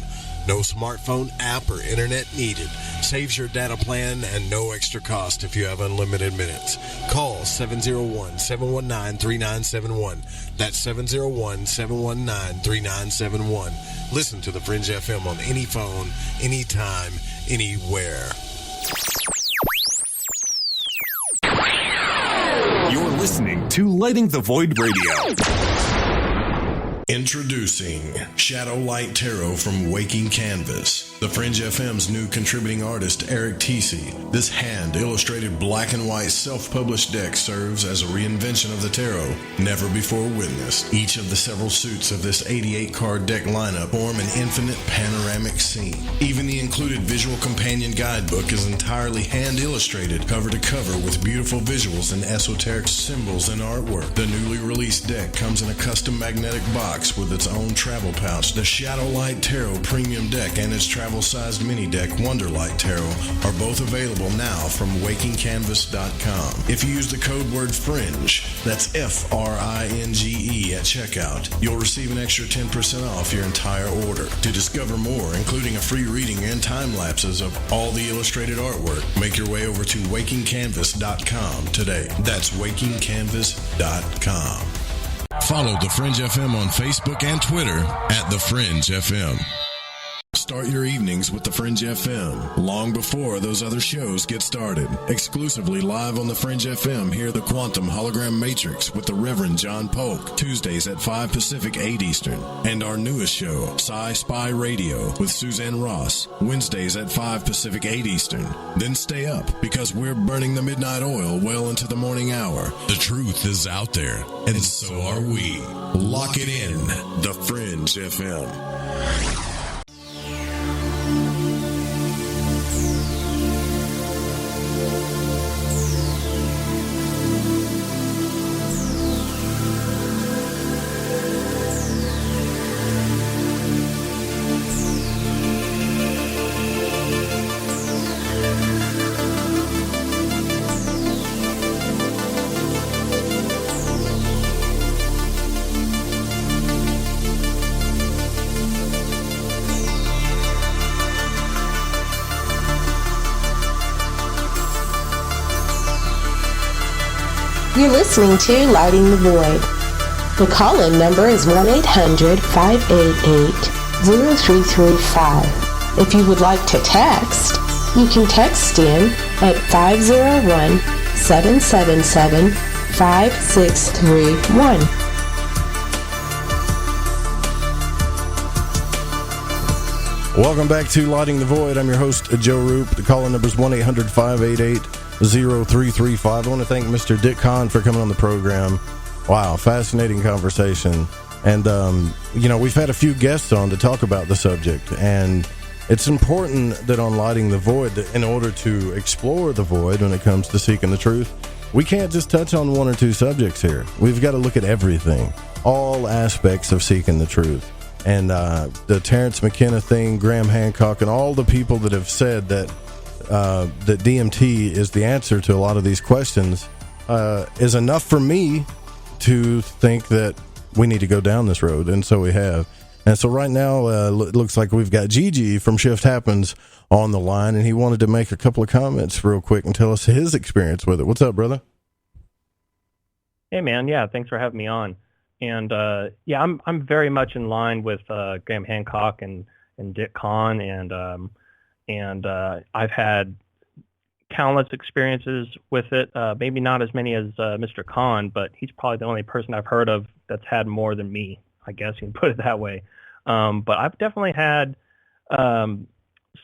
No smartphone, app, or internet needed. Saves your data plan and no extra cost if you have unlimited minutes. Call 701-719-3971. That's 701-719-3971. Listen to the Fringe FM on any phone, anytime, anywhere. You're listening to Lighting the Void Radio. Introducing Shadow Light Tarot from Waking Canvas, the Fringe FM's new contributing artist, Eric Tisi. This hand-illustrated black and white self-published deck serves as a reinvention of the tarot, never before witnessed. Each of the several suits of this 88-card deck lineup form an infinite panoramic scene. Even the included visual companion guidebook is entirely hand-illustrated, cover to cover, with beautiful visuals and esoteric symbols and artwork. The newly released deck comes in a custom magnetic box with its own travel pouch. The Shadow Light Tarot Premium Deck and its travel-sized mini deck Wonderlight Tarot are both available now from WakingCanvas.com. If you use the code word FRINGE, that's F-R-I-N-G-E at checkout, you'll receive an extra 10% off your entire order. To discover more, including a free reading and time lapses of all the illustrated artwork, make your way over to WakingCanvas.com today. That's WakingCanvas.com. Follow The Fringe FM on Facebook and Twitter at The Fringe FM. Start your evenings with The Fringe FM long before those other shows get started. Exclusively live on The Fringe FM, hear the Quantum Hologram Matrix with the Reverend John Polk, Tuesdays at 5 Pacific, 8 Eastern. And our newest show, Sci-Spy Radio with Suzanne Ross, Wednesdays at 5 Pacific, 8 Eastern. Then stay up, because we're burning the midnight oil well into the morning hour. The truth is out there, and so are we. Lock it in, The Fringe FM. You're listening to Lighting the Void. The call-in number is 1-800-588-0335. If you would like to text, you can text in at 888-777-5631. Welcome back to Lighting the Void. I'm your host, Joe Roop. The call-in number is 1-800-588-0335. I want to thank Mr. Dick Kahn for coming on the program. Wow, fascinating conversation. And, we've had a few guests on to talk about the subject, and it's important that on Lighting the Void, that in order to explore the void when it comes to seeking the truth, we can't just touch on one or two subjects here. We've got to look at everything, all aspects of seeking the truth. And the Terrence McKenna thing, Graham Hancock, and all the people that have said that that DMT is the answer to a lot of these questions is enough for me to think that we need to go down this road, and so we have. And so right now, it looks like we've got Gigi from Shift Happens on the line, and he wanted to make a couple of comments real quick and tell us his experience with it. What's up, brother? Hey, man. Yeah, thanks for having me on. And I'm very much in line with Graham Hancock and Dick Kahn, and I've had countless experiences with it. Maybe not as many as Mr. Kahn, but he's probably the only person I've heard of that's had more than me. I guess you can put it that way. But I've definitely had some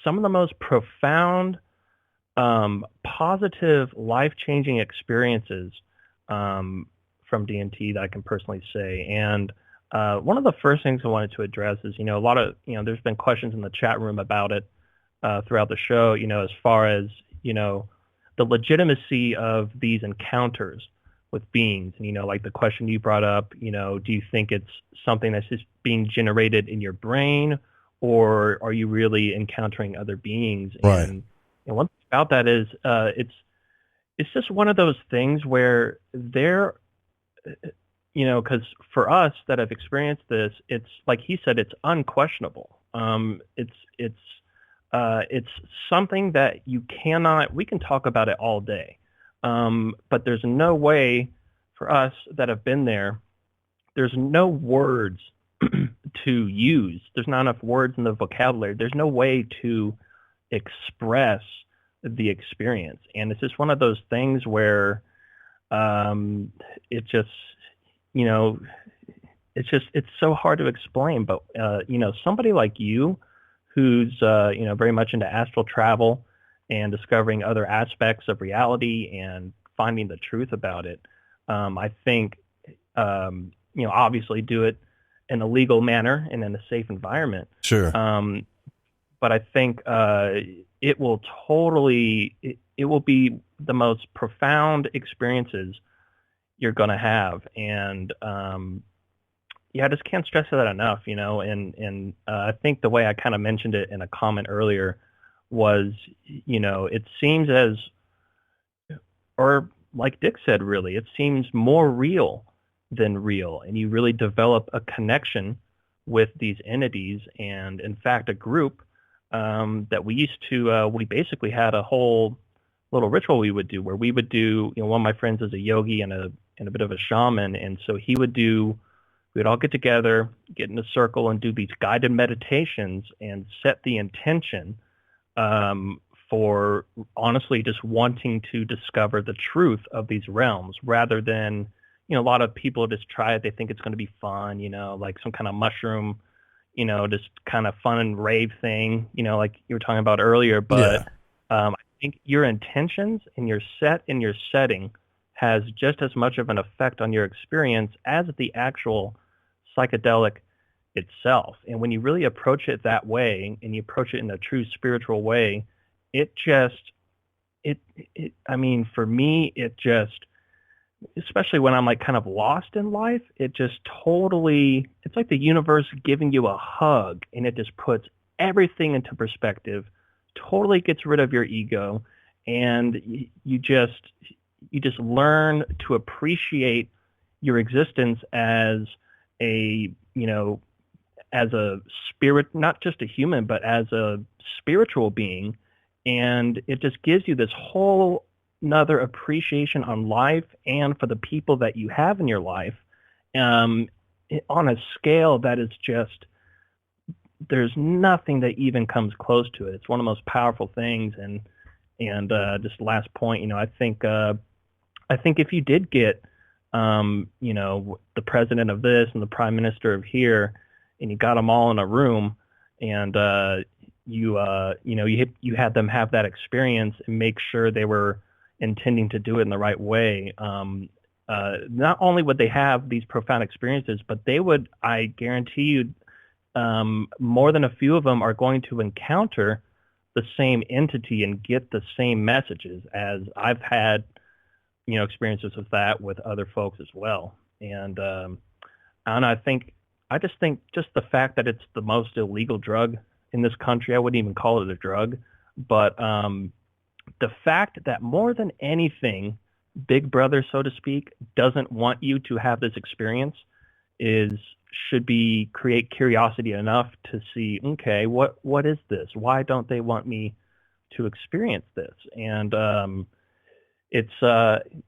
of the most profound, positive, life-changing experiences from DMT that I can personally say. And one of the first things I wanted to address is, a lot of, there's been questions in the chat room about it throughout the show, as far as, the legitimacy of these encounters with beings. And, like the question you brought up, do you think it's something that's just being generated in your brain, or are you really encountering other beings? Right. And one thing about that is it's just one of those things where they're, because for us that have experienced this, it's like he said, it's unquestionable. It's something that we can talk about it all day. But there's no way for us that have been there, there's no words to use. There's not enough words in the vocabulary. There's no way to express the experience. And it's just one of those things where it just, it's so hard to explain. But, somebody like you who's, very much into astral travel and discovering other aspects of reality and finding the truth about it, I think, obviously do it in a legal manner and in a safe environment. Sure. But I think it will be the most profound experiences you're going to have. And I just can't stress that enough, and I think the way I kind of mentioned it in a comment earlier was, it seems or like Dick said, really, it seems more real than real. And you really develop a connection with these entities. And in fact, a group that we used to, we basically had a whole little ritual we would do where we would do, one of my friends is a yogi and a bit of a shaman. And so we'd all get together, get in a circle and do these guided meditations and set the intention for honestly just wanting to discover the truth of these realms rather than, a lot of people just try it. They think it's going to be fun, like some kind of mushroom, just kind of fun and rave thing, like you were talking about earlier. But I think your intentions and your setting has just as much of an effect on your experience as the actual psychedelic itself. And when you really approach it that way and you approach it in a true spiritual way, for me, it just, especially when I'm like kind of lost in life, it just totally, it's like the universe giving you a hug, and it just puts everything into perspective, totally gets rid of your ego, and you just learn to appreciate your existence as a spirit, not just a human, but as a spiritual being. And it just gives you this whole another appreciation on life and for the people that you have in your life, on a scale that is just, there's nothing that even comes close to it. It's one of the most powerful things. And just last point, I think I think if you did get, you know, the president of this and the prime minister of here, and you got them all in a room, and you had them have that experience and make sure they were intending to do it in the right way. Not only would they have these profound experiences, but they would, I guarantee you, more than a few of them are going to encounter the same entity and get the same messages, as I've had, you know, experiences with that with other folks as well. And I just think the fact that it's the most illegal drug in this country, I wouldn't even call it a drug, but the fact that more than anything, Big Brother, so to speak, doesn't want you to have this experience should create curiosity enough to see, okay, what is this? Why don't they want me to experience this? And it's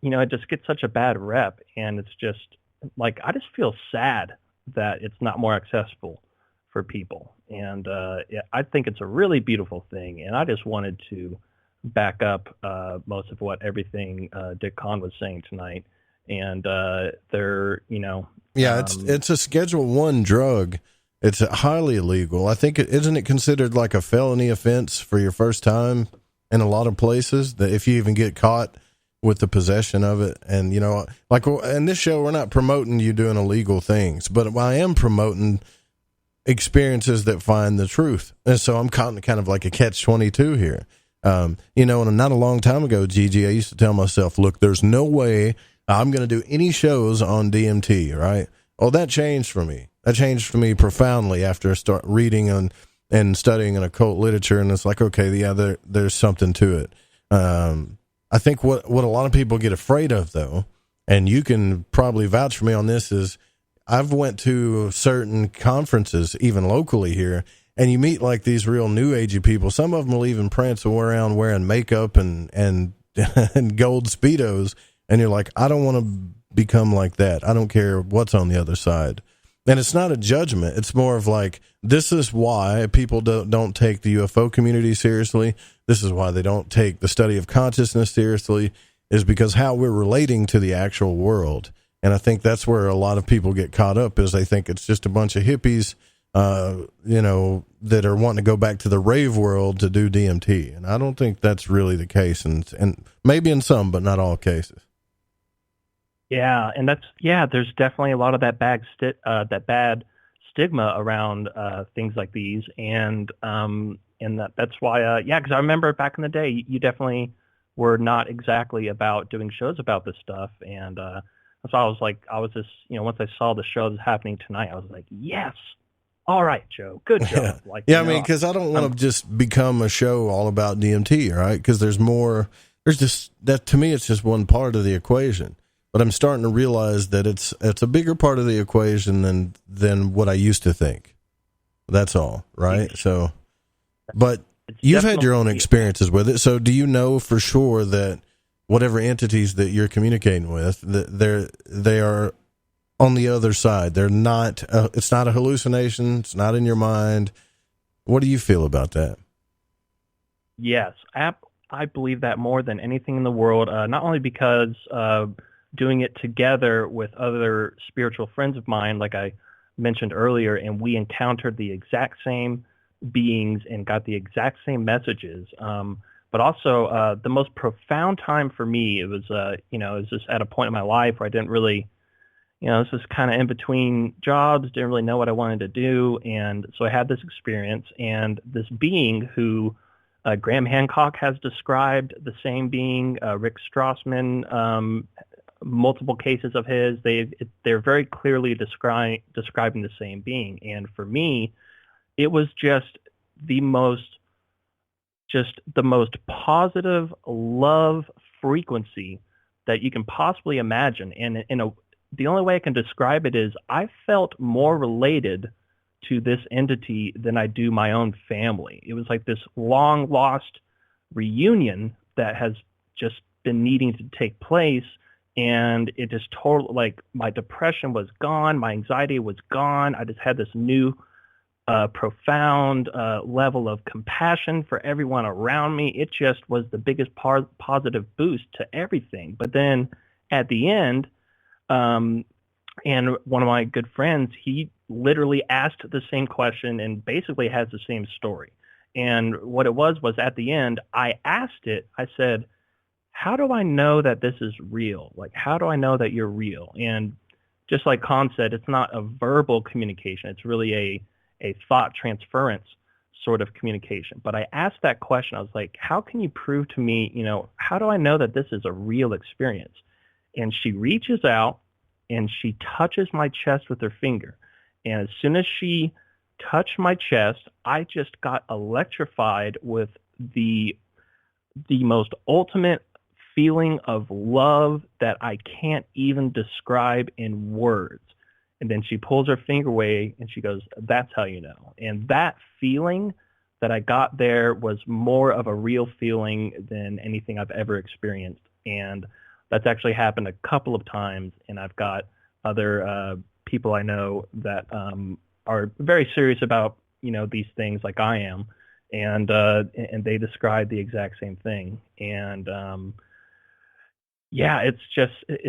you know, it just gets such a bad rep, and it's just like, I just feel sad that it's not more accessible for people. And I think it's a really beautiful thing, and I just wanted to back up most of what everything Dick Kahn was saying tonight. And they're, you know, yeah, it's a Schedule I drug. It's highly illegal. I think isn't it considered like a felony offense for your first time in a lot of places, that if you even get caught with the possession of it. And, you know, like in this show, we're not promoting you doing illegal things, but I am promoting experiences that find the truth. And so I'm kind of like a catch-22 here. You know, and not a long time ago, Gigi, I used to tell myself, look, there's no way I'm going to do any shows on DMT, right? Well, that changed for me. That changed for me profoundly after I start reading and studying in occult literature, and it's like, okay, yeah, there's something to it. I think what a lot of people get afraid of, though, and you can probably vouch for me on this, is I've went to certain conferences, even locally here, and you meet like these real new agey people. Some of them will even prance around wearing makeup and gold Speedos, and you're like, I don't want to become like that. I don't care what's on the other side. And it's not a judgment. It's more of like, this is why people don't take the UFO community seriously. This is why they don't take the study of consciousness seriously, is because how we're relating to the actual world. And I think that's where a lot of people get caught up, is they think it's just a bunch of hippies, you know, that are wanting to go back to the rave world to do DMT. And I don't think that's really the case. And maybe in some, but not all cases. Yeah, and there's definitely a lot of that bad stigma around things like these, and that's why, because I remember back in the day, you definitely were not exactly about doing shows about this stuff, and so I was just, you know, once I saw the show that's happening tonight, I was like, yes, all right, Joe, good job. Yeah, like, yeah, I mean, because I don't want to just become a show all about DMT, right? Because there's more. There's just that, to me, it's just one part of the equation. But I'm starting to realize that it's a bigger part of the equation than what I used to think. That's all, right? So, but you've had your own experiences with it. So do you know for sure that whatever entities that you're communicating with, that they are on the other side? They're not. It's not a hallucination. It's not in your mind. What do you feel about that? Yes, I believe that more than anything in the world. Not only because doing it together with other spiritual friends of mine, like I mentioned earlier, and we encountered the exact same beings and got the exact same messages. But also the most profound time for me, it was, it was just at a point in my life where I didn't really, this was kind of in between jobs, didn't really know what I wanted to do. And so I had this experience, and this being who Graham Hancock has described the same being, Rick Strassman, multiple cases of his, they're very clearly describing the same being. And for me, it was just the most positive love frequency that you can possibly imagine. And the only way I can describe it is I felt more related to this entity than I do my own family. It was like this long lost reunion that has just been needing to take place. And it just totally, like, my depression was gone. My anxiety was gone. I just had this new profound level of compassion for everyone around me. It just was the biggest positive boost to everything. But then at the end, and one of my good friends, he literally asked the same question and basically has the same story. And what it was at the end, I asked it, I said, how do I know that this is real? Like, how do I know that you're real? And just like Con said, it's not a verbal communication. It's really a thought transference sort of communication. But I asked that question. I was like, how can you prove to me, how do I know that this is a real experience? And she reaches out and she touches my chest with her finger. And as soon as she touched my chest, I just got electrified with the most ultimate feeling of love that I can't even describe in words. And then she pulls her finger away and she goes, that's how you know. And that feeling that I got there was more of a real feeling than anything I've ever experienced. And that's actually happened a couple of times. And I've got other people I know that are very serious about, these things like I am. And they describe the exact same thing. And it's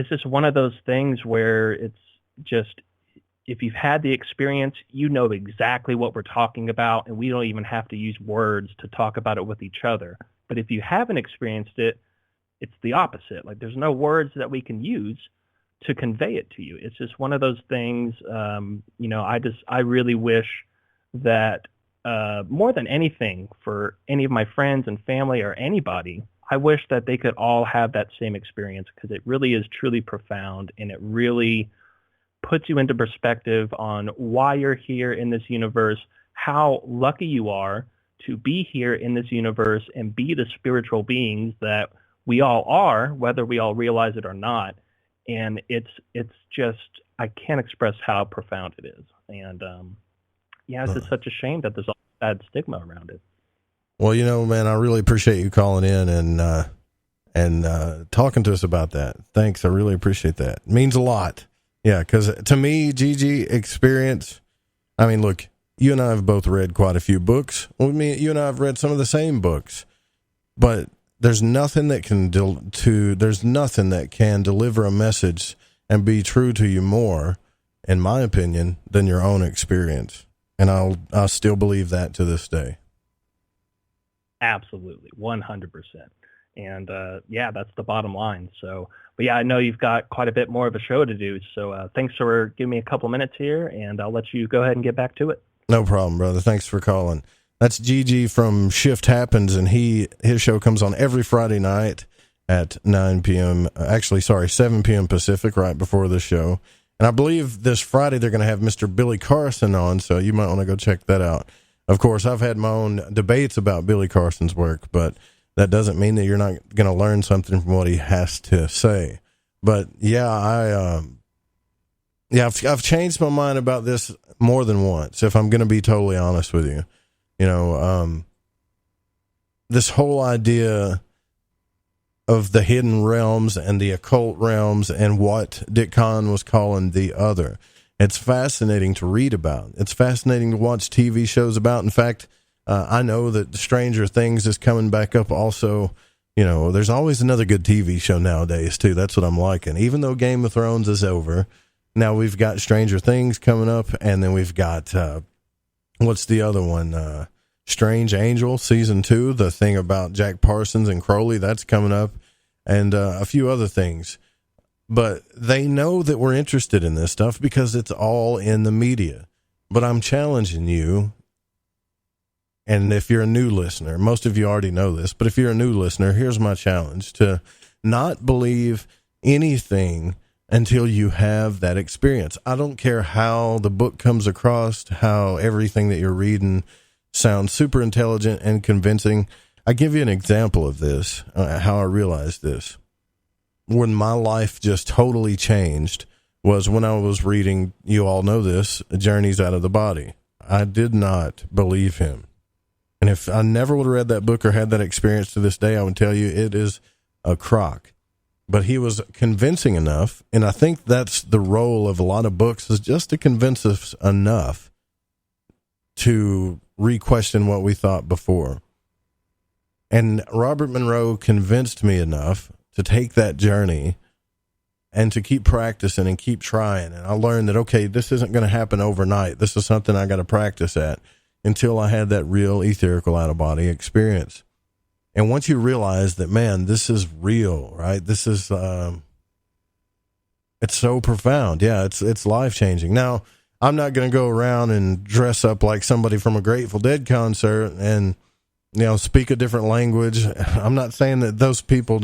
just one of those things where it's just, if you've had the experience, you know exactly what we're talking about, and we don't even have to use words to talk about it with each other. But if you haven't experienced it, it's the opposite. Like, there's no words that we can use to convey it to you. It's just one of those things. I really wish that more than anything, for any of my friends and family or anybody, I wish that they could all have that same experience, because it really is truly profound, and it really puts you into perspective on why you're here in this universe, how lucky you are to be here in this universe and be the spiritual beings that we all are, whether we all realize it or not. And it's just, I can't express how profound it is. And it's just such a shame that there's all bad stigma around it. Well, man, I really appreciate you calling in and talking to us about that. Thanks. I really appreciate that. It means a lot. Yeah, because to me, Gigi, experience, I mean, look, you and I have both read quite a few books. Well, you and I have read some of the same books, but there's nothing that can deliver a message and be true to you more, in my opinion, than your own experience. And I'll still believe that to this day. Absolutely, 100%. And that's the bottom line. So, but yeah, I know you've got quite a bit more of a show to do. So thanks for giving me a couple minutes here, and I'll let you go ahead and get back to it. No problem, brother. Thanks for calling. That's Gigi from Shift Happens, and his show comes on every Friday night at 9 p.m. 7 p.m. Pacific, right before the show. And I believe this Friday they're going to have Mr. Billy Carson on, so you might want to go check that out. Of course, I've had my own debates about Billy Carson's work, but that doesn't mean that you're not going to learn something from what he has to say. But I've changed my mind about this more than once, if I'm going to be totally honest with you. This whole idea of the hidden realms and the occult realms and what Dick Kahn was calling the other. It's fascinating to read about. It's fascinating to watch TV shows about. In fact, I know that Stranger Things is coming back up also. There's always another good TV show nowadays, too. That's what I'm liking. Even though Game of Thrones is over, now we've got Stranger Things coming up, and then we've got, what's the other one? Strange Angel, Season 2, the thing about Jack Parsons and Crowley, that's coming up, and a few other things. But they know that we're interested in this stuff because it's all in the media. But I'm challenging you, and if you're a new listener, most of you already know this, but if you're a new listener, here's my challenge: to not believe anything until you have that experience. I don't care how the book comes across, how everything that you're reading sounds super intelligent and convincing. I give you an example of this, how I realized this. When my life just totally changed was when I was reading, you all know this, Journeys Out of the Body. I did not believe him. And if I never would have read that book or had that experience to this day, I would tell you it is a crock. But he was convincing enough, and I think that's the role of a lot of books, is just to convince us enough to re-question what we thought before. And Robert Monroe convinced me enough to take that journey and to keep practicing and keep trying. And I learned that, okay, this isn't going to happen overnight. This is something I got to practice at until I had that real etherical out-of-body experience. And once you realize that, man, this is real, right? This is, it's so profound. Yeah, it's life-changing. Now, I'm not going to go around and dress up like somebody from a Grateful Dead concert and, you know, speak a different language. I'm not saying that those people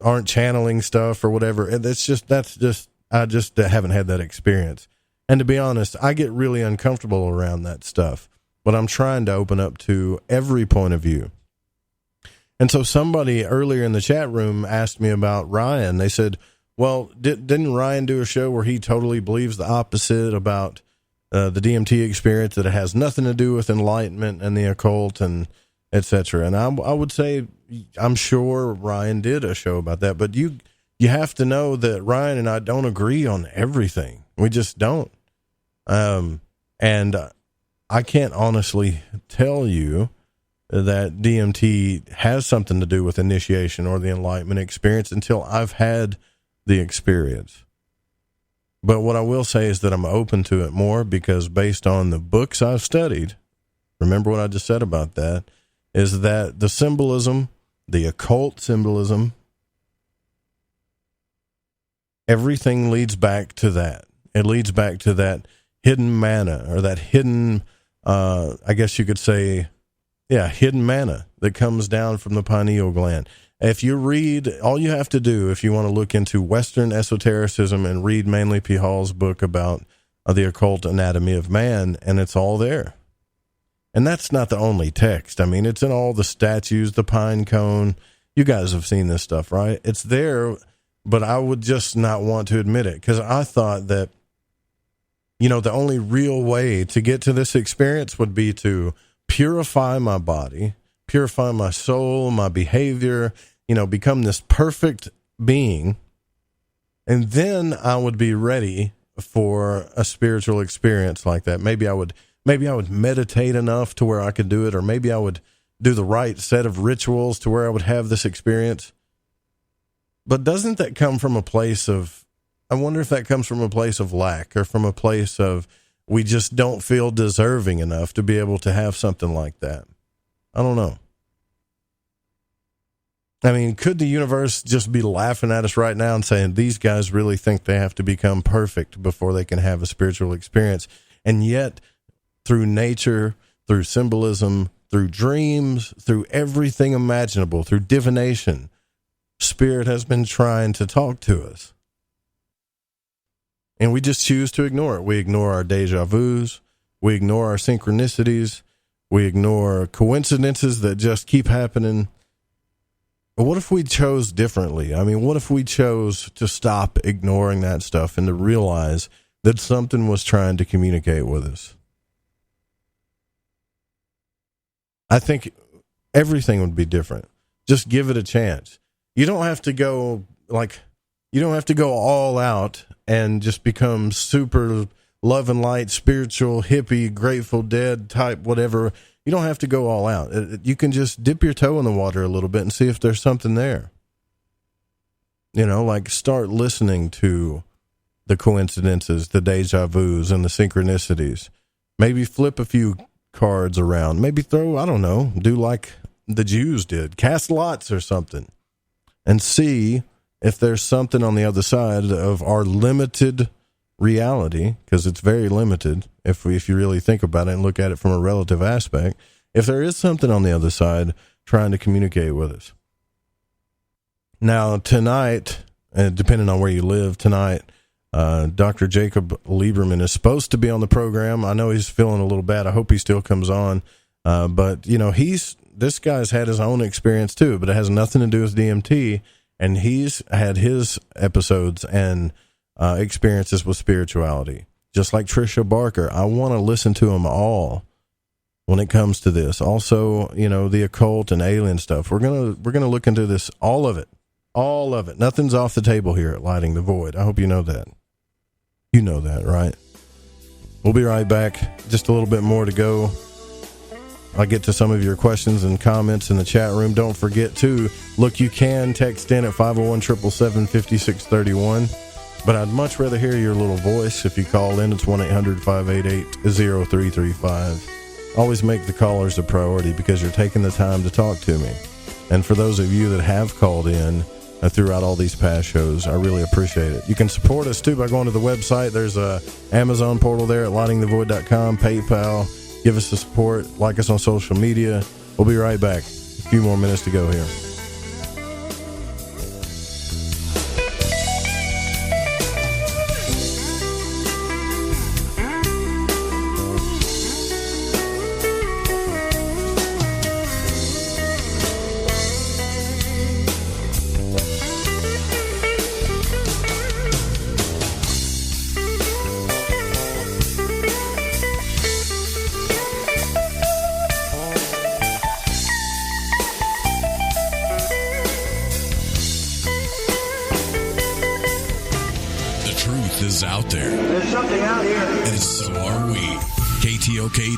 aren't channeling stuff or whatever. I just haven't had that experience. And to be honest, I get really uncomfortable around that stuff, but I'm trying to open up to every point of view. And so somebody earlier in the chat room asked me about Ryan. They said, well, didn't Ryan do a show where he totally believes the opposite about the DMT experience, that it has nothing to do with enlightenment and the occult and etc.? And I would say, I'm sure Ryan did a show about that, but you have to know that Ryan and I don't agree on everything. We just don't. And I can't honestly tell you that DMT has something to do with initiation or the enlightenment experience until I've had the experience. But what I will say is that I'm open to it more, because based on the books I've studied, remember what I just said about that, is that the symbolism, the occult symbolism, everything leads back to that. It leads back to that hidden mana, or that hidden, I guess you could say, hidden mana that comes down from the pineal gland. If you read, all you have to do, if you want to look into Western esotericism, and read Manly P. Hall's book about the occult anatomy of man, and it's all there. And that's not the only text. I mean, it's in all the statues, the pine cone. You guys have seen this stuff, right? It's there, but I would just not want to admit it, because I thought that, you know, the only real way to get to this experience would be to purify my body, purify my soul, my behavior, you know, become this perfect being, and then I would be ready for a spiritual experience like that. Maybe I would meditate enough to where I could do it, or maybe I would do the right set of rituals to where I would have this experience. But doesn't that come from a place of, I wonder if that comes from a place of lack, or from a place of, we just don't feel deserving enough to be able to have something like that. I don't know. I mean, could the universe just be laughing at us right now and saying, these guys really think they have to become perfect before they can have a spiritual experience? And yet, through nature, through symbolism, through dreams, through everything imaginable, through divination, Spirit has been trying to talk to us. And we just choose to ignore it. We ignore our deja vus. We ignore our synchronicities. We ignore coincidences that just keep happening. But what if we chose differently? I mean, what if we chose to stop ignoring that stuff and to realize that something was trying to communicate with us? I think everything would be different. Just give it a chance. You don't have to go all out and just become super love and light, spiritual, hippie, Grateful Dead type, whatever. You don't have to go all out. You can just dip your toe in the water a little bit and see if there's something there. You know, like start listening to the coincidences, the deja vus, and the synchronicities. Maybe flip a few cards around. Maybe do like the Jews did. Cast lots or something. And see if there's something on the other side of our limited reality, because it's very limited if you really think about it and look at it from a relative aspect. If there is something on the other side trying to communicate with us. Now, tonight, depending on where you live tonight, Dr. Jacob Lieberman is supposed to be on the program. I know he's feeling a little bad. I hope he still comes on. But, you know, this guy's had his own experience too, but it has nothing to do with DMT. And he's had his episodes and experiences with spirituality, just like Tricia Barker. I want to listen to them all when it comes to this. Also, you know, the occult and alien stuff. We're gonna look into this, all of it. Nothing's off the table here at Lighting the Void. I hope you know that. You know that, right? We'll be right back. Just a little bit more to go. I'll get to some of your questions and comments in the chat room. Don't forget to look, you can text in at 501-777-5631. But I'd much rather hear your little voice. If you call in, it's 1-800-588-0335. Always make the callers a priority because you're taking the time to talk to me. And for those of you that have called in throughout all these past shows, I really appreciate it. You can support us too by going to the website. There's a Amazon portal there at lightingthevoid.com, PayPal. Give us the support. Like us on social media. We'll be right back. A few more minutes to go here.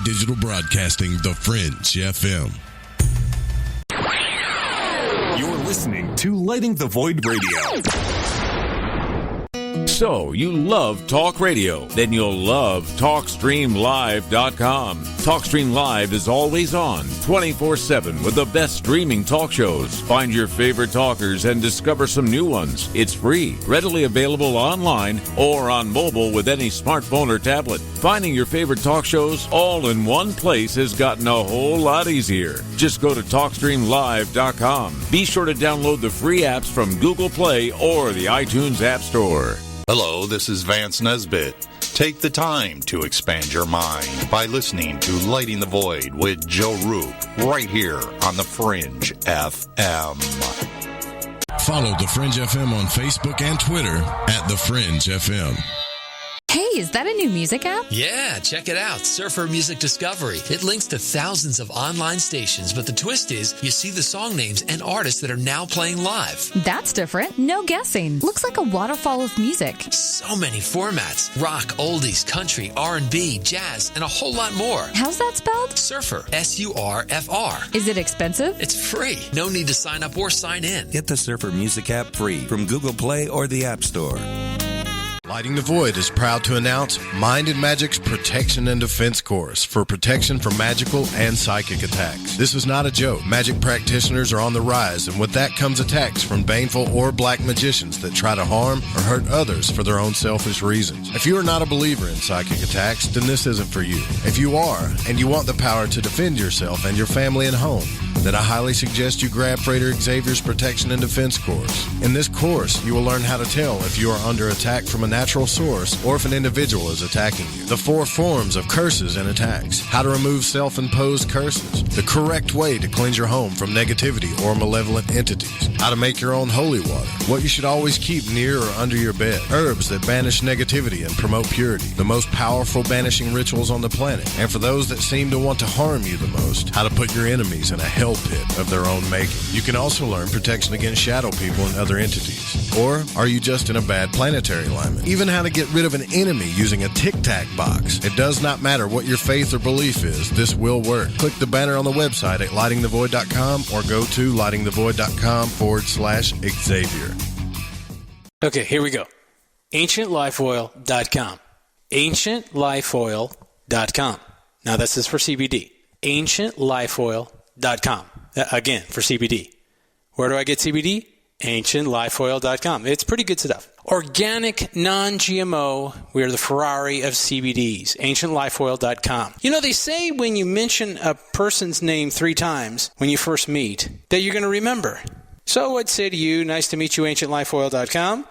Digital Broadcasting, The Fringe FM. You're listening to Lighting the Void Radio. So, you love talk radio? Then you'll love TalkStreamLive.com. TalkStream Live is always on, 24/7 with the best streaming talk shows. Find your favorite talkers and discover some new ones. It's free, readily available online or on mobile with any smartphone or tablet. Finding your favorite talk shows all in one place has gotten a whole lot easier. Just go to TalkStreamLive.com. Be sure to download the free apps from Google Play or the iTunes App Store. Hello, this is Vance Nesbitt. Take the time to expand your mind by listening to Lighting the Void with Joe Roop right here on The Fringe FM. Follow The Fringe FM on Facebook and Twitter at The Fringe FM. Hey, is that a new music app? Yeah, check it out. Surfer Music Discovery. It links to thousands of online stations, but the twist is you see the song names and artists that are now playing live. That's different. No guessing. Looks like a waterfall of music. So many formats. Rock, oldies, country, R&B, jazz, and a whole lot more. How's that spelled? Surfer. S-U-R-F-R. Is it expensive? It's free. No need to sign up or sign in. Get the Surfer Music app free from Google Play or the App Store. Lighting the Void is proud to announce Mind and Magic's Protection and Defense Course for protection from magical and psychic attacks. This is not a joke. Magic practitioners are on the rise, and with that comes attacks from baneful or black magicians that try to harm or hurt others for their own selfish reasons. If you are not a believer in psychic attacks, then this isn't for you. If you are, and you want the power to defend yourself and your family and home, then I highly suggest you grab Freighter Xavier's Protection and Defense Course. In this course, you will learn how to tell if you are under attack from a natural source or if an individual is attacking you. The 4 forms of curses and attacks. How to remove self-imposed curses. The correct way to cleanse your home from negativity or malevolent entities. How to make your own holy water. What you should always keep near or under your bed. Herbs that banish negativity and promote purity. The most powerful banishing rituals on the planet. And for those that seem to want to harm you the most, how to put your enemies in a hell pit of their own making. You can also learn protection against shadow people and other entities. Or are you just in a bad planetary alignment? Even how to get rid of an enemy using a tic-tac box. It does not matter what your faith or belief is, this will work. Click the banner on the website at lightingthevoid.com or go to lightingthevoid.com/Xavier. Okay, here we go. AncientLifeOil.com. AncientLifeOil.com. Now this is for CBD. AncientLifeOil.com. Again, for CBD. Where do I get CBD? AncientLifeOil.com. It's pretty good stuff. Organic, non-GMO. We are the Ferrari of CBDs. AncientLifeOil.com. You know, they say when you mention a person's name 3 times when you first meet, that you're going to remember. So I'd say to you, nice to meet you, AncientLifeOil.com.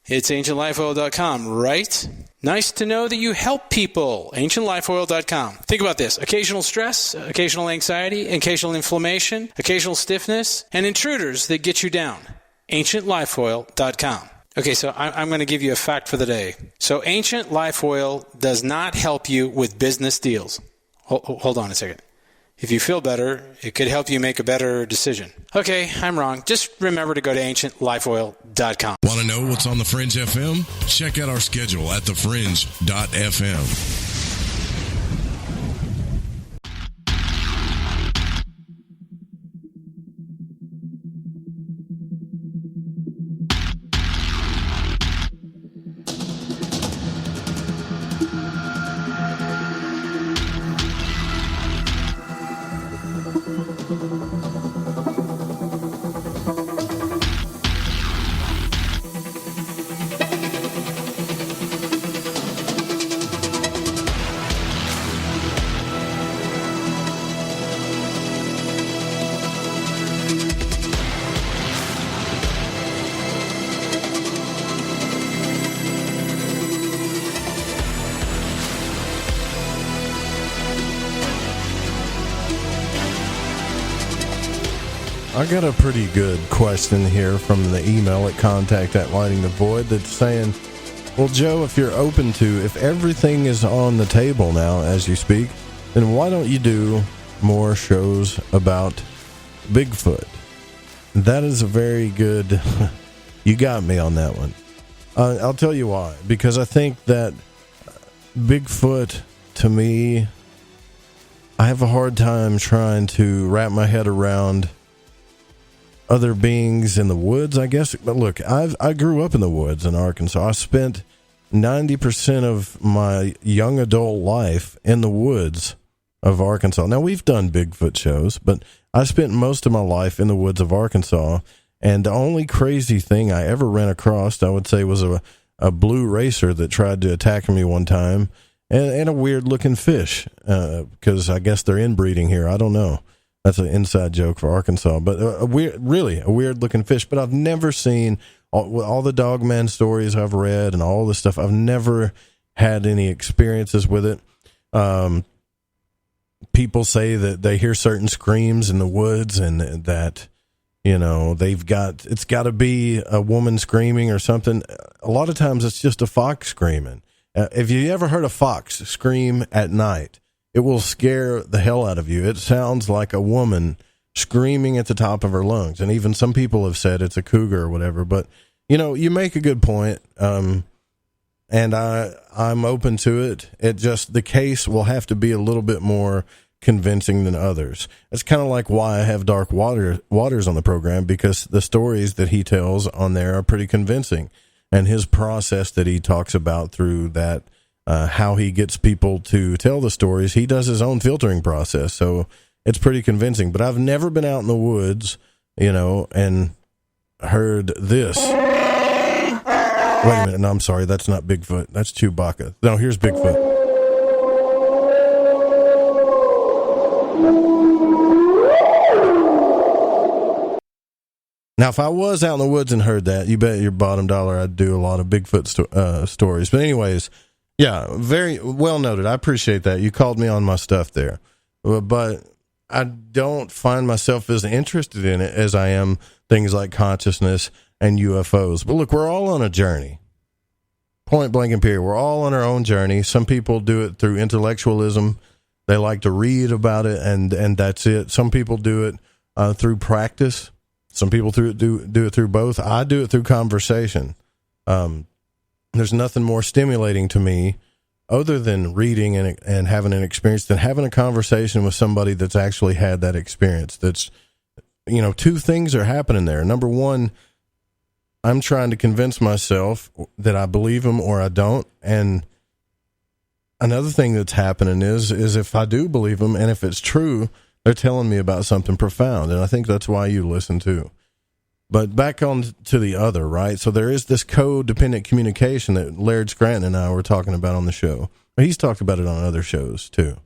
It's AncientLifeOil.com, right? Nice to know that you help people. AncientLifeOil.com. Think about this. Occasional stress, occasional anxiety, occasional inflammation, occasional stiffness, and intruders that get you down. AncientLifeOil.com. Okay, so I'm going to give you a fact for the day. So Ancient Life Oil does not help you with business deals. Hold on a second. If you feel better, it could help you make a better decision. Okay, I'm wrong. Just remember to go to AncientLifeOil.com. Want to know what's on The Fringe FM? Check out our schedule at thefringe.fm. I got a pretty good question here from the email at contact@lightingthevoid that's saying, well, Joe, if you're open to, if everything is on the table now as you speak, then why don't you do more shows about Bigfoot? That is a very good, you got me on that one. I'll tell you why. Because I think that Bigfoot, to me, I have a hard time trying to wrap my head around other beings in the woods, I guess. But look, I grew up in the woods in Arkansas. I spent 90% of my young adult life in the woods of Arkansas. Now, we've done Bigfoot shows, but I spent most of my life in the woods of Arkansas, and the only crazy thing I ever ran across, I would say, was a blue racer that tried to attack me one time, and a weird-looking fish, because I guess they're inbreeding here. I don't know. That's an inside joke for Arkansas, but a weird-looking fish. But I've never seen all the Dogman stories I've read and all this stuff. I've never had any experiences with it. People say that they hear certain screams in the woods, and that, you know, it's got to be a woman screaming or something. A lot of times it's just a fox screaming. If you ever heard a fox scream at night, it will scare the hell out of you. It sounds like a woman screaming at the top of her lungs. And even some people have said it's a cougar or whatever. But, you know, you make a good point. And I'm open to it. It just, the case will have to be a little bit more convincing than others. It's kind of like why I have Dark Waters on the program, because the stories that he tells on there are pretty convincing. And his process that he talks about through that, how he gets people to tell the stories, he does his own filtering process, so it's pretty convincing. But I've never been out in the woods, you know, and heard this. Wait a minute, no, I'm sorry, that's not Bigfoot, that's Chewbacca. No, here's Bigfoot. Now, if I was out in the woods and heard that, you bet your bottom dollar I'd do a lot of Bigfoot stories. But anyways, yeah, very well noted. I appreciate that. You called me on my stuff there. But I don't find myself as interested in it as I am things like consciousness and UFOs. But look, we're all on a journey. Point blank and period. We're all on our own journey. Some people do it through intellectualism. They like to read about it, and that's it. Some people do it through practice. Some people do it through both. I do it through conversation. There's nothing more stimulating to me other than reading and having an experience than having a conversation with somebody that's actually had that experience. That's, you know, two things are happening there. Number one, I'm trying to convince myself that I believe them or I don't. And another thing that's happening is if I do believe them and if it's true, they're telling me about something profound. And I think that's why you listen too. But back on to the other, right? So there is this codependent communication that Laird Scranton and I were talking about on the show. He's talked about it on other shows too.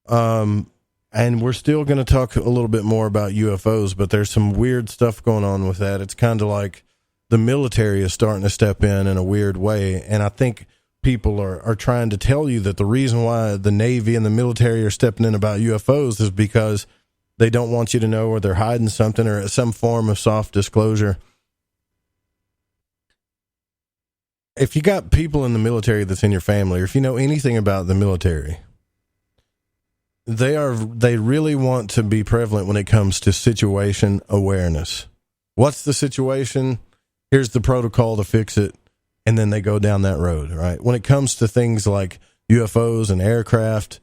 And we're still going to talk a little bit more about UFOs, but there's some weird stuff going on with that. It's kind of like the military is starting to step in a weird way. And I think people are trying to tell you that the reason why the Navy and the military are stepping in about UFOs is because they don't want you to know, or they're hiding something, or some form of soft disclosure. If you got people in the military that's in your family, or if you know anything about the military, they really want to be prevalent when it comes to situation awareness. What's the situation? Here's the protocol to fix it. And then they go down that road, right? When it comes to things like UFOs and aircraft,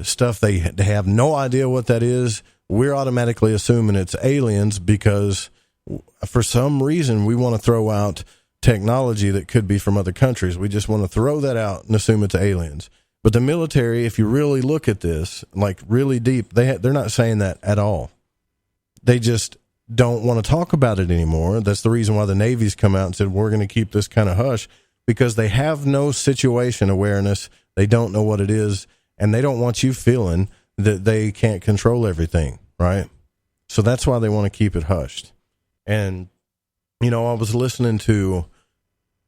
stuff they have no idea what that is, we're automatically assuming it's aliens because for some reason we want to throw out technology that could be from other countries. We just want to throw that out and assume it's aliens. But the military, if you really look at this, like really deep, they're not saying that at all. They just don't want to talk about it anymore. That's the reason why the Navy's come out and said, we're going to keep this kind of hush, because they have no situation awareness. They don't know what it is, and they don't want you feeling that they can't control everything, right? So that's why they want to keep it hushed. And, you know, I was listening to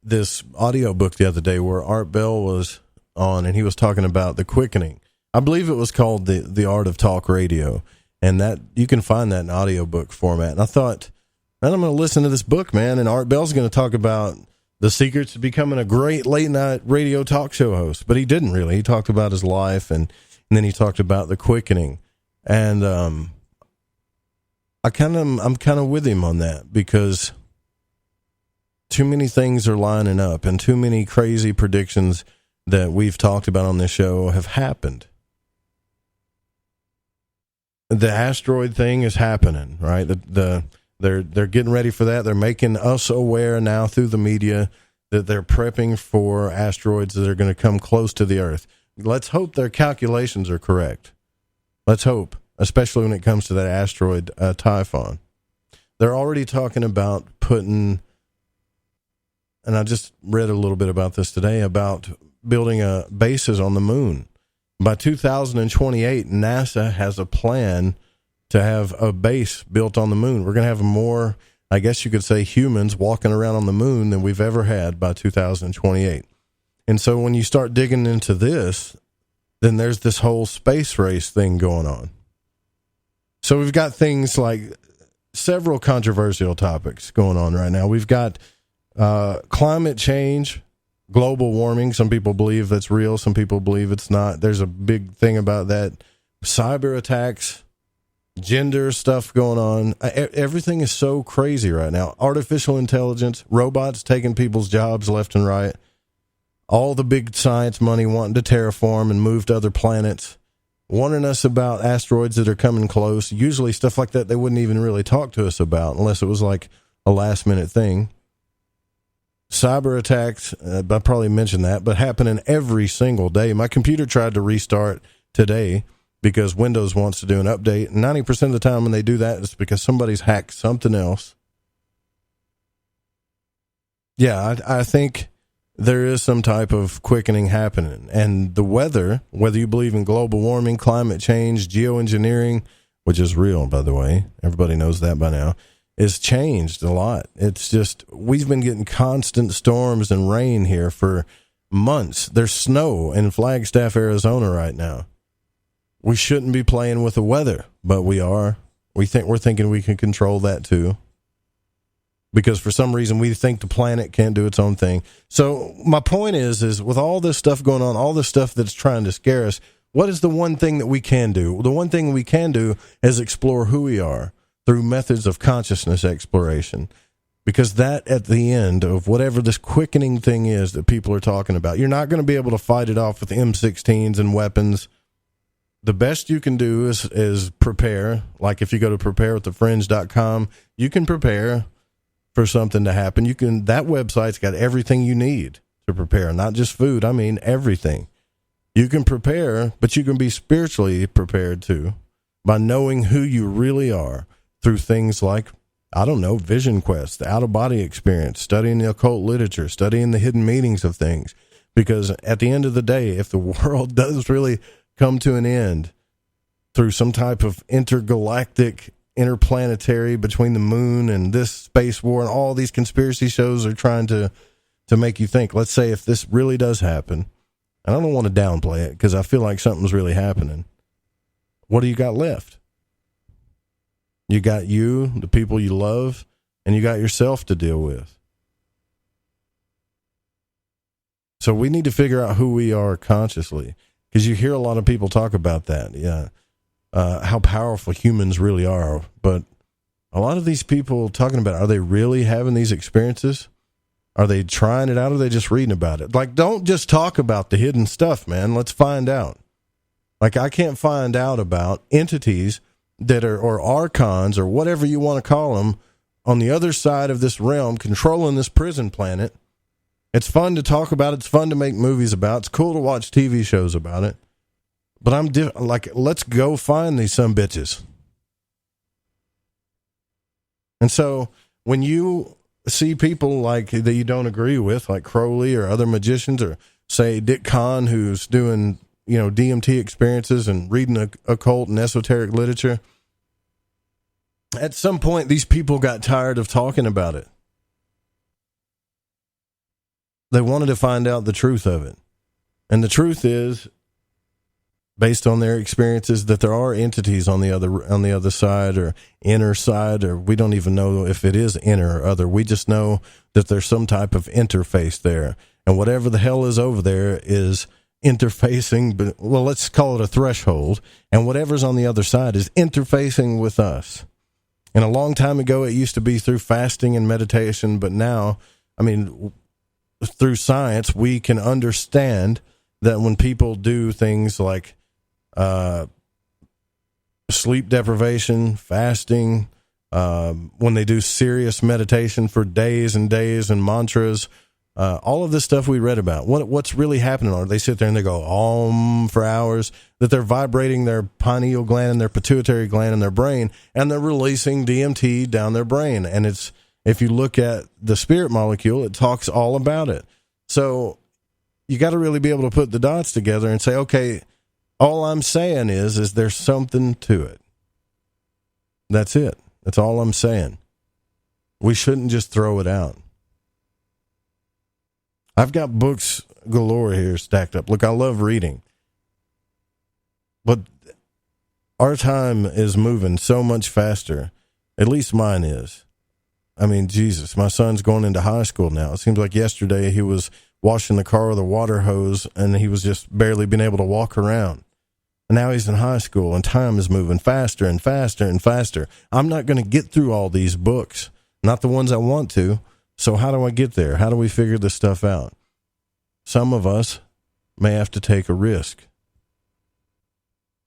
this audiobook the other day where Art Bell was on, and he was talking about the quickening. I believe it was called the Art of Talk Radio, and that you can find that in audiobook format. And I thought, man, I'm going to listen to this book, man, and Art Bell's going to talk about the secrets to becoming a great late night radio talk show host. But he didn't really. He talked about his life, and then he talked about the quickening. And I'm kind of with him on that, because too many things are lining up, and too many crazy predictions that we've talked about on this show have happened. The asteroid thing is happening, right? They're getting ready for that. They're making us aware now through the media that they're prepping for asteroids that are going to come close to the Earth. Let's hope their calculations are correct. Let's hope, especially when it comes to that asteroid Typhon. They're already talking about putting, and I just read a little bit about this today, about building bases on the moon. By 2028, NASA has a plan to have a base built on the moon. We're going to have more, I guess you could say, humans walking around on the moon than we've ever had by 2028. And so when you start digging into this, then there's this whole space race thing going on. So we've got things like several controversial topics going on right now. We've got climate change, global warming. Some people believe that's real. Some people believe it's not. There's a big thing about that. Cyber attacks, gender stuff going on. Everything is so crazy right now. Artificial intelligence, robots taking people's jobs left and right. All the big science money wanting to terraform and move to other planets. Warning us about asteroids that are coming close. Usually stuff like that they wouldn't even really talk to us about unless it was like a last minute thing. Cyber attacks, I probably mentioned that, but happening every single day. My computer tried to restart today because Windows wants to do an update. 90% of the time when they do that, it's because somebody's hacked something else. Yeah, I think there is some type of quickening happening. And the weather, whether you believe in global warming, climate change, geoengineering, which is real, by the way, everybody knows that by now, is changed a lot. It's just, we've been getting constant storms and rain here for months. There's snow in Flagstaff, Arizona right now. We shouldn't be playing with the weather, but we are. We're thinking we can control that too. Because for some reason we think the planet can't do its own thing. So my point is with all this stuff going on, all this stuff that's trying to scare us, what is the one thing that we can do? The one thing we can do is explore who we are through methods of consciousness exploration. Because that, at the end of whatever this quickening thing is that people are talking about, you're not going to be able to fight it off with M16s and weapons. The best you can do is prepare. Like if you go to preparewiththefringe.com, you can prepare for something to happen. That website's got everything you need to prepare, not just food. I mean, everything. You can prepare, but you can be spiritually prepared too by knowing who you really are through things like, I don't know, vision quest, the out-of-body experience, studying the occult literature, studying the hidden meanings of things. Because at the end of the day, if the world does really come to an end through some type of intergalactic, interplanetary between the moon and this space war, and all these conspiracy shows are trying to make you think, let's say if this really does happen, and I don't want to downplay it because I feel like something's really happening, what do you got left? You got you, the people you love, and you got yourself to deal with. So we need to figure out who we are consciously, because you hear a lot of people talk about that. Yeah. How powerful humans really are. But a lot of these people talking about, are they really having these experiences? Are they trying it out, or are they just reading about it? Like, don't just talk about the hidden stuff, man. Let's find out. Like, I can't find out about entities that are, or archons, or whatever you want to call them, on the other side of this realm, controlling this prison planet, It's fun to talk about. It's fun to make movies about. It's cool to watch TV shows about it. But let's go find these sumbitches. And so when you see people like that you don't agree with, like Crowley or other magicians, or say Dick Kahn, who's doing, DMT experiences and reading occult and esoteric literature, at some point these people got tired of talking about it. They wanted to find out the truth of it. And the truth is, based on their experiences, that there are entities on the other side, or inner side, or we don't even know if it is inner or other. We just know that there's some type of interface there. And whatever the hell is over there is interfacing, but let's call it a threshold. And whatever's on the other side is interfacing with us. And a long time ago, it used to be through fasting and meditation, but now, through science, we can understand that when people do things like sleep deprivation, fasting, when they do serious meditation for days and days and mantras, all of this stuff we read about, what's really happening, or they sit there and they go om for hours, that they're vibrating their pineal gland and their pituitary gland in their brain, and they're releasing DMT down their brain. And if you look at the spirit molecule, it talks all about it. So you got to really be able to put the dots together and say, okay, all I'm saying is there's something to it. That's it. That's all I'm saying. We shouldn't just throw it out. I've got books galore here stacked up. Look, I love reading. But our time is moving so much faster. At least mine is. Jesus, my son's going into high school now. It seems like yesterday he was washing the car with a water hose and he was just barely being able to walk around. And now he's in high school and time is moving faster and faster and faster. I'm not going to get through all these books, not the ones I want to. So how do I get there? How do we figure this stuff out? Some of us may have to take a risk.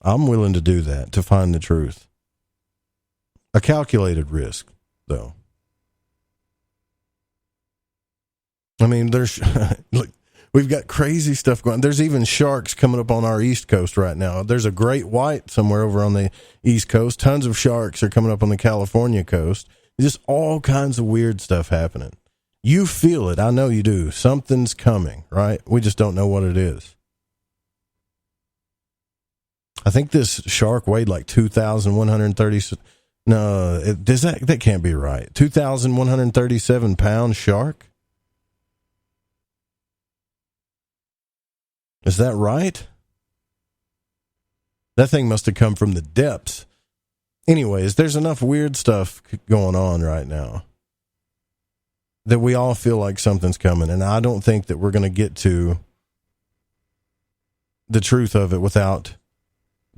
I'm willing to do that to find the truth. A calculated risk, though. Look, we've got crazy stuff going on. There's even sharks coming up on our East Coast right now. There's a great white somewhere over on the East Coast. Tons of sharks are coming up on the California coast. Just all kinds of weird stuff happening. You feel it. I know you do. Something's coming, right? We just don't know what it is. I think this shark weighed like 2,130. No, that can't be right. 2,137 pound shark? Is that right? That thing must have come from the depths. Anyways, there's enough weird stuff going on right now that we all feel like something's coming. And I don't think that we're going to get to the truth of it without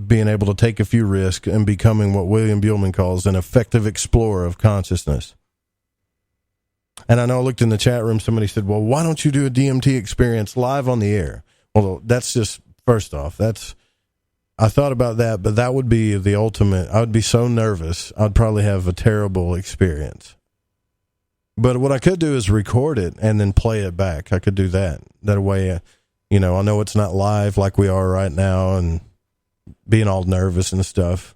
being able to take a few risks and becoming what William Buhlman calls an effective explorer of consciousness. And I know I looked in the chat room, somebody said, well, why don't you do a DMT experience live on the air? Well, that's just, first off, I thought about that, but that would be the ultimate. I would be so nervous. I'd probably have a terrible experience. But what I could do is record it and then play it back. I could do that. That way, I know it's not live like we are right now and being all nervous and stuff.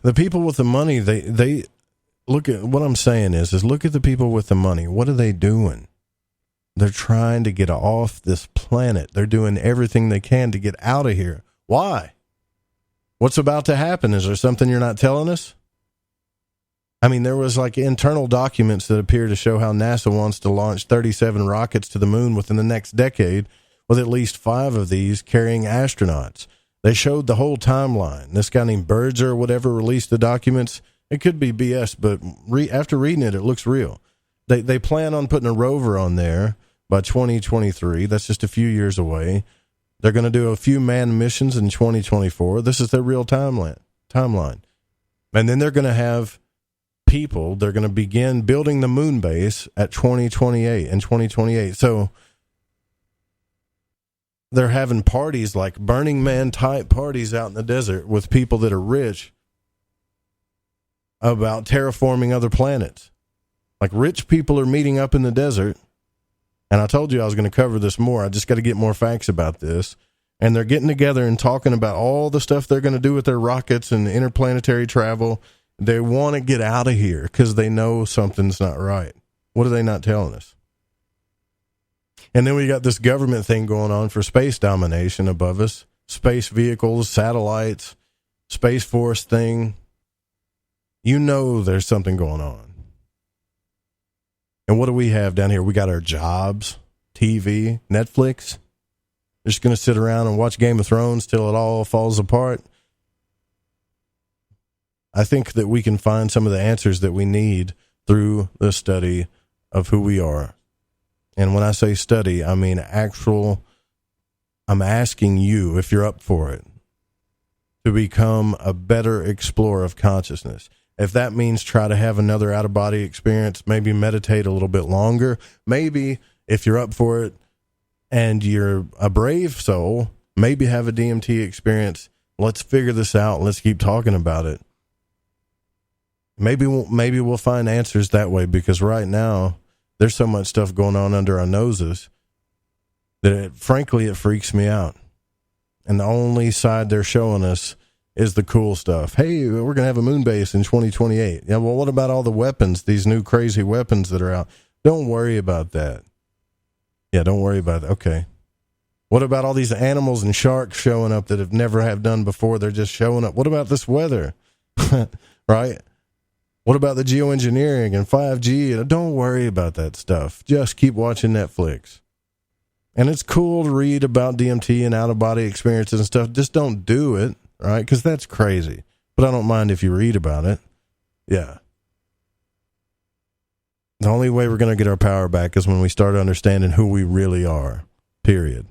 The people with the money, they look at what I'm saying is look at the people with the money. What are they doing? They're trying to get off this planet. They're doing everything they can to get out of here. Why? What's about to happen? Is there something you're not telling us? There was like internal documents that appear to show how NASA wants to launch 37 rockets to the moon within the next decade, with at least 5 of these carrying astronauts. They showed the whole timeline. This guy named Birds or whatever released the documents. It could be BS, but after reading it, it looks real. They plan on putting a rover on there by 2023. That's just a few years away. They're going to do a few manned missions in 2024. This is their real timeline. And then they're going to have people, they're going to begin building the moon base at 2028. So they're having parties like Burning Man type parties out in the desert with people that are rich. about terraforming other planets. Like, rich people are meeting up in the desert, and I told you I was going to cover this more. I just got to get more facts about this. And they're getting together and talking about all the stuff they're going to do with their rockets and interplanetary travel. They want to get out of here because they know something's not right. What are they not telling us? And then we got this government thing going on for space domination above us. Space vehicles, satellites, Space Force thing. You know there's something going on. And what do we have down here? We got our jobs, TV, Netflix. They're just going to sit around and watch Game of Thrones till it all falls apart. I think that we can find some of the answers that we need through the study of who we are. And when I say study, I mean actual. I'm asking you, if you're up for it, to become a better explorer of consciousness. If that means try to have another out-of-body experience, maybe meditate a little bit longer. Maybe, if you're up for it and you're a brave soul, maybe have a DMT experience. Let's figure this out. Let's keep talking about it. Maybe we'll find answers that way, because right now there's so much stuff going on under our noses that frankly it freaks me out. And the only side they're showing us is the cool stuff. Hey, we're going to have a moon base in 2028. Yeah, well, what about all the weapons, these new crazy weapons that are out? Don't worry about that. Yeah, don't worry about that. Okay. What about all these animals and sharks showing up that have never have done before? They're just showing up. What about this weather? Right? What about the geoengineering and 5G? Don't worry about that stuff. Just keep watching Netflix. And it's cool to read about DMT and out-of-body experiences and stuff. Just don't do it, right? Because that's crazy. But I don't mind if you read about it. Yeah. The only way we're going to get our power back is when we start understanding who we really are, period.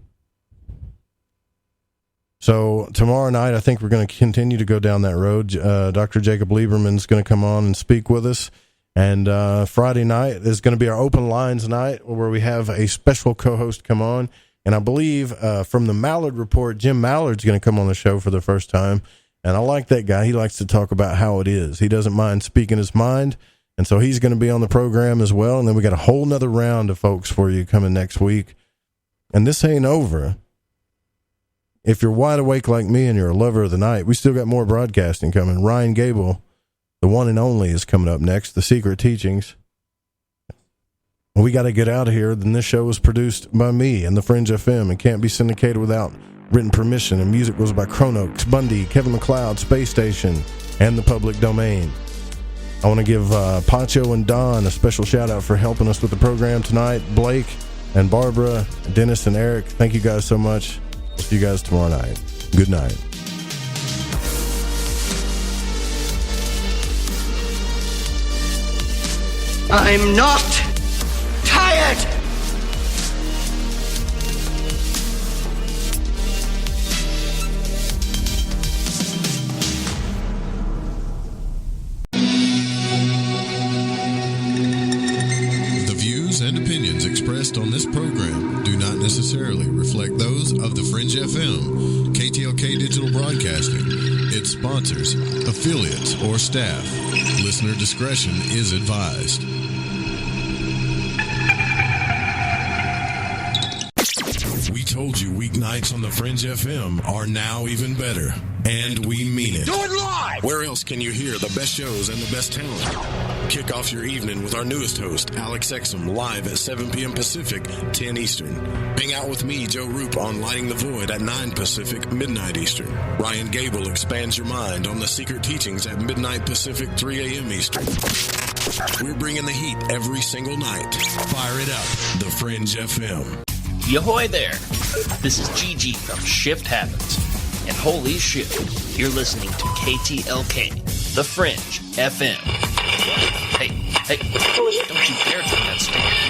So tomorrow night, I think we're going to continue to go down that road. Dr. Jacob Lieberman's going to come on and speak with us. And Friday night is going to be our open lines night, where we have a special co-host come on. And I believe from the Mallard Report, Jim Mallard's going to come on the show for the first time. And I like that guy. He likes to talk about how it is. He doesn't mind speaking his mind. And so he's going to be on the program as well. And then we got a whole nother round of folks for you coming next week. And this ain't over. If you're wide awake like me and you're a lover of the night, we still got more broadcasting coming. Ryan Gable, the one and only, is coming up next, The Secret Teachings. We got to get out of here. Then this show was produced by me and the Fringe FM and can't be syndicated without written permission. And music was by Chronox, Bundy, Kevin MacLeod, Space Station, and the Public Domain. I want to give Pacho and Don a special shout out for helping us with the program tonight. Blake and Barbara, Dennis and Eric, thank you guys so much. See you guys tomorrow night. Good night. I'm not tired. The views and opinions expressed on this program do not necessarily reflect those of the Fringe FM, KTLK Digital Broadcasting, its sponsors, affiliates, or staff. Listener discretion is advised. We told you weeknights on the Fringe FM are now even better. And we mean it. Do it live! Where else can you hear the best shows and the best talent? Kick off your evening with our newest host, Alex Exum, live at 7 p.m. Pacific, 10 Eastern. Hang out with me, Joe Roop, on Lighting the Void at 9 Pacific, midnight Eastern. Ryan Gable expands your mind on The Secret Teachings at midnight Pacific, 3 a.m. Eastern. We're bringing the heat every single night. Fire it up, The Fringe FM. Yahoy there! This is Gigi from Shift Habits. And holy shit, you're listening to KTLK, The Fringe FM. Hey, don't you dare turn that stick.